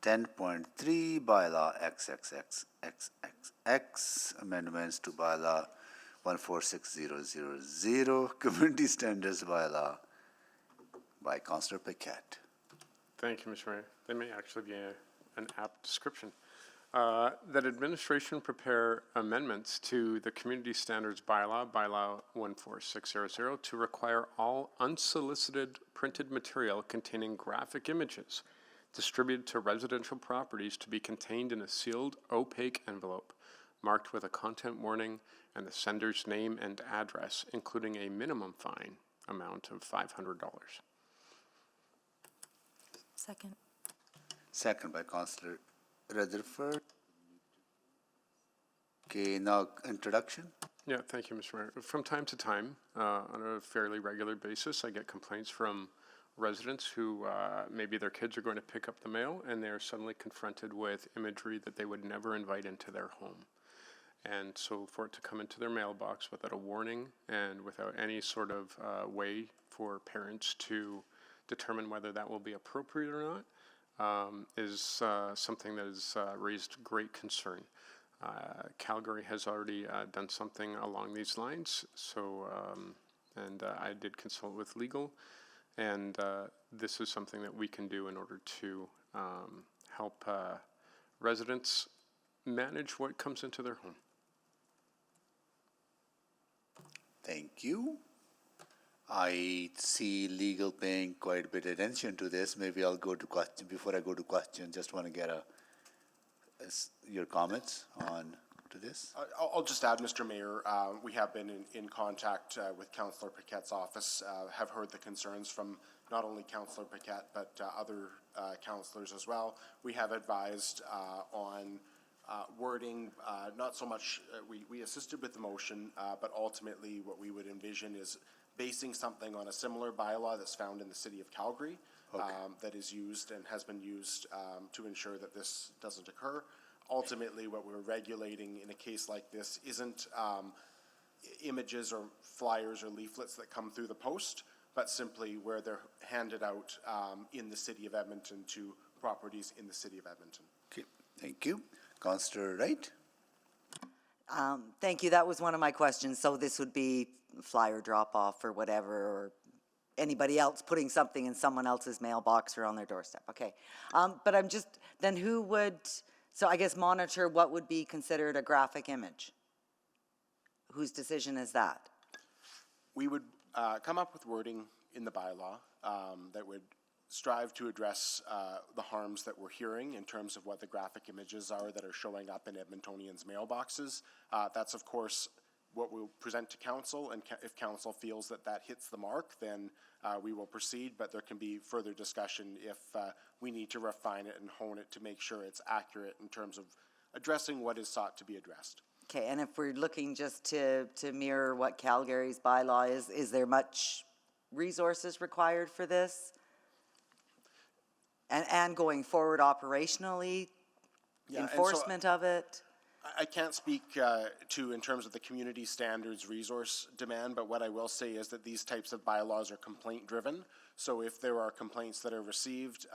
10.3 Bylaw XXXXX amendments to Bylaw 146000 Community Standards Bylaw by Councillor Paquette.
Thank you, Mr. Mayor. They may actually be an apt description. That administration prepare amendments to the Community Standards Bylaw, Bylaw 14600, to require all unsolicited printed material containing graphic images distributed to residential properties to be contained in a sealed, opaque envelope marked with a content warning and the sender's name and address, including a minimum fine amount of $500.
Second.
Second by Councillor Rutherford. Okay, now introduction.
Yeah, thank you, Mr. Mayor. From time to time, on a fairly regular basis, I get complaints from residents who maybe their kids are going to pick up the mail and they're suddenly confronted with imagery that they would never invite into their home. And so for it to come into their mailbox without a warning and without any sort of way for parents to determine whether that will be appropriate or not is something that has raised great concern. Calgary has already done something along these lines, so and I did consult with legal, and this is something that we can do in order to help residents manage what comes into their home.
Thank you. I see legal paying quite a bit of attention to this. Maybe I'll go to question. Before I go to question, just want to get your comments on to this.
I'll just add, Mr. Mayor, we have been in contact with Councillor Paquette's office, have heard the concerns from not only Councillor Paquette, but other councillors as well. We have advised on wording, not so much, we assisted with the motion, but ultimately what we would envision is basing something on a similar bylaw that's found in the city of Calgary, that is used and has been used to ensure that this doesn't occur. Ultimately, what we're regulating in a case like this isn't images or flyers or leaflets that come through the post, but simply where they're handed out in the city of Edmonton to properties in the city of Edmonton.
Okay, thank you. Councillor Wright?
Thank you. That was one of my questions. So this would be flyer drop-off or whatever, or anybody else putting something in someone else's mailbox or on their doorstep. Okay. But I'm just, then who would, so I guess monitor what would be considered a graphic image? Whose decision is that?
We would come up with wording in the bylaw that would strive to address the harms that we're hearing in terms of what the graphic images are that are showing up in Edmontonians' mailboxes. That's, of course, what we'll present to council, and if council feels that that hits the mark, then we will proceed, but there can be further discussion if we need to refine it and hone it to make sure it's accurate in terms of addressing what is sought to be addressed.
Okay, and if we're looking just to mirror what Calgary's bylaw is there much resources required for this? And going forward operationally, enforcement of it?
I can't speak to in terms of the community standards resource demand, but what I will say is that these types of bylaws are complaint driven. So if there are complaints that are received,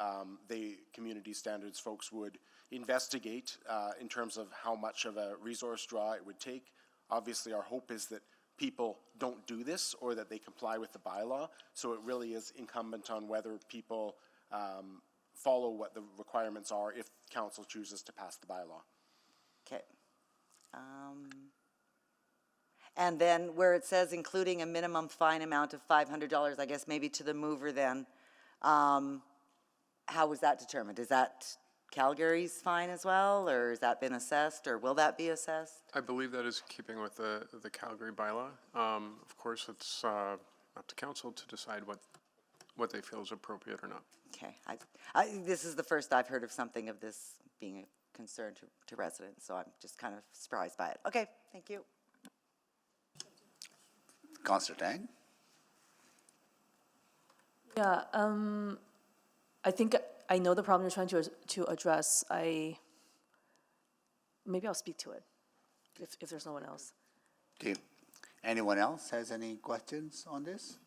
the community standards folks would investigate in terms of how much of a resource draw it would take. Obviously, our hope is that people don't do this or that they comply with the bylaw. So it really is incumbent on whether people follow what the requirements are if council chooses to pass the bylaw.
Okay. And then where it says including a minimum fine amount of $500, I guess maybe to the mover then, how was that determined? Is that Calgary's fine as well, or has that been assessed, or will that be assessed?
I believe that is in keeping with the Calgary bylaw. Of course, it's up to council to decide what they feel is appropriate or not.
Okay. This is the first I've heard of something of this being a concern to residents, so I'm just kind of surprised by it. Okay, thank you.
Councillor Tang?
Yeah, I think I know the problem you're trying to address. Maybe I'll speak to it if there's no one else.
Okay. Anyone else has any questions on this?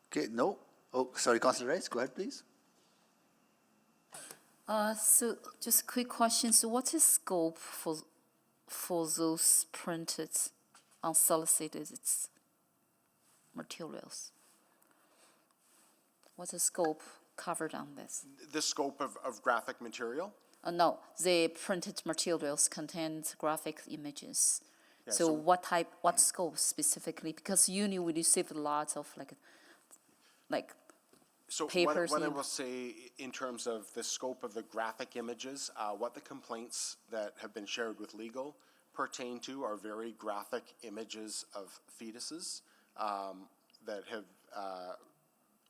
Okay, no? Oh, sorry, Councillor Rice, go ahead, please.
So just a quick question. So what is scope for those printed unsolicited materials? What's the scope covered on this?
The scope of graphic material?
No, the printed materials contain graphic images.
Yeah,
so what scope specifically? Because we received lots of
So
papers.
What I will say in terms of the scope of the graphic images, what the complaints that have been shared with legal pertain to are very graphic images of fetuses that have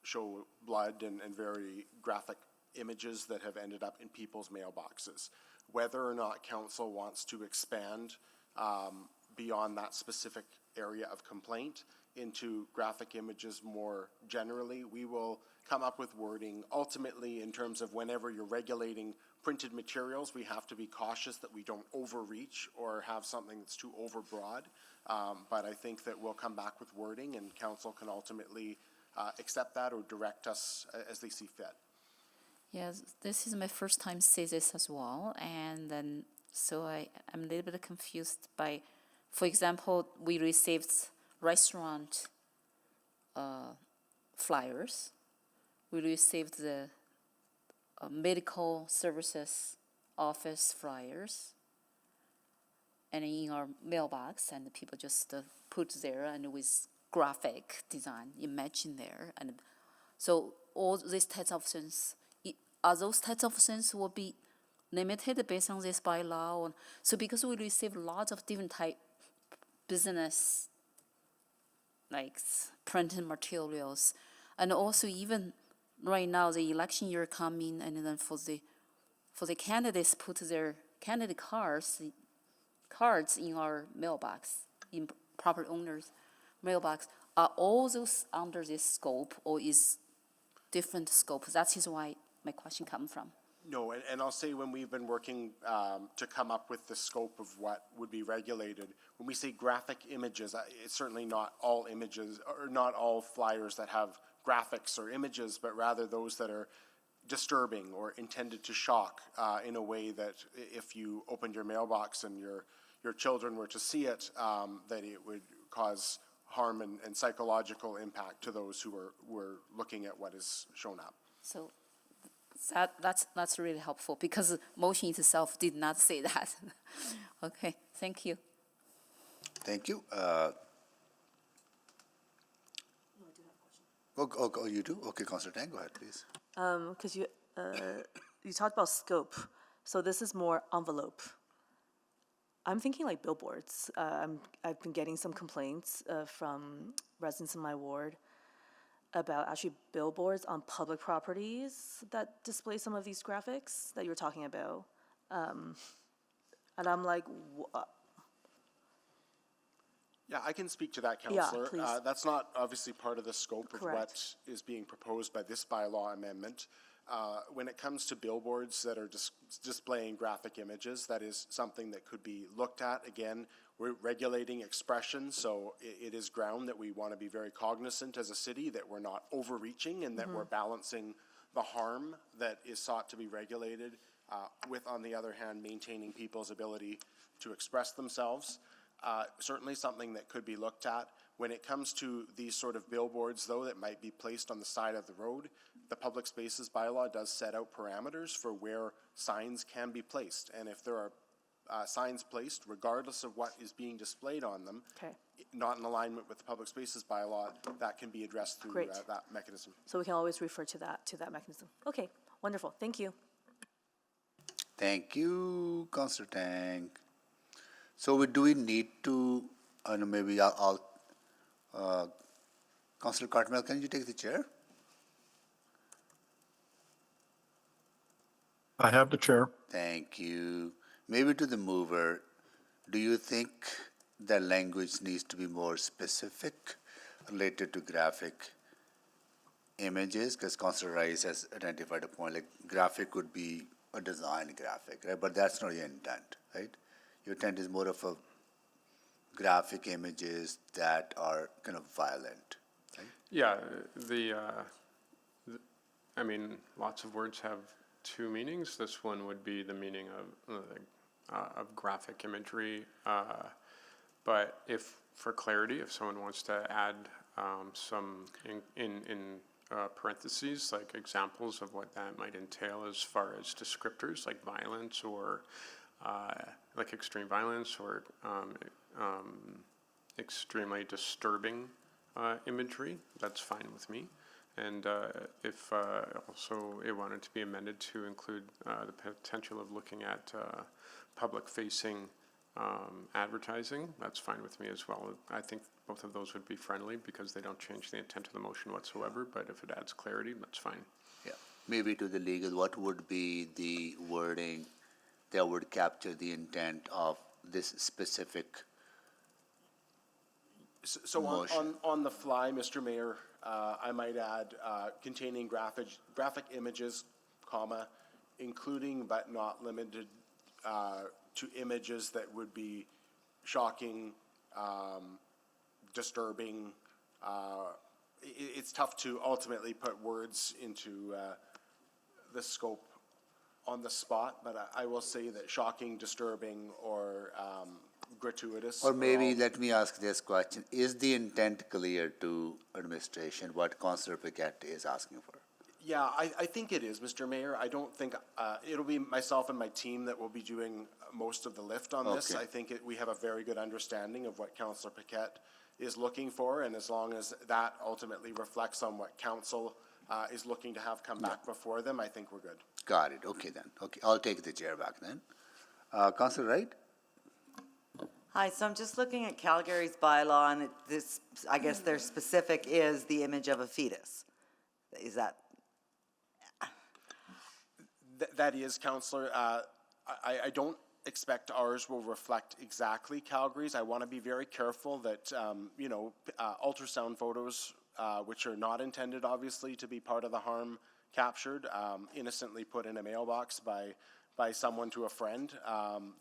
show blood and very graphic images that have ended up in people's mailboxes. Whether or not council wants to expand beyond that specific area of complaint into graphic images more generally, we will come up with wording. Ultimately, in terms of whenever you're regulating printed materials, we have to be cautious that we don't overreach or have something that's too overbroad. But I think that we'll come back with wording, and council can ultimately accept that or direct us as they see fit.
Yes, this is my first time see this as well, and then so I'm a little bit confused by, for example, we received restaurant flyers, we received the medical services office flyers, and in our mailbox, and people just put there and with graphic design, imagine there, and so all these types of things. Are those types of things will be limited based on this bylaw? So because we receive lots of different type business, like printed materials, and also even right now the election year coming, and then for the candidates put their candidate cards in our mailbox, in property owners' mailbox. Are all those under this scope, or is different scope? That is why my question comes from.
No, and I'll say when we've been working to come up with the scope of what would be regulated, when we say graphic images, it's certainly not all images, or not all flyers that have graphics or images, but rather those that are disturbing or intended to shock in a way that if you opened your mailbox and your children were to see it, that it would cause harm and psychological impact to those who were looking at what is shown up.
So that's really helpful, because the motion itself did not say that. Okay, thank you.
Thank you. You do? Okay, Councillor Tang, go ahead, please.
Because you talked about scope, so this is more envelope. I'm thinking like billboards. I've been getting some complaints from residents in my ward about actually billboards on public properties that display some of these graphics that you were talking about. And I'm like,
Yeah, I can speak to that, Councillor.
please.
That's not obviously part of the scope of
Correct.
what is being proposed by this bylaw amendment. When it comes to billboards that are displaying graphic images, that is something that could be looked at. Again, we're regulating expression, so it is ground that we want to be very cognizant as a city that we're not overreaching and that we're balancing the harm that is sought to be regulated with, on the other hand, maintaining people's ability to express themselves. Certainly something that could be looked at. When it comes to these sort of billboards, though, that might be placed on the side of the road, the Public Spaces Bylaw does set out parameters for where signs can be placed. And if there are signs placed, regardless of what is being displayed on them, not in alignment with the Public Spaces Bylaw, that can be addressed through that mechanism.
so we can always refer to that mechanism. Okay, wonderful, thank you.
Thank you, Councillor Tang. So do we need to, maybe Councillor Cartmel, can you take the chair?
I have the chair.
Thank you. Maybe to the mover, do you think the language needs to be more specific related to graphic images? Because Councillor Rice has identified a point, like graphic could be a design graphic, right? But that's not your intent, right? Your intent is more of a graphic images that are kind of violent, right?
Yeah, I mean, lots of words have two meanings. This one would be the meaning of graphic imagery. But if, for clarity, if someone wants to add some in parentheses, like examples of what that might entail as far as descriptors, like violence or like extreme violence or extremely disturbing imagery, that's fine with me. And if also it wanted to be amended to include the potential of looking at public-facing advertising, that's fine with me as well. I think both of those would be friendly because they don't change the intent of the motion whatsoever, but if it adds clarity, that's fine.
Yeah. Maybe to the legal, what would be the wording that would capture the intent of this specific
So on the fly, Mr. Mayor, I might add containing graphic images, comma, including but not limited to images that would be shocking, disturbing, it's tough to ultimately put words into the scope on the spot, but I will say that shocking, disturbing, or gratuitous.
Or maybe let me ask this question. Is the intent clear to administration what Councillor Paquette is asking for?
Yeah, I think it is, Mr. Mayor. I don't think it'll be myself and my team that will be doing most of the lift on this.
Okay.
I think we have a very good understanding of what Councillor Paquette is looking for, and as long as that ultimately reflects on what council is looking to have come back before them, I think we're good.
Got it. Okay then. Okay, I'll take the chair back then. Councillor Wright?
Hi, so I'm just looking at Calgary's bylaw, and this, I guess their specific is the image of a fetus. Is that?
That is, Councillor. I don't expect ours will reflect exactly Calgary's. I want to be very careful that, ultrasound photos, which are not intended, obviously, to be part of the harm captured, innocently put in a mailbox by someone to a friend.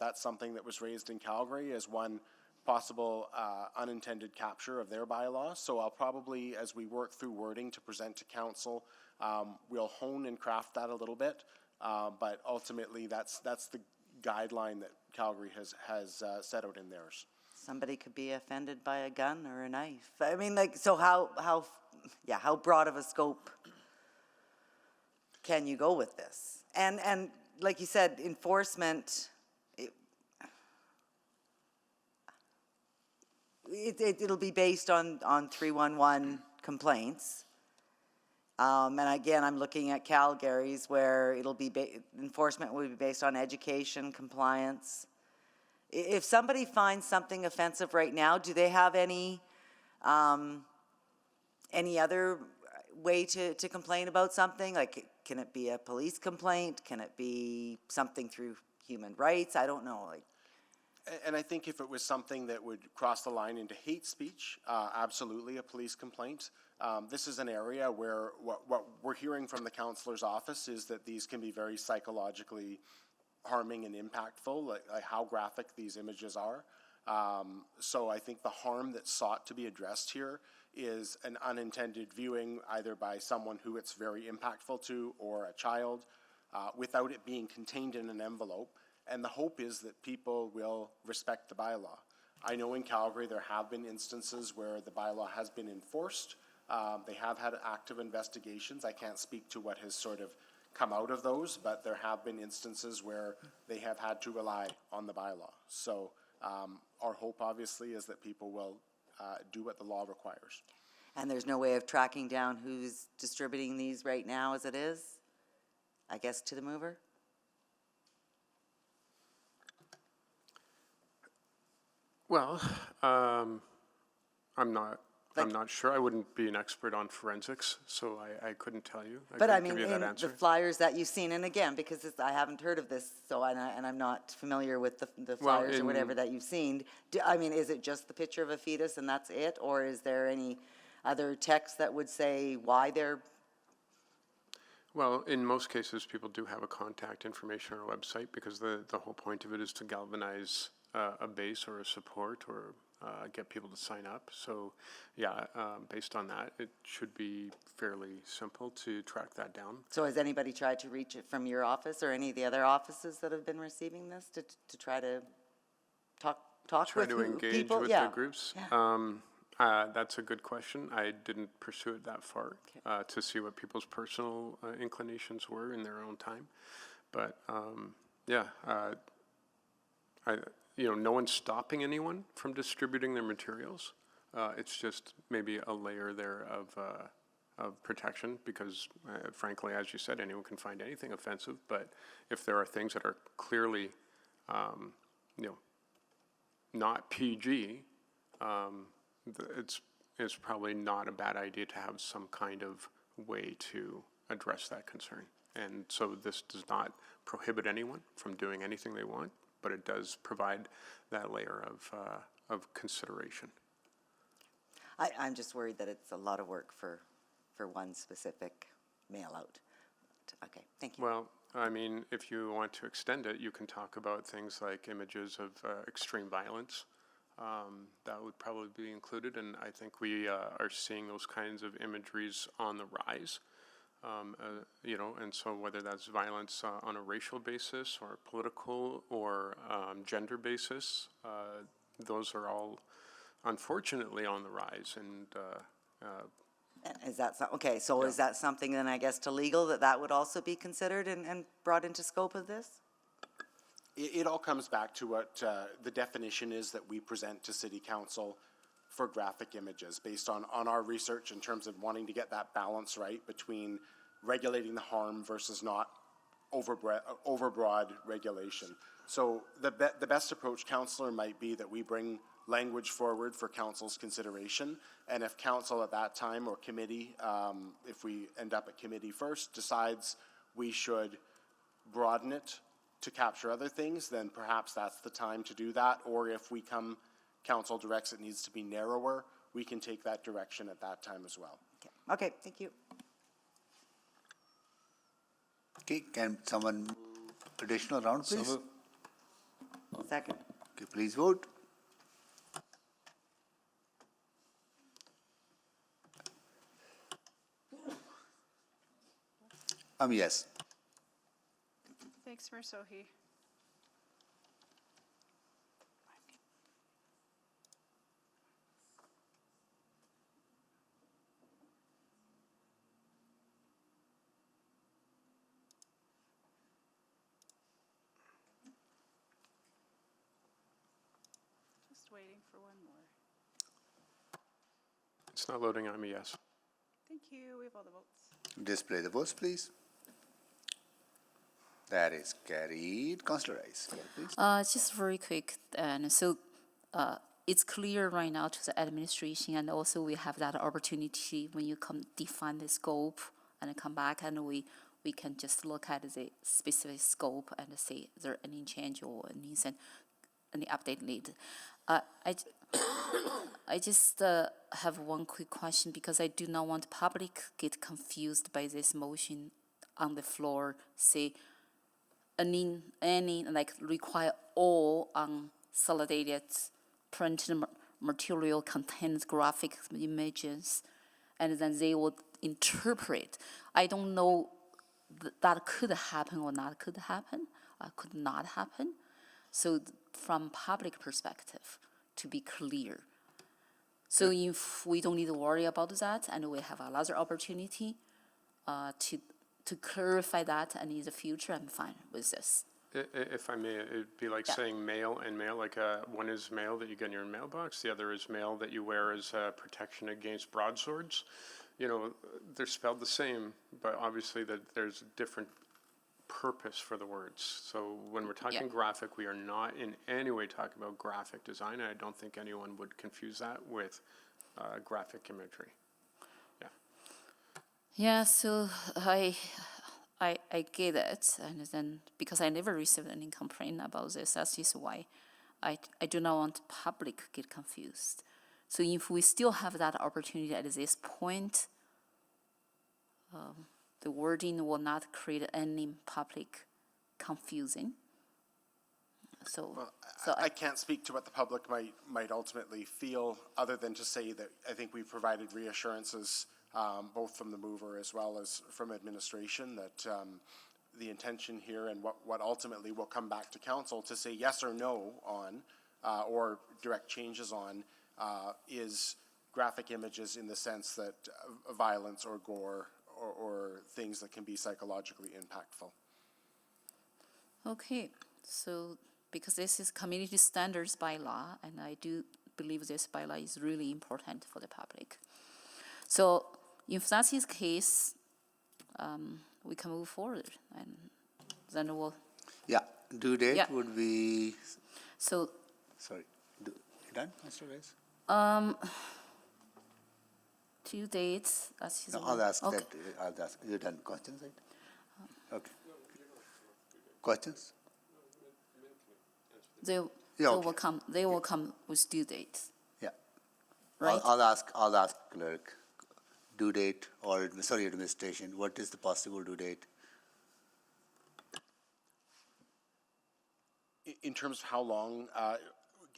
That's something that was raised in Calgary as one possible unintended capture of their bylaw. So I'll probably, as we work through wording to present to council, we'll hone and craft that a little bit. But ultimately, that's the guideline that Calgary has set out in theirs.
Somebody could be offended by a gun or a knife. I mean, like, so how broad of a scope can you go with this? And like you said, enforcement, it'll be based on 311 complaints. And again, I'm looking at Calgary's where it'll be, enforcement will be based on education, compliance. If somebody finds something offensive right now, do they have any other way to complain about something? Like, can it be a police complaint? Can it be something through human rights? I don't know. Like,
and I think if it was something that would cross the line into hate speech, absolutely a police complaint. This is an area where what we're hearing from the councillor's office is that these can be very psychologically harming and impactful, like how graphic these images are. So I think the harm that's sought to be addressed here is an unintended viewing either by someone who it's very impactful to or a child without it being contained in an envelope. And the hope is that people will respect the bylaw. I know in Calgary there have been instances where the bylaw has been enforced. They have had active investigations. I can't speak to what has sort of come out of those, but there have been instances where they have had to rely on the bylaw. So our hope obviously is that people will do what the law requires.
and there's no way of tracking down who's distributing these right now as it is, I guess, to the mover?
Well, I'm not sure. I wouldn't be an expert on forensics, so I couldn't tell you.
But I
couldn't
mean,
give you that
in
answer.
the flyers that you've seen, and again, because I haven't heard of this, so and I'm not familiar with the flyers or whatever that you've seen. I mean, is it just the picture of a fetus and that's it, or is there any other text that would say why they're?
Well, in most cases, people do have a contact information on our website because the whole point of it is to galvanize a base or a support or get people to sign up. So, yeah, based on that, it should be fairly simple to track that down.
So has anybody tried to reach it from your office or any of the other offices that have been receiving this to try to talk
Try
with
to engage
people?
with the groups.
Yeah.
That's a good question. I didn't pursue it that far to see what people's personal inclinations were in their own time. But no one's stopping anyone from distributing their materials. It's just maybe a layer there of protection because, frankly, as you said, anyone can find anything offensive. But if there are things that are clearly, not PG, it's probably not a bad idea to have some kind of way to address that concern. And so this does not prohibit anyone from doing anything they want, but it does provide that layer of consideration.
I'm just worried that it's a lot of work for one specific mail out. But, okay, thank you.
Well, I mean, if you want to extend it, you can talk about things like images of extreme violence. that would probably be included, and I think we are seeing those kinds of imageries on the rise. You know, and so whether that's violence on a racial basis or political or gender basis, those are all unfortunately on the rise. And
Is that, okay, so is that something then, I guess, to legal, that would also be considered and brought into scope of this?
It all comes back to what the definition is that we present to City Council for graphic images, based on our research in terms of wanting to get that balance right between regulating the harm versus not overbroad regulation. So the best approach, Councillor, might be that we bring language forward for Council's consideration, and if Council at that time, or committee, if we end up at committee first, decides we should broaden it to capture other things, then perhaps that's the time to do that. Or if Council directs it needs to be narrower, we can take that direction at that time as well.
Okay, thank you.
Okay, can someone additional round, please?
Second.
Okay, please vote. Yes.
Thanks, Marsohi. Just waiting for one more.
it's not loading on me, yes.
Thank you. We have all the votes.
Display the votes, please. That is carried. Councillor Rice, please.
Just very quick, and so it's clear right now to the administration, and also we have that opportunity when you come define the scope and come back, and we can just look at the specific scope and see is there any change or any update needed. I just have one quick question, because I do not want the public get confused by this motion on the floor. Say any like require all unsolidated printed material contains graphic images, and then they would interpret. I don't know that could happen or not could happen, could not happen. So from public perspective, to be clear. So if we don't need to worry about that, and we have another opportunity to clarify that, and in the future, I'm fine with this.
If I may, it'd be like saying mail and mail, like one is mail that you get in your mailbox, the other is mail that you wear as protection against broadswords. You know, they're spelled the same, but obviously that there's a different purpose for the words. So when we're talking graphic, we are not in any way talking about graphic design. I don't think anyone would confuse that with graphic imagery. Yeah.
Yeah, so I get it, and then because I never received any complaint about this, that is why I do not want public to get confused. So if we still have that opportunity at this point, the wording will not create any public confusing. So
I can't speak to what the public might ultimately feel, other than to say that I think we've provided reassurances both from the mover as well as from administration, that the intention here and what ultimately will come back to council to say yes or no on, or direct changes on, is graphic images in the sense that violence or gore or things that can be psychologically impactful.
Okay, so because this is community standards bylaw, and I do believe this bylaw is really important for the public. So if that is the case, we can move forward, and then we'll.
Yeah, due date would be.
So.
Sorry, you done, Mr. Rice?
Due dates.
No, I'll ask that. I'll ask. You done questions, right? Okay. Questions?
They will come. They will come with due dates.
Yeah.
Right.
I'll ask clerk. Due date or administration. What is the possible due date?
In terms of how long,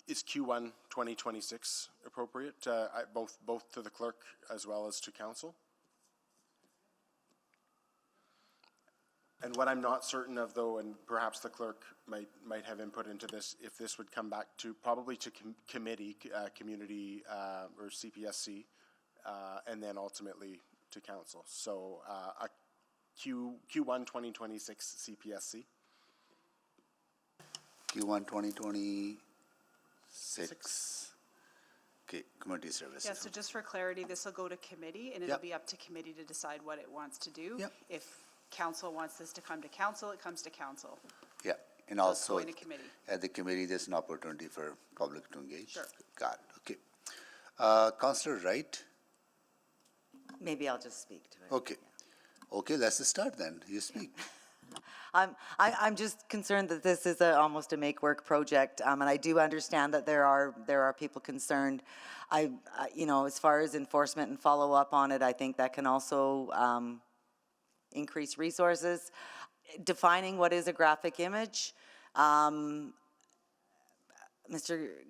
Is Q1 2026 appropriate, both to the clerk as well as to council? And what I'm not certain of, though, and perhaps the clerk might have input into this, if this would come back to, probably to committee, community, or CPSC, and then ultimately to council. So a Q1 2026 CPSC.
Q1 2026. Okay, community services.
Yeah, so just for clarity, this will go to committee, and it'll be up to committee to decide what it wants to do.
Yep.
If council wants this to come to council, it comes to council.
Yeah, and
So it's
also
going to committee.
at the committee, there's an opportunity for public to engage.
Sure.
Got it, okay. Councillor Wright?
Maybe I'll just speak to it.
Okay. Okay, let's start then. You speak.
I'm just concerned that this is almost a make-work project, and I do understand that there are people concerned. You know, as far as enforcement and follow-up on it, I think that can also increase resources. Defining what is a graphic image. Mr.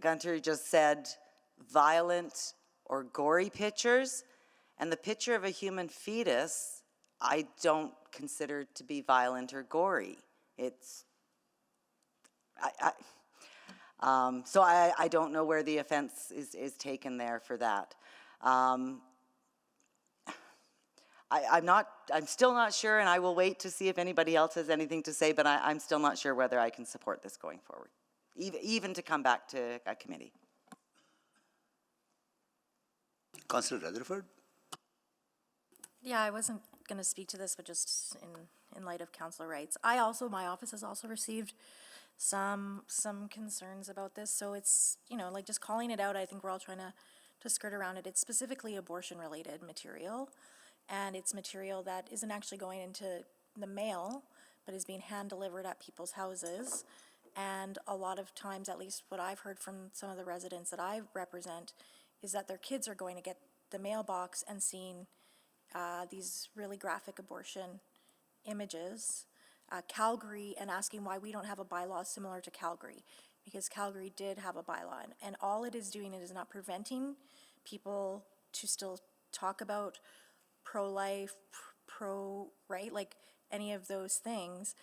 Gunter just said violent or gory pictures, and the picture of a human fetus, I don't consider to be violent or gory. It's, so I don't know where the offense is taken there for that. I'm still not sure, and I will wait to see if anybody else has anything to say, but I'm still not sure whether I can support this going forward, even to come back to a committee.
Councillor Rutherford?
Yeah, I wasn't going to speak to this, but just in light of Councillor Wright's. My office has also received some concerns about this. So it's, you know, like just calling it out, I think we're all trying to skirt around it. It's specifically abortion-related material, and it's material that isn't actually going into the mail, but is being hand-delivered at people's houses. And a lot of times, at least what I've heard from some of the residents that I represent, is that their kids are going to get the mailbox and seeing these really graphic abortion images. Calgary, and asking why we don't have a bylaw similar to Calgary, because Calgary did have a bylaw, and all it is doing, it is not preventing people to still talk about pro-life, pro-right, like any of those things,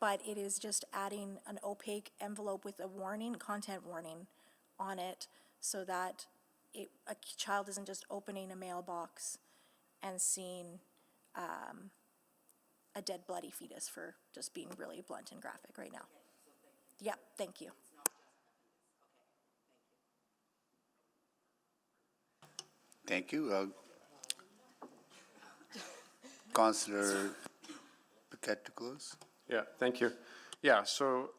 but it is just adding an opaque envelope with a warning, content warning on it, so that a child isn't just opening a mailbox and seeing a dead, bloody fetus, for just being really blunt and graphic right now. Yep, thank you.
Thank you. Councillor Paquette to close.
Yeah, thank you. Yeah, so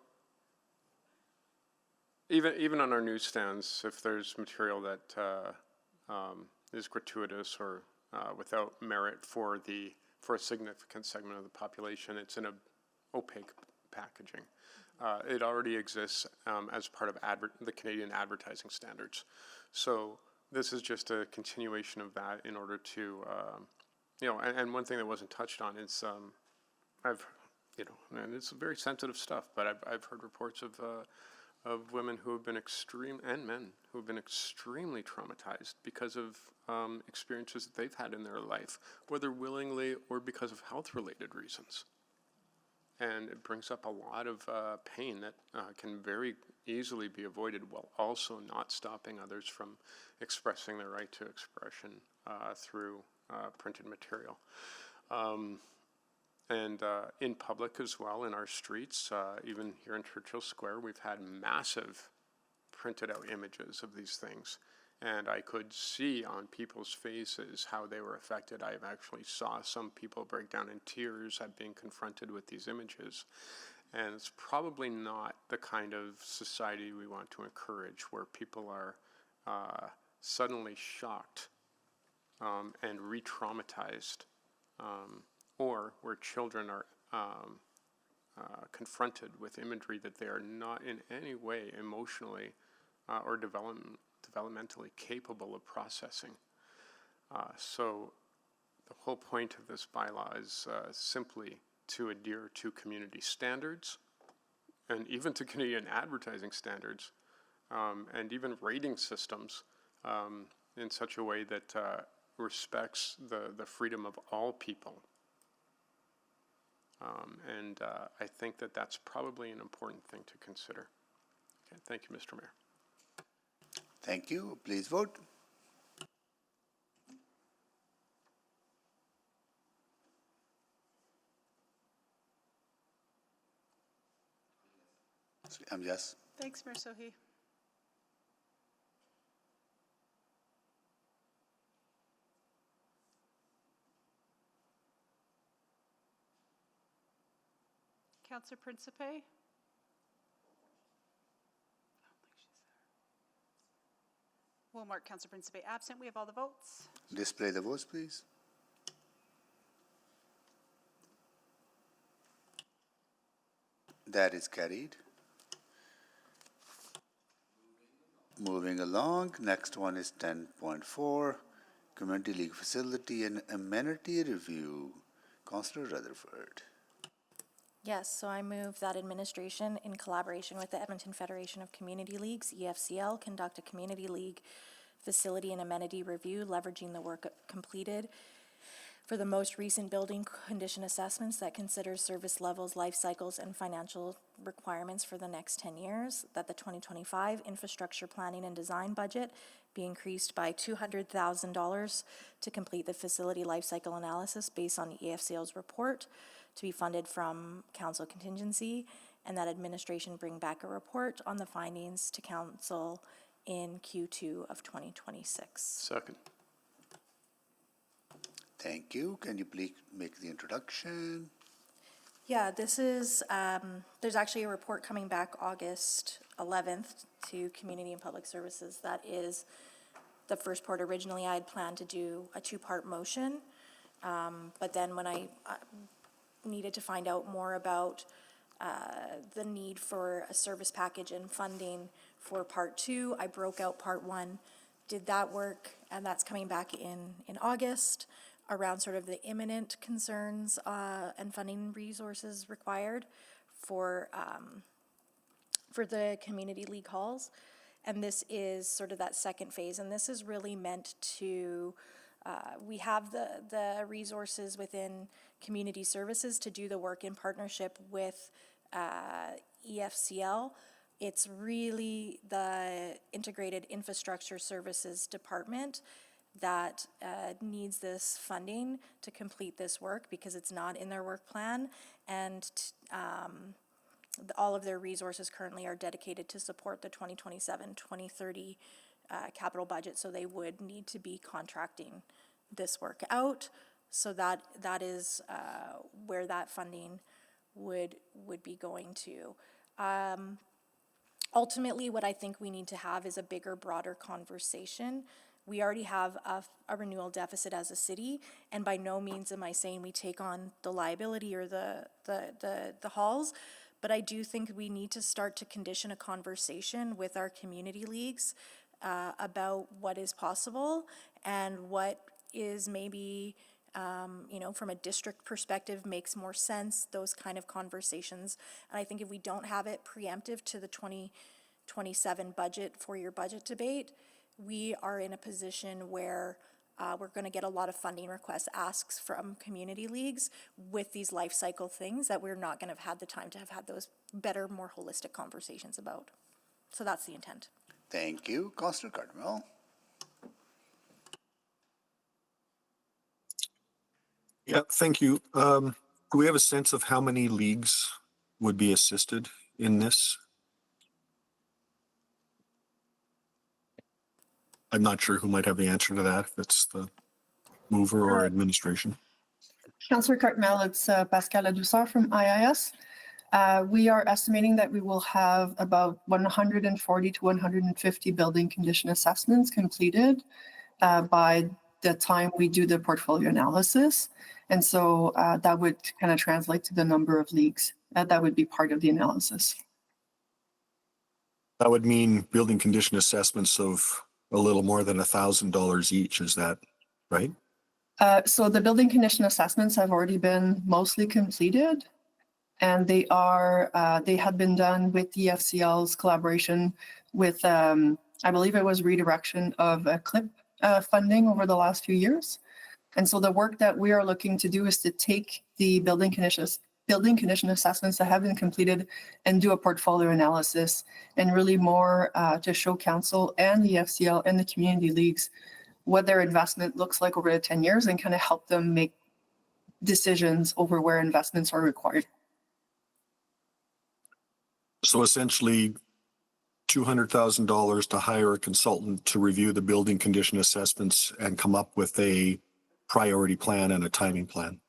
even on our newsstands, if there's material that is gratuitous or without merit for a significant segment of the population, it's in an opaque packaging. It already exists as part of the Canadian advertising standards. So this is just a continuation of that in order to, you know, and one thing that wasn't touched on is, you know, and it's very sensitive stuff, but I've heard reports of women who have been and men who have been extremely traumatized because of experiences that they've had in their life, whether willingly or because of health-related reasons. And it brings up a lot of pain that can very easily be avoided, while also not stopping others from expressing their right to expression through printed material. And in public as well, in our streets, even here in Churchill Square, we've had massive printed out images of these things. And I could see on people's faces how they were affected. I actually saw some people break down in tears at being confronted with these images. And it's probably not the kind of society we want to encourage, where people are suddenly shocked and re-traumatized, or where children are confronted with imagery that they are not in any way emotionally or developmentally capable of processing. So the whole point of this bylaw is simply to adhere to community standards, and even to Canadian advertising standards, and even rating systems in such a way that respects the freedom of all people. And I think that that's probably an important thing to consider. Okay, thank you, Mr. Mayor.
Thank you. Please vote. I'm yes.
Thanks, Mayor Sohi. Councillor Principe? We'll mark Councillor Principe absent. We have all the votes.
Display the votes, please. That is carried. Moving along, next one is 10.4, Community League Facility and Amenity Review. Councillor Rutherford.
Yes, so I move that administration, in collaboration with the Edmonton Federation of Community Leagues, EFCL, conduct a Community League Facility and Amenity Review, leveraging the work completed for the most recent building condition assessments that considers service levels, life cycles, and financial requirements for the next 10 years, that the 2025 infrastructure planning and design budget be increased by $200,000 to complete the facility life cycle analysis based on the EFCL's report, to be funded from council contingency, and that administration bring back a report on the findings to council in Q2 of 2026.
Second.
Thank you. Can you please make the introduction?
Yeah, this is, there's actually a report coming back August 11th to Community and Public Services. That is the first part. Originally, I had planned to do a two-part motion, but then when I needed to find out more about the need for a service package and funding for part two, I broke out part one, did that work, and that's coming back in August, around sort of the imminent concerns and funding resources required for the community league halls. And this is sort of that second phase, and this is really meant to, we have the resources within community services to do the work in partnership with EFCL. It's really the Integrated Infrastructure Services Department that needs this funding to complete this work because it's not in their work plan, and all of their resources currently are dedicated to support the 2027-2030 capital budget, so they would need to be contracting this work out. So that is where that funding would be going to. Ultimately, what I think we need to have is a bigger, broader conversation. We already have a renewal deficit as a city, and by no means am I saying we take on the liability or the halls, but I do think we need to start to condition a conversation with our community leagues about what is possible and what is maybe, from a district perspective makes more sense, those kind of conversations. And I think if we don't have it preemptive to the 2027 budget, four-year budget debate, we are in a position where we're going to get a lot of funding requests, asks from community leagues with these life cycle things that we're not going to have had the time to have had those better, more holistic conversations about. So that's the intent.
Thank you. Councillor Cardinal.
Yeah, thank you. Do we have a sense of how many leagues would be assisted in this? I'm not sure who might have the answer to that, if it's the mover or administration.
Councillor Cartmel, it's Pascal Ladouceur from IIS. We are estimating that we will have about 140 to 150 building condition assessments completed by the time we do the portfolio analysis. And so that would kind of translate to the number of leagues. That would be part of the analysis.
That would mean building condition assessments of a little more than $1,000 each. Is that right?
So the building condition assessments have already been mostly completed. And they had been done with the FCL's collaboration with, I believe it was redirection of CLIP funding over the last few years. And so the work that we are looking to do is to take the building condition assessments that have been completed and do a portfolio analysis, and really more to show council and the FCL and the community leagues what their investment looks like over the 10 years and kind of help them make decisions over where investments are required.
So essentially, $200,000 to hire a consultant to review the building condition assessments and come up with a priority plan and a timing plan.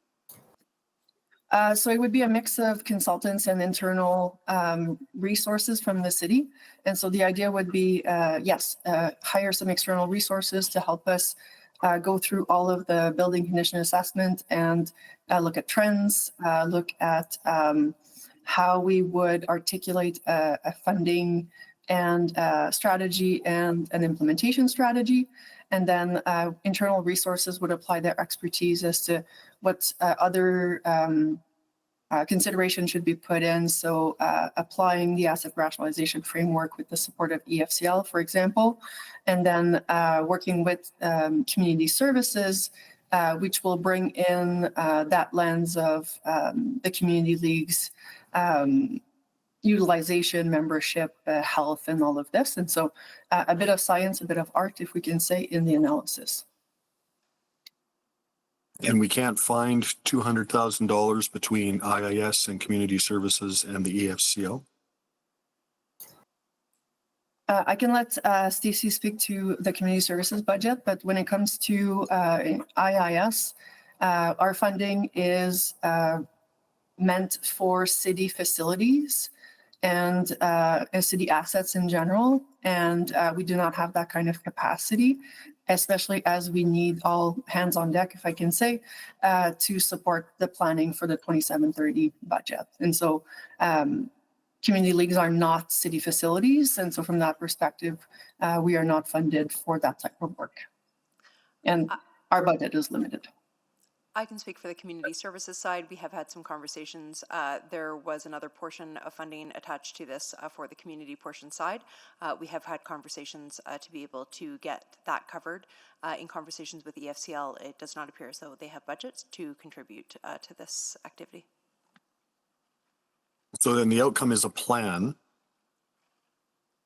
So it would be a mix of consultants and internal resources from the city. And so the idea would be, yes, hire some external resources to help us go through all of the building condition assessment and look at trends, look at how we would articulate a funding and strategy and an implementation strategy. And then internal resources would apply their expertise as to what other consideration should be put in. So applying the asset rationalization framework with the support of EFCL, for example, and then working with community services, which will bring in that lens of the community leagues, utilization, membership, health, and all of this. And so a bit of science, a bit of art, if we can say, in the analysis.
And we can't find $200,000 between IIS and community services and the EFCO?
I can let Stacey speak to the community services budget, but when it comes to IIS, our funding is meant for city facilities and city assets in general. And we do not have that kind of capacity, especially as we need all hands on deck, if I can say, to support the planning for the 27-30 budget. And so community leagues are not city facilities. And so from that perspective, we are not funded for that type of work. And our budget is limited.
I can speak for the community services side. We have had some conversations. There was another portion of funding attached to this for the community portion side. We have had conversations to be able to get that covered. In conversations with EFCL, it does not appear as though they have budgets to contribute to this activity.
So then the outcome is a plan,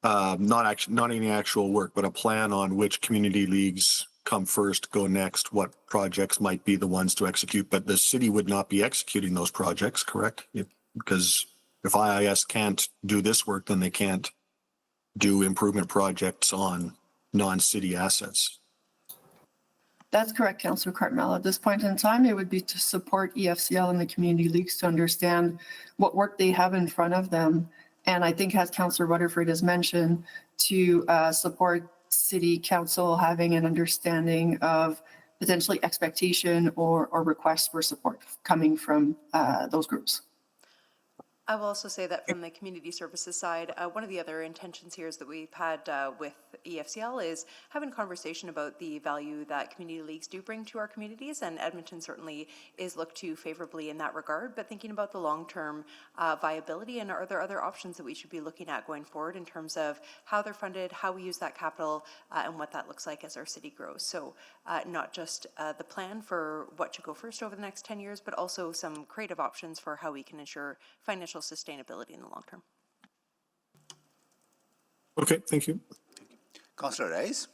not any actual work, but a plan on which community leagues come first, go next, what projects might be the ones to execute, but the city would not be executing those projects, correct? Because if IIS can't do this work, then they can't do improvement projects on non-city assets.
That's correct, Councillor Cartmel. At this point in time, it would be to support EFCL and the community leagues to understand what work they have in front of them. And I think, as Councillor Rutherford has mentioned, to support City Council having an understanding of potentially expectation or requests for support coming from those groups.
I will also say that from the community services side, one of the other intentions here is that we've had with EFCL is having conversation about the value that community leagues do bring to our communities, and Edmonton certainly is looked to favorably in that regard, but thinking about the long-term viability, and are there other options that we should be looking at going forward in terms of how they're funded, how we use that capital, and what that looks like as our city grows. So not just the plan for what should go first over the next 10 years, but also some creative options for how we can ensure financial sustainability in the long term.
Okay, thank you.
Councillor Rice?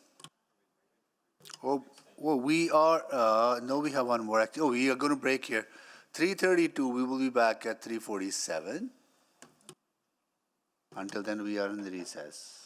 We are, no, we have one more. We are going to break here. 3:32, we will be back at 3:47. Until then, we are in the recess.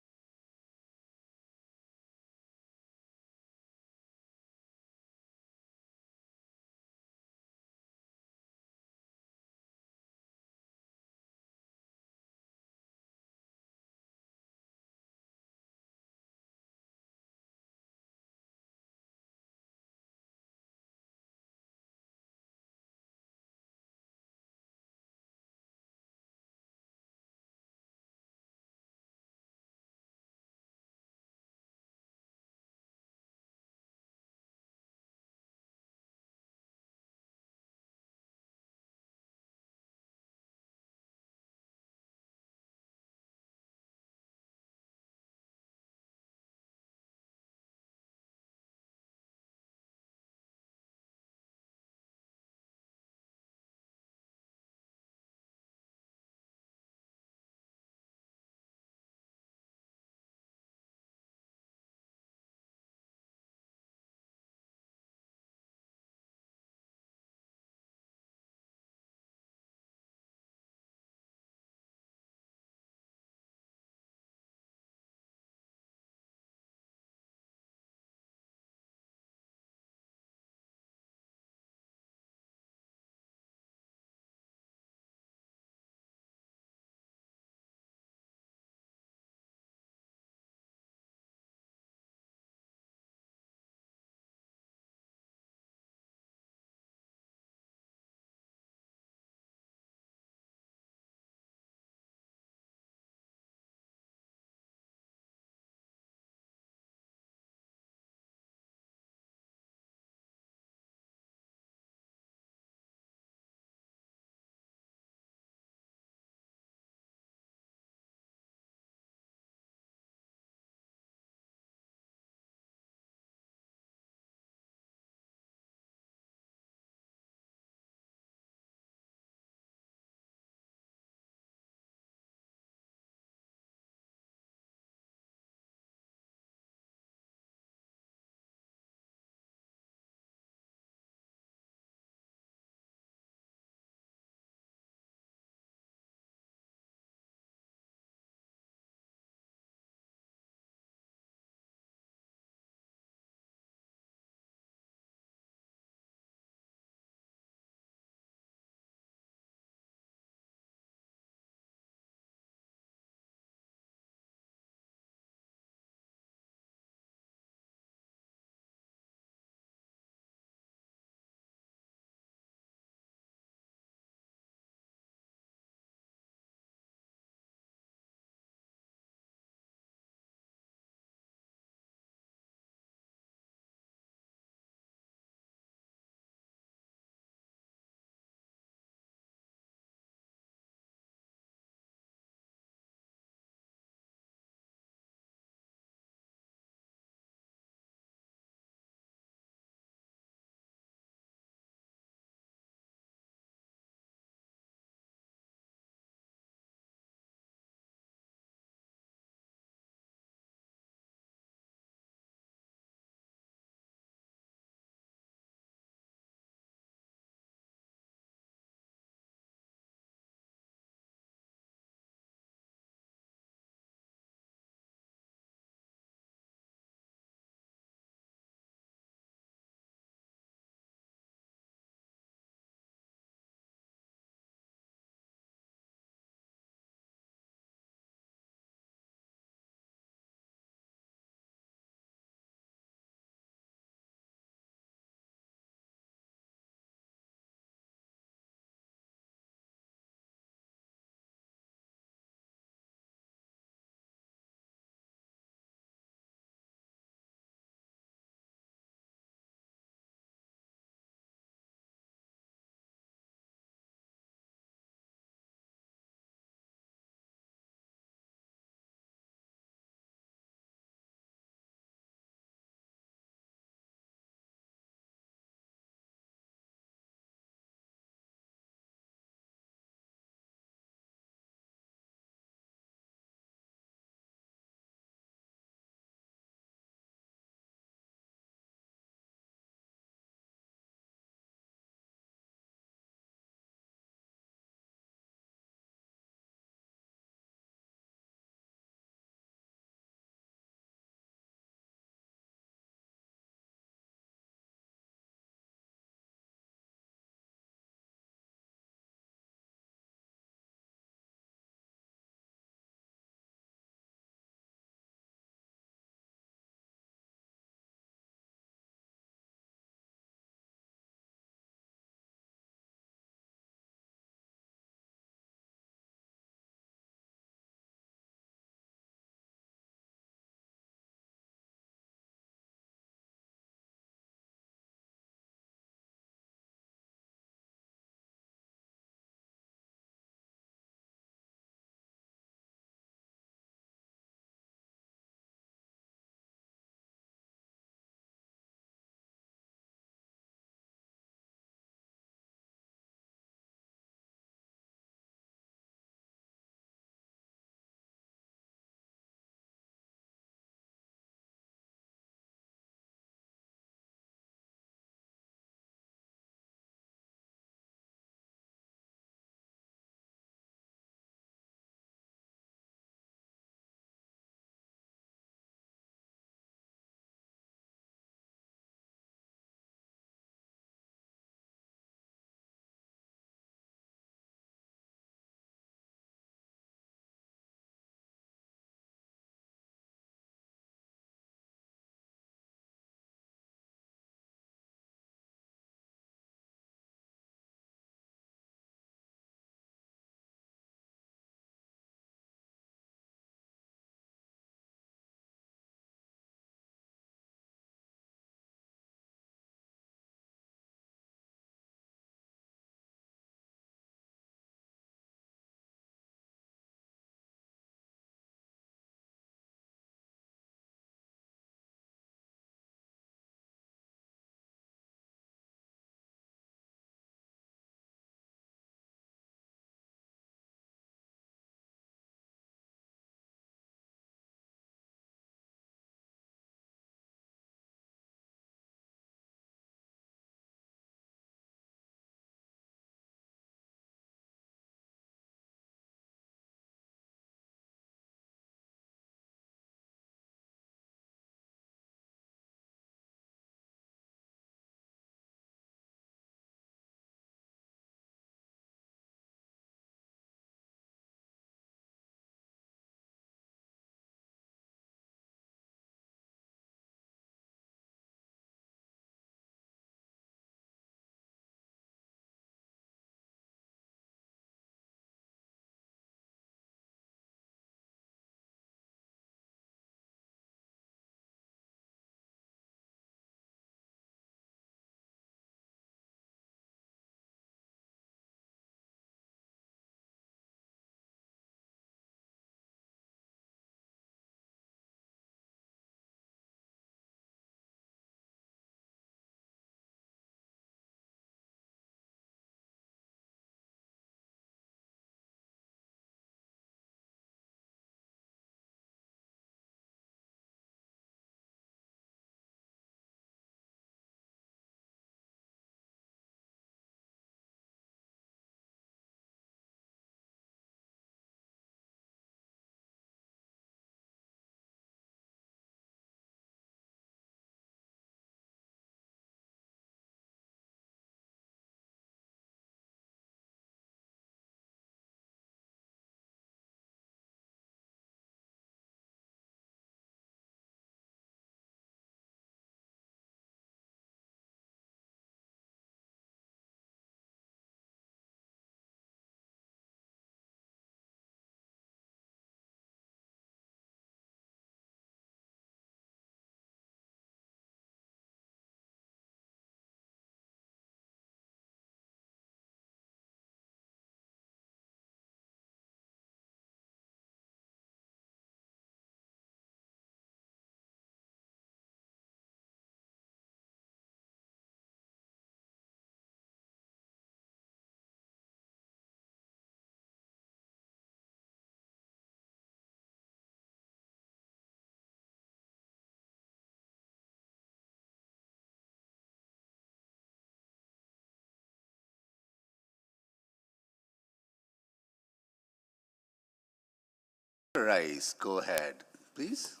Rice, go ahead, please.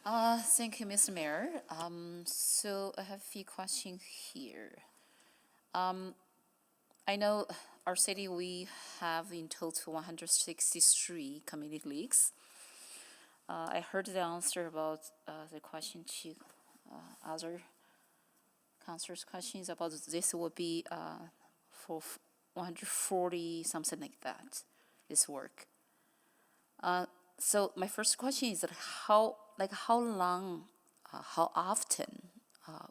Thank you, Mr. Mayor. So I have a few questions here. I know our city, we have in total 163 community leagues. I heard the answer about the question to other councilors' questions about this will be for 140, something like that, this work. So my first question is that how long, how often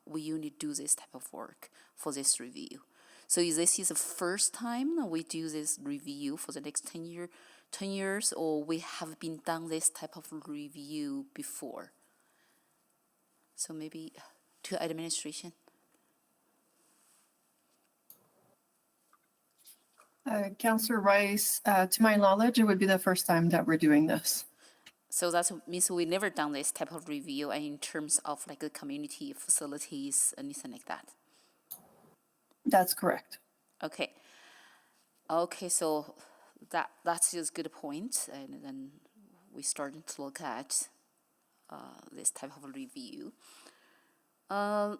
will you need to do this type of work for this review? So this is the first time we do this review for the next 10 years, or we have been done this type of review before? So maybe to administration.
Councillor Rice, to my knowledge, it would be the first time that we're doing this.
So that means we never done this type of review in terms of like the community facilities, anything like that.
That's correct.
Okay. Okay, so that's just a good point, and then we started to look at this type of review. The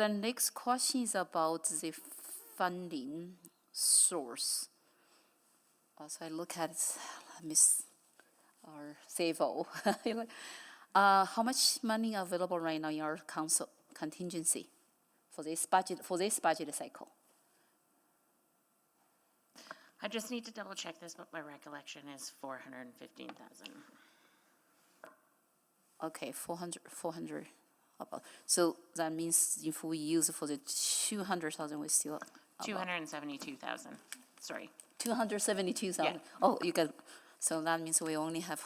next question is about the funding source. Also, I look at Miss or CFO. How much money available right now in our council contingency for this budget cycle?
I just need to double check this, but my recollection is 415,000.
Okay, 400. So that means if we use for the 200,000, we still
272,000. Sorry.
272,000.
Yeah.
Oh, you got. So that means we only have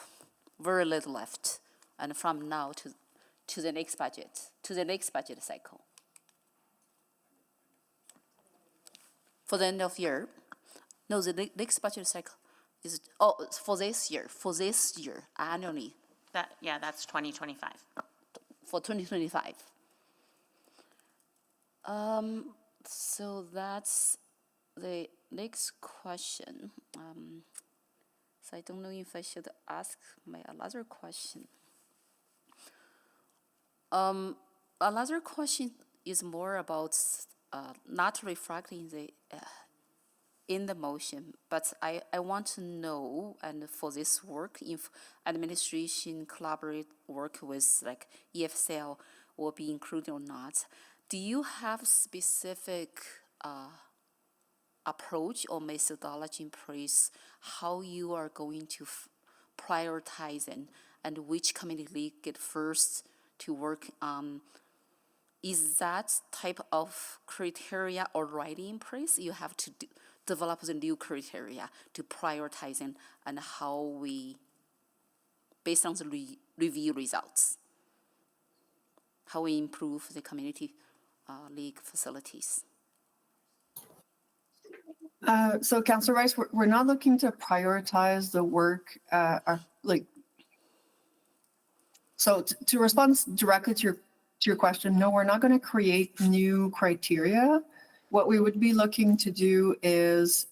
very little left, and from now to the next budget, cycle. For the end of year, no, the next budget cycle is for this year annually.
That's 2025.
For 2025. So that's the next question. So I don't know if I should ask my another question. Another question is more about not reflecting the in the motion, but I want to know, and for this work, if administration collaborate work with like EFCL will be included or not. Do you have specific approach or methodology in place how you are going to prioritize and which community league get first to work on? Is that type of criteria already in place? You have to develop the new criteria to prioritize and how we, based on the review results, how we improve the community league facilities.
So, Councillor Rice, we're not looking to prioritize the work, So to respond directly to your question, no, we're not going to create new criteria. What we would be looking to do is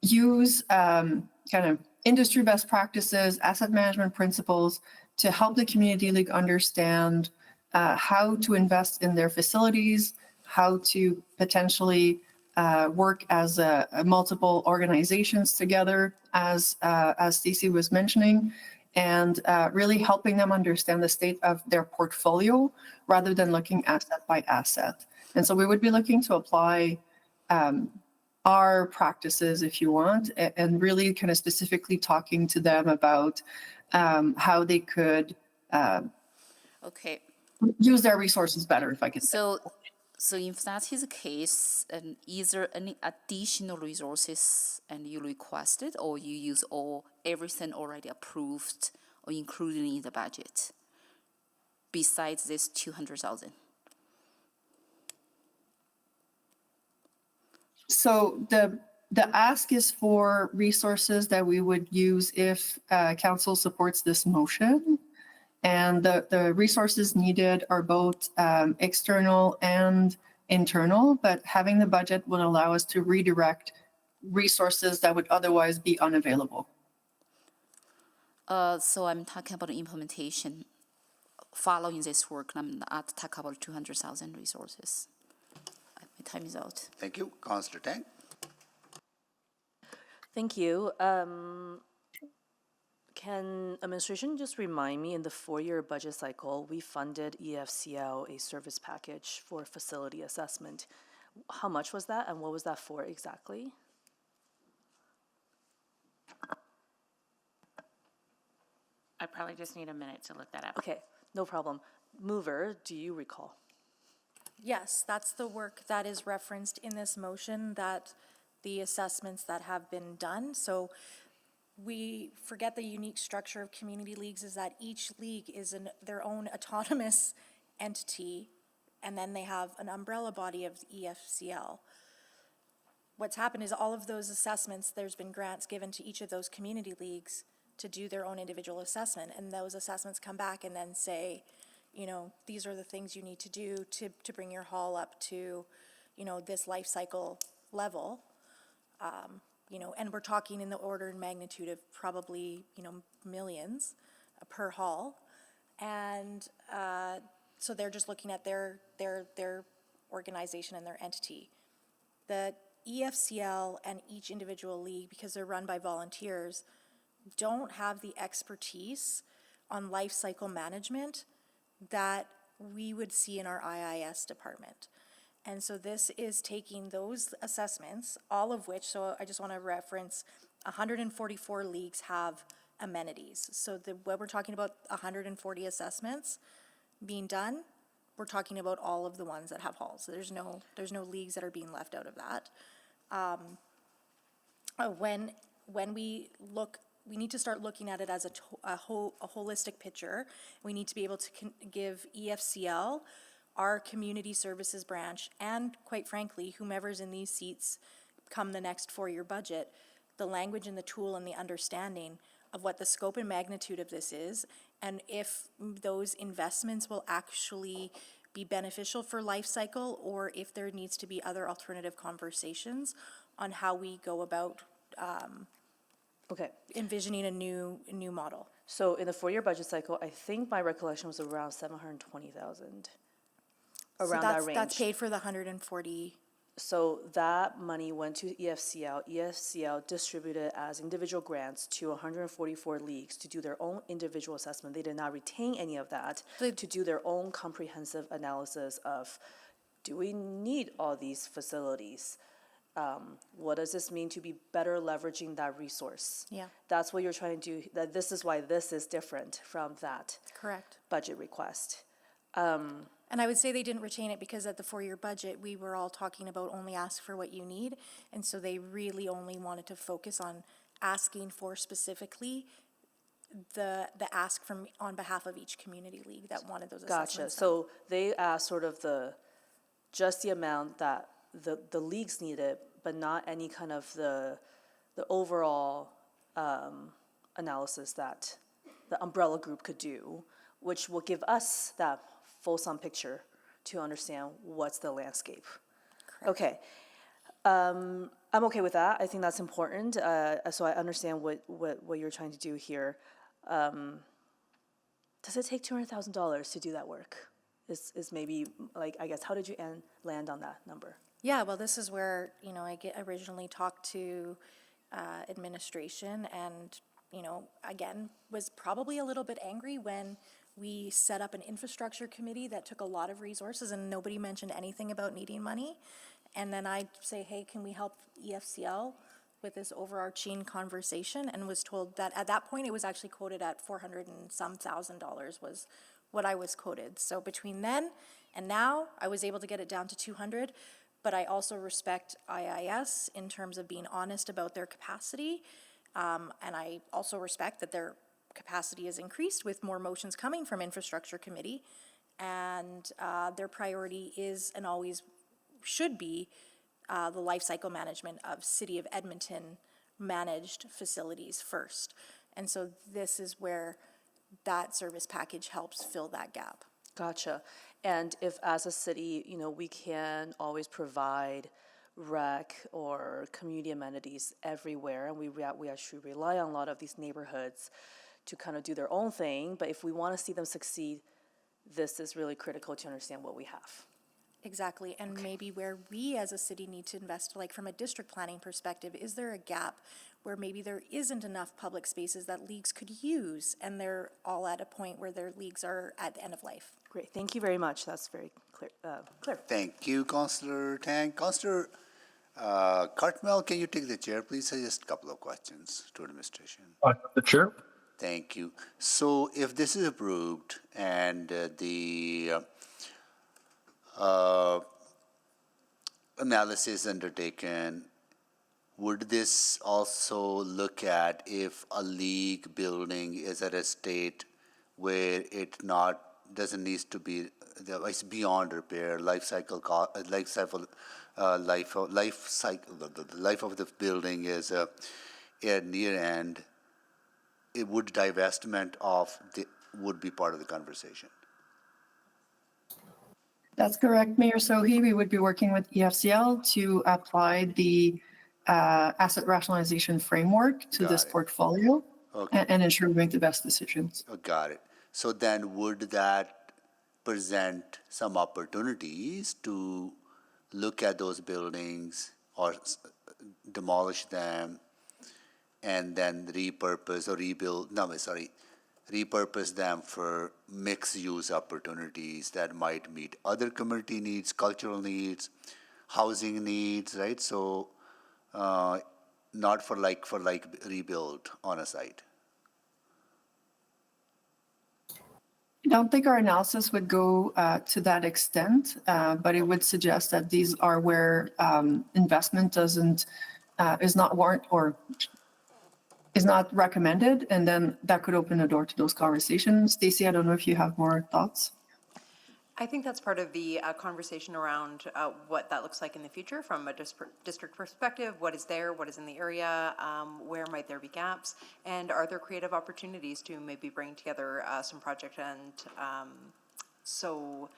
use kind of industry best practices, asset management principles to help the community league understand how to invest in their facilities, how to potentially work as multiple organizations together, as Stacey was mentioning, and really helping them understand the state of their portfolio rather than looking asset by asset. And so we would be looking to apply our practices, if you want, and really kind of specifically talking to them about how they could use their resources better, if I could say.
So if that is the case, and is there any additional resources and you requested, or you use everything already approved or included in the budget besides this 200,000?
So the ask is for resources that we would use if council supports this motion. And the resources needed are both external and internal, but having the budget will allow us to redirect resources that would otherwise be unavailable.
So I'm talking about implementation. Following this work, I'm not talking about 200,000 resources. My time is out.
Thank you. Councillor Tang.
Thank you. Can administration just remind me, in the 4-year budget cycle, we funded EFCL a service package for facility assessment. How much was that, and what was that for exactly?
I probably just need a minute to look that up.
Okay, no problem. Mover, do you recall?
Yes, that's the work that is referenced in this motion, that the assessments that have been done. So we forget the unique structure of community leagues is that each league is their own autonomous entity, and then they have an umbrella body of EFCL. What's happened is all of those assessments, there's been grants given to each of those community leagues to do their own individual assessment, and those assessments come back and then say, you know, these are the things you need to do to bring your hall up to, you know, this life cycle level. You know, and we're talking in the order and magnitude of probably, you know, millions per hall. And so they're just looking at their organization and their entity. The EFCL and each individual league, because they're run by volunteers, don't have the expertise on life cycle management that we would see in our IIS department. And so this is taking those assessments, all of which, so I just want to reference, 144 leagues have amenities. So when we're talking about 140 assessments being done, we're talking about all of the ones that have halls. So there's no leagues that are being left out of that. When we look, we need to start looking at it as a holistic picture. We need to be able to give EFCL, our community services branch, and quite frankly, whomever's in these seats come the next 4-year budget, the language and the tool and the understanding of what the scope and magnitude of this is, and if those investments will actually be beneficial for life cycle, or if there needs to be other alternative conversations on how we go about envisioning a new model.
So in the 4-year budget cycle, I think my recollection was around 720,000. Around that range.
That's paid for the 140.
So that money went to EFCL. EFCL distributed as individual grants to 144 leagues to do their own individual assessment. They did not retain any of that to do their own comprehensive analysis of, do we need all these facilities? What does this mean to be better leveraging that resource?
Yeah.
That's what you're trying to do. This is why this is different from that
Correct.
budget request.
And I would say they didn't retain it because at the 4-year budget, we were all talking about only ask for what you need. And so they really only wanted to focus on asking for specifically the ask from on behalf of each community league that wanted those assessments done.
Gotcha. So they asked sort of just the amount that the leagues needed, but not any kind of the overall analysis that the umbrella group could do, which will give us that fulsome picture to understand what's the landscape. Correct. Okay. I'm okay with that. I think that's important. So I understand what you're trying to do here. Does it take $200,000 to do that work? Is maybe, like, I guess, how did you land on that number?
Yeah, well, this is where, you know, I originally talked to administration and, you know, again, was probably a little bit angry when we set up an infrastructure committee that took a lot of resources and nobody mentioned anything about needing money. And then I say, hey, can we help EFCL with this overarching conversation? And was told that at that point it was actually quoted at $400,000 and some was what I was quoted. So between then and now, I was able to get it down to 200. But I also respect IIS in terms of being honest about their capacity. And I also respect that their capacity is increased with more motions coming from infrastructure committee. And their priority is and always should be the life cycle management of City of Edmonton managed facilities first. And so this is where that service package helps fill that gap.
Gotcha. And if as a city, you know, we can always provide rec or community amenities everywhere, and we actually rely on a lot of these neighborhoods to kind of do their own thing. But if we want to see them succeed, this is really critical to understand what we have.
Exactly, and maybe where we as a city need to invest, like from a district planning perspective, is there a gap where maybe there isn't enough public spaces that leagues could use, and they're all at a point where their leagues are at the end of life?
Great, thank you very much. That's very clear.
Thank you, Councillor Tang. Councillor Cartmel, can you take the chair, please? Just a couple of questions to administration.
The chair.
Thank you. So if this is approved and the analysis undertaken, would this also look at if a league building is at a state where it doesn't need to be, it's beyond repair, the life of the building is at near end, it would divestment would be part of the conversation?
That's correct, Mayor Sohi. We would be working with EFCL to apply the asset rationalization framework to this portfolio and ensure we make the best decisions.
Got it. So then would that present some opportunities to look at those buildings or demolish them and then repurpose or repurpose them for mixed-use opportunities that might meet other community needs, cultural needs, housing needs, right? So not for like rebuild on a site.
I don't think our analysis would go to that extent, but it would suggest that these are where investment is not warrant or is not recommended, and then that could open the door to those conversations. Stacey, I don't know if you have more thoughts.
I think that's part of the conversation around what that looks like in the future from a district perspective. What is there? What is in the area? Where might there be gaps? And are there creative opportunities to maybe bring together some project and so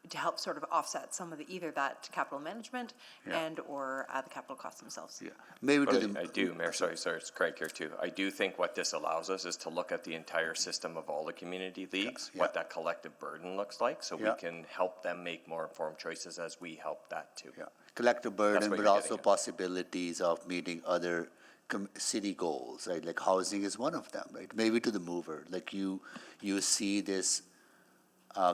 to help sort of offset some of the either that capital management and or the capital costs themselves.
Yeah, maybe
I do, Mayor. Sorry, it's Craig here too. I do think what this allows us is to look at the entire system of all the community leagues, what that collective burden looks like, so we can help them make more informed choices as we help that too.
Yeah, collective burden, but also possibilities of meeting other city goals, right? Like housing is one of them, right? Maybe to the mover, like you see this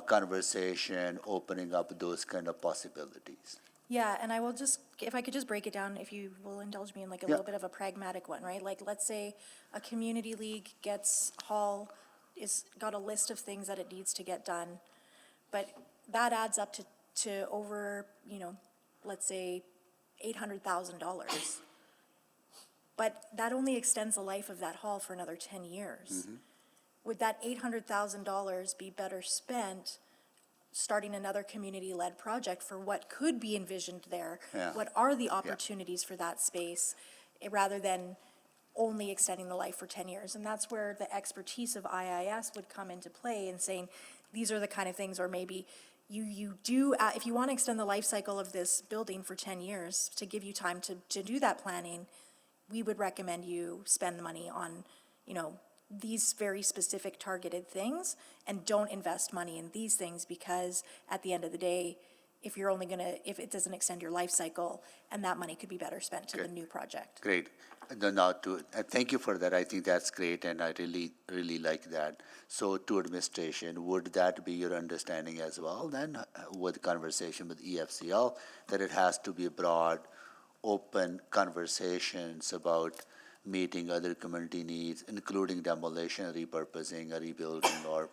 conversation opening up those kind of possibilities.
Yeah, and I will just, if I could just break it down, if you will indulge me in like a little bit of a pragmatic one, right? Like, let's say a community league got a list of things that it needs to get done, but that adds up to over, let's say $800,000. But that only extends the life of that hall for another 10 years. Mm-hmm. Would that $800,000 be better spent starting another community-led project for what could be envisioned there? Yeah. What are the opportunities for that space rather than only extending the life for 10 years? And that's where the expertise of IIS would come into play in saying, these are the kind of things, or maybe you do, if you want to extend the life cycle of this building for 10 years to give you time to do that planning, we would recommend you spend the money on, these very specific targeted things and don't invest money in these things, because at the end of the day, if it doesn't extend your life cycle, and that money could be better spent to the new project.
Great. Thank you for that. I think that's great, and I really, really like that. So to administration, would that be your understanding as well then, with conversation with EFCL, that it has to be a broad, open conversations about meeting other community needs, including demolition, repurposing, or rebuilding, or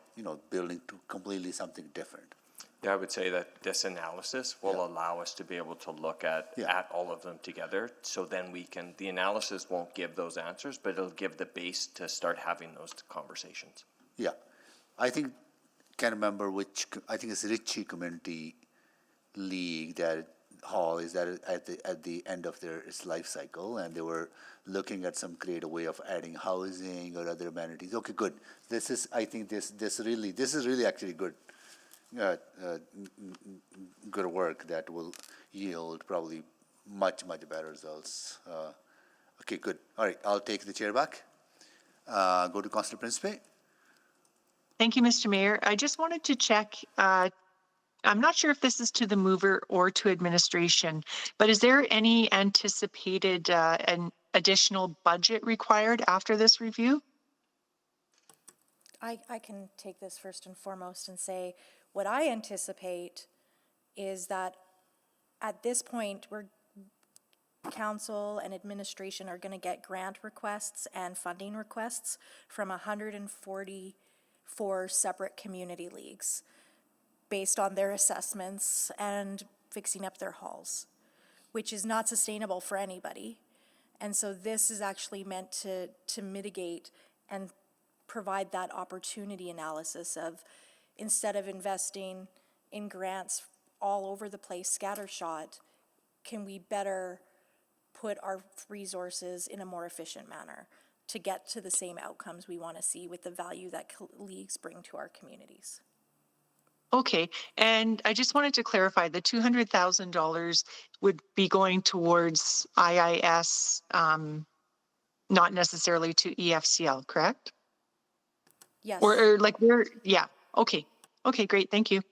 building to completely something different?
Yeah, I would say that this analysis will allow us to be able to look at all of them together. So then the analysis won't give those answers, but it'll give the base to start having those conversations. Yeah,
I can't remember I think it's Ritchie Community League that hall is that at the end of its life cycle, and they were looking at some creative way of adding housing or other amenities. Okay, good. This is really actually good good work that will yield probably much better results. Okay, good. All right, I'll take the chair back. Go to Councillor Principe.
Thank you, Mr. Mayor. I just wanted to check, I'm not sure if this is to the mover or to administration, but is there any anticipated an additional budget required after this review?
I can take this first and foremost and say, what I anticipate is that at this point, council and administration are going to get grant requests and funding requests from 144 separate community leagues based on their assessments and fixing up their halls, which is not sustainable for anybody. And so this is actually meant to mitigate and provide that opportunity analysis of, instead of investing in grants all over the place, scattershot, can we better put our resources in a more efficient manner to get to the same outcomes we want to see with the value that leagues bring to our communities?
Okay, and I just wanted to clarify, the $200,000 would be going towards IIS, not necessarily to EFCL, correct?
Yes.
Or like we're, yeah, okay. Okay, great, thank you.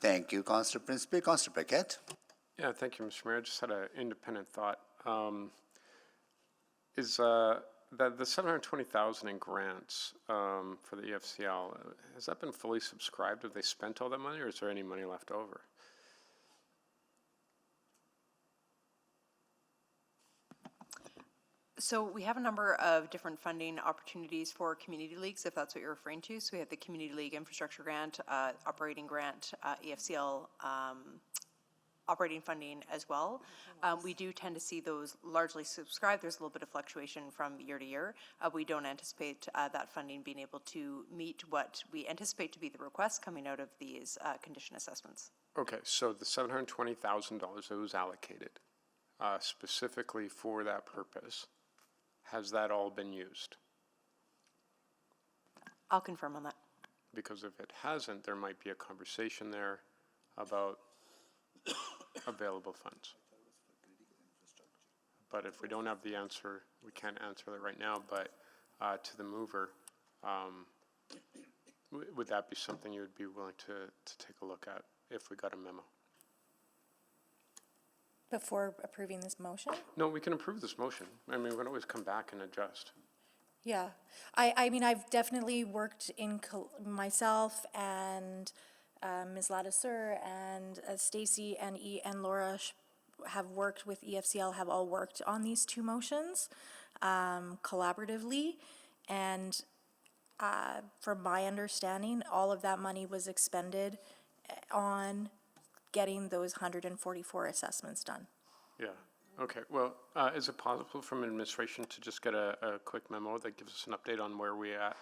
Thank you, Councillor Principe. Councillor Paquette.
Yeah, thank you, Mr. Mayor. I just had an independent thought. Is the 720,000 in grants for the EFCL, has that been fully subscribed? Have they spent all that money, or is there any money left over?
So we have a number of different funding opportunities for community leagues, if that's what you're referring to. So we have the Community League Infrastructure Grant, Operating Grant, EFCL operating funding as well. We do tend to see those largely subscribed. There's a little bit of fluctuation from year to year. We don't anticipate that funding being able to meet what we anticipate to be the requests coming out of these condition assessments.
Okay, so the $720,000 that was allocated specifically for that purpose, has that all been used?
I'll confirm on that.
Because if it hasn't, there might be a conversation there about available funds. But if we don't have the answer, we can't answer that right now, but to the mover, would that be something you would be willing to take a look at if we got a memo?
Before approving this motion?
No, we can approve this motion. I mean, we can always come back and adjust.
Yeah, I mean, I've definitely worked in myself and Ms. Ladisseur and Stacy and Laura have worked with EFCL, have all worked on these two motions collaboratively. And from my understanding, all of that money was expended on getting those 144 assessments done.
Yeah. Okay. Well, is it possible from administration to just get a quick memo that gives us an update on where we are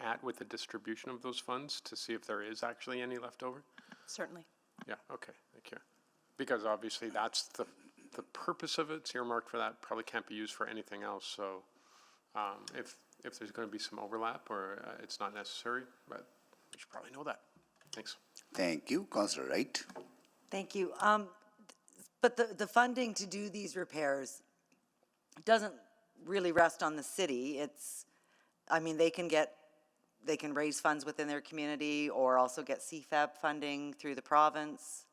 at with the distribution of those funds to see if there is actually any left over?
Certainly.
Yeah. Okay. Thank you. Because obviously that's the purpose of it. It's earmarked for that. Probably can't be used for anything else. So if there's going to be some overlap or it's not necessary, but we should probably know that. Thanks.
Thank you, Councillor Wright.
Thank you. But the funding to do these repairs doesn't really rest on the city. It's, I mean, they can raise funds within their community or also get CFAB funding through the province.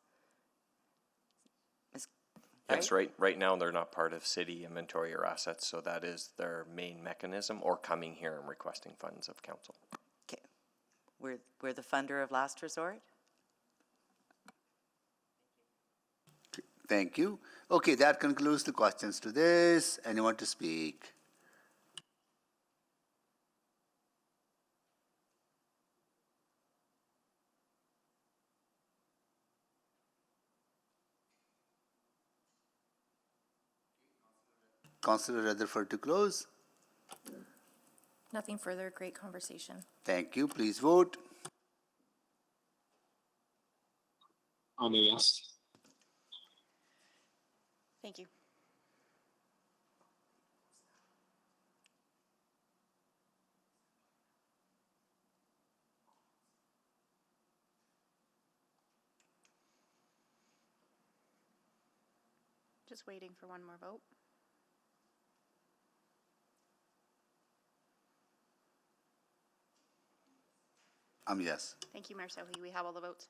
That's right. Right now, they're not part of city inventory or assets, so that is their main mechanism, or coming here and requesting funds of council.
Okay. We're the funder of last resort.
Thank you. Okay, that concludes the questions to this. Anyone to speak? Councillor Rutherford to close.
Nothing further. Great conversation.
Thank you. Please vote.
I'm a yes.
Thank you.
Just waiting for one more vote.
Yes.
Thank you, Mayor Sohi. We have all the votes.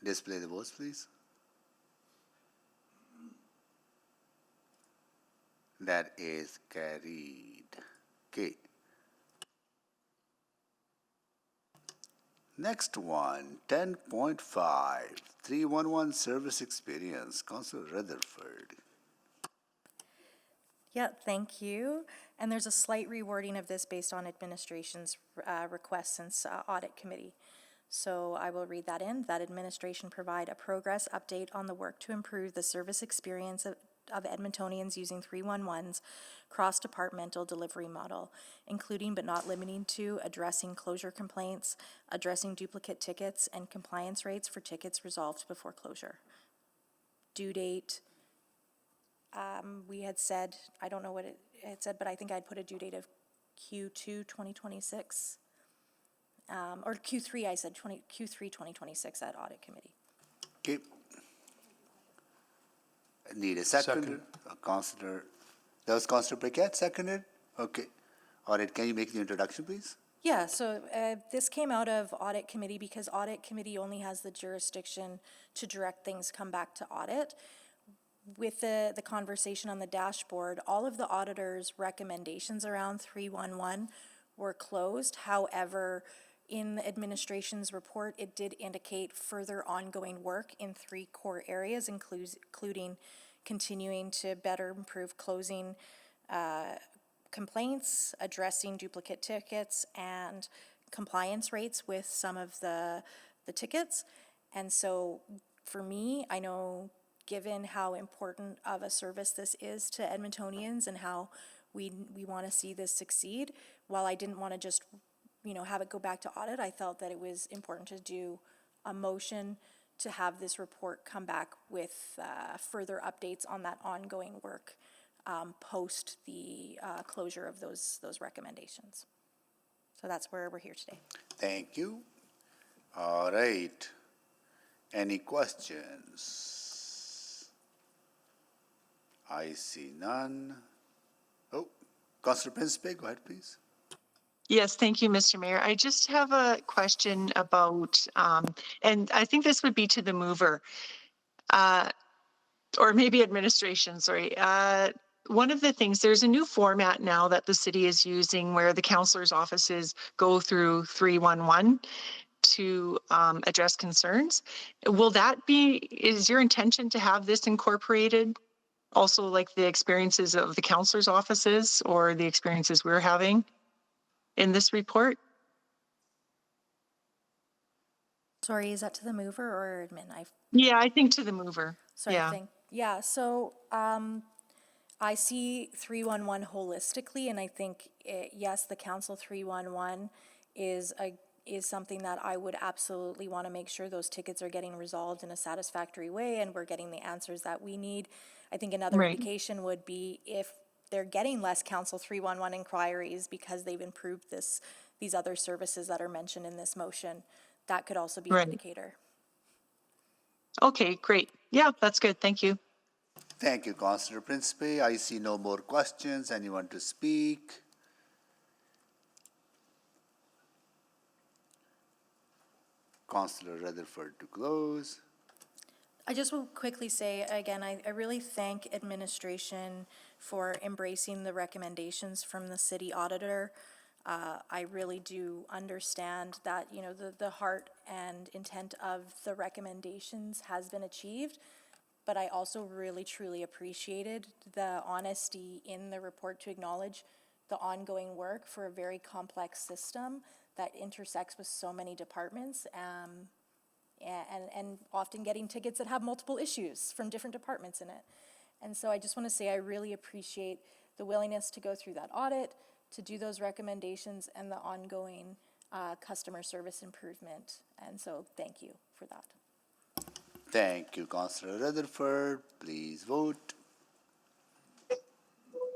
Display the votes, please. That is carried. Okay. Next one, 10.5, 311 service experience, Councillor Rutherford.
Yeah, thank you. And there's a slight rewording of this based on administration's request since audit committee. So I will read that administration provide a progress update on the work to improve the service experience of Edmontonians using 311's cross-departmental delivery model, including but not limiting to addressing closure complaints, addressing duplicate tickets, and compliance rates for tickets resolved before closure. Due date, we had said, I don't know what it said, but I think I'd put a due date of Q2 2026. Or Q3, I said Q3 2026 at audit committee.
Okay. Need a second. Councillor, that was Councillor Briquette, seconded? Okay. Audit, can you make the introduction, please?
Yeah, so this came out of audit committee because audit committee only has the jurisdiction to direct things come back to audit. With the conversation on the dashboard, all of the auditor's recommendations around 311 were closed. However, in the administration's report, it did indicate further ongoing work in 3 core areas, including continuing to better improve closing complaints, addressing duplicate tickets, and compliance rates with some of the tickets. And so for me, I know given how important of a service this is to Edmontonians and how we want to see this succeed, while I didn't want to just have it go back to audit, I felt that it was important to do a motion to have this report come back with further updates on that ongoing work post the closure of those recommendations. So that's where we're here today.
Thank you. All right. Any questions? I see none. Oh, Councillor Principe, go ahead, please.
Yes, thank you, Mr. Mayor. I just have a question about, and I think this would be to the mover, or maybe administration, sorry. One of the things, there's a new format now that the city is using where the councillor's offices go through 311 to address concerns. Will that be, is your intention to have this incorporated? Also like the experiences of the councillor's offices or the experiences we're having in this report?
Sorry, is that to the mover or admin?
Yeah, I think to the mover.
Sorry,
Yeah.
So I see 311 holistically, and I think yes, the Council 311 is something that I would absolutely want to make sure those tickets are getting resolved in a satisfactory way, and we're getting the answers that we need. I think another indication would be if they're getting less Council 311 inquiries because they've improved these other services that are mentioned in this motion. That could also be an indicator.
Okay, great. Yeah, that's good. Thank you.
Thank you, Councillor Principe. I see no more questions. Anyone to speak? Councillor Rutherford to close.
I just will quickly say, again, I really thank administration for embracing the recommendations from the city auditor. I really do understand that, the heart and intent of the recommendations has been achieved, but I also really, truly appreciated the honesty in the report to acknowledge the ongoing work for a very complex system that intersects with so many departments, and often getting tickets that have multiple issues from different departments in it. And so I just want to say I really appreciate the willingness to go through that audit, to do those recommendations, and the ongoing customer service improvement. And so thank you for that.
Thank you, Councillor Rutherford. Please vote.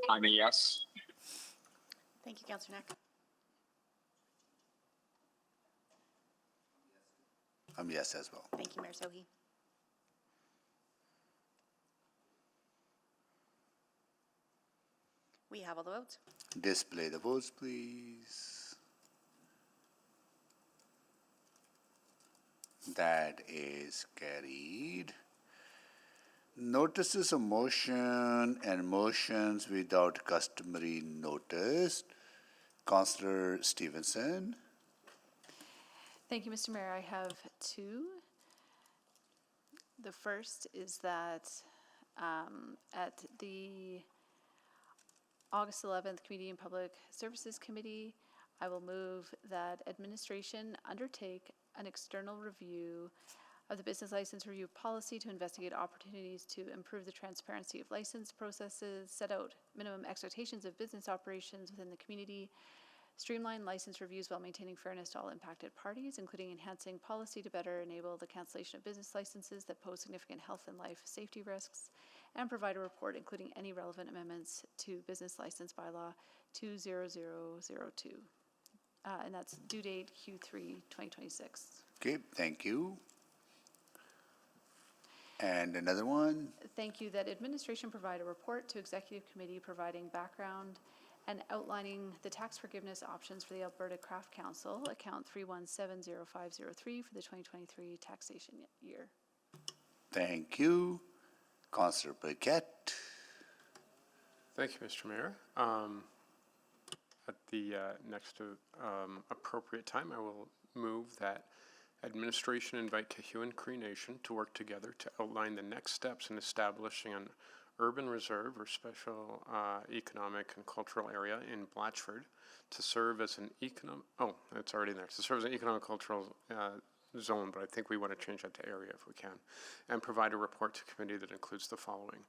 I'm a yes.
Thank you, Councillor Knack.
I'm yes as well.
Thank you, Mayor Sohi.
We have all the votes.
Display the votes, please. That is carried. Notices of motion and motions without customary notice. Councillor Stevenson.
Thank you, Mr. Mayor. I have two. The first is that at the August 11th Community and Public Services Committee, I will move that administration undertake an external review of the business license review policy to investigate opportunities to improve the transparency of license processes, set out minimum expectations of business operations within the community, streamline license reviews while maintaining fairness to all impacted parties, including enhancing policy to better enable the cancellation of business licenses that pose significant health and life safety risks, and provide a report including any relevant amendments to business license bylaw 20002. And that's due date Q3 2026.
Okay, thank you. And another one?
Thank you that administration provide a report to executive committee providing background and outlining the tax forgiveness options for the Alberta Craft Council, account 3170503 for the 2023 taxation year.
Thank you. Councillor Paquette.
Thank you, Mr. Mayor. At the next appropriate time, I will move that administration invite Cahuan Cree Nation to work together to outline the next steps in establishing an urban reserve or special economic and cultural area in Blatchford to serve as an it's already there, to serve as an economic cultural zone, but I think we want to change that to area if we can, and provide a report to committee that includes the following.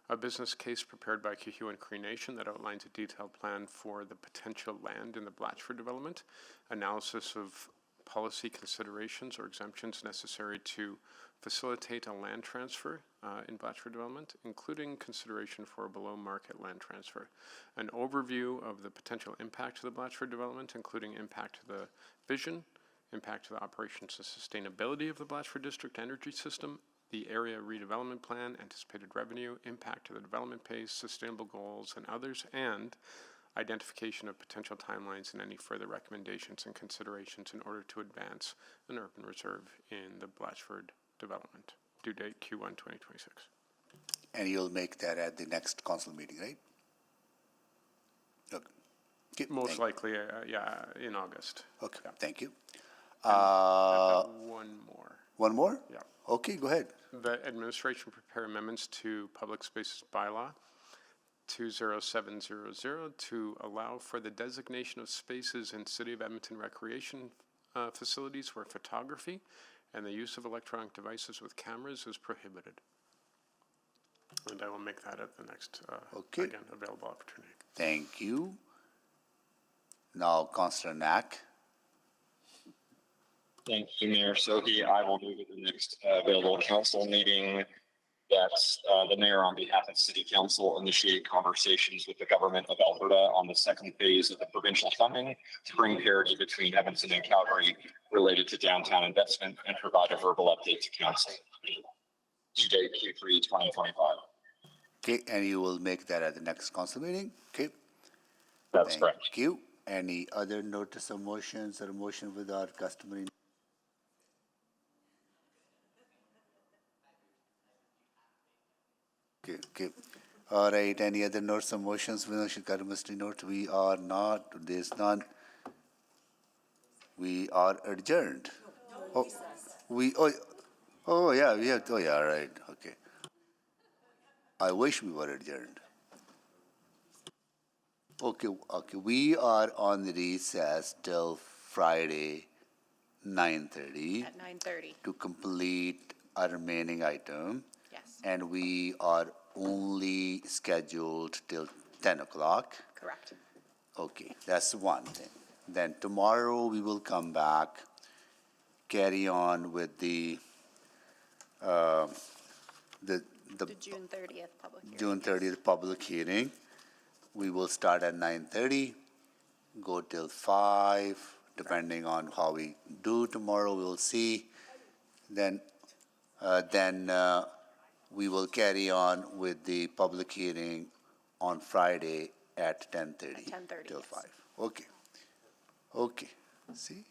A business case prepared by Cahuan Cree Nation that outlines a detailed plan for the potential land in the Blatchford development, analysis of policy considerations or exemptions necessary to facilitate a land transfer in Blatchford development, including consideration for below-market land transfer. An overview of the potential impact to the Blatchford development, including impact to the vision, impact to the operations and sustainability of the Blatchford District energy system, the area redevelopment plan, anticipated revenue, impact to the development pace, sustainable goals, and others, and identification of potential timelines and any further recommendations and considerations in order to advance an urban reserve in the Blatchford development. Due date Q1 2026.
And you'll make that at the next council meeting, right? Okay.
Most likely, yeah, in August.
Okay,
yeah.
Thank you.
I've got one more.
One more?
Yeah.
Okay, go ahead.
The administration prepare amendments to Public Spaces Bylaw 20700 to allow for the designation of spaces in City of Edmonton recreation facilities where photography and the use of electronic devices with cameras is prohibited. And I will make that at the next, again, available opportunity.
Thank you. Now, Councillor Knack.
Thank you, Mayor Sohi. I will move at the next available council meeting that the mayor, on behalf of City Council, initiate conversations with the government of Alberta on the second phase of the provincial funding to bring parity between Edmonton and Calgary related to downtown investment and provide a verbal update to council. Due date Q3 2025.
Okay, and you will make that at the next council meeting? Okay.
That's correct.
Thank you. Any other notice of motions or motion without customary? Okay. All right, any other notes or motions? We are not, there's none. We are adjourned. Oh, yeah, we have, right, okay. I wish we were adjourned. Okay, we are on recess till Friday, 9:30.
At 9:30.
To complete our remaining item.
Yes.
And we are only scheduled till 10 o'clock.
Correct.
Okay, that's one thing. Then tomorrow we will come back, carry on with the
June 30th public hearing.
June 30th public hearing. We will start at 9:30, go till 5, depending on how we do tomorrow, we'll see. Then we will carry on with the public hearing on Friday at 10:30.
10:30,
Till
yes.
5. Okay. Okay. See?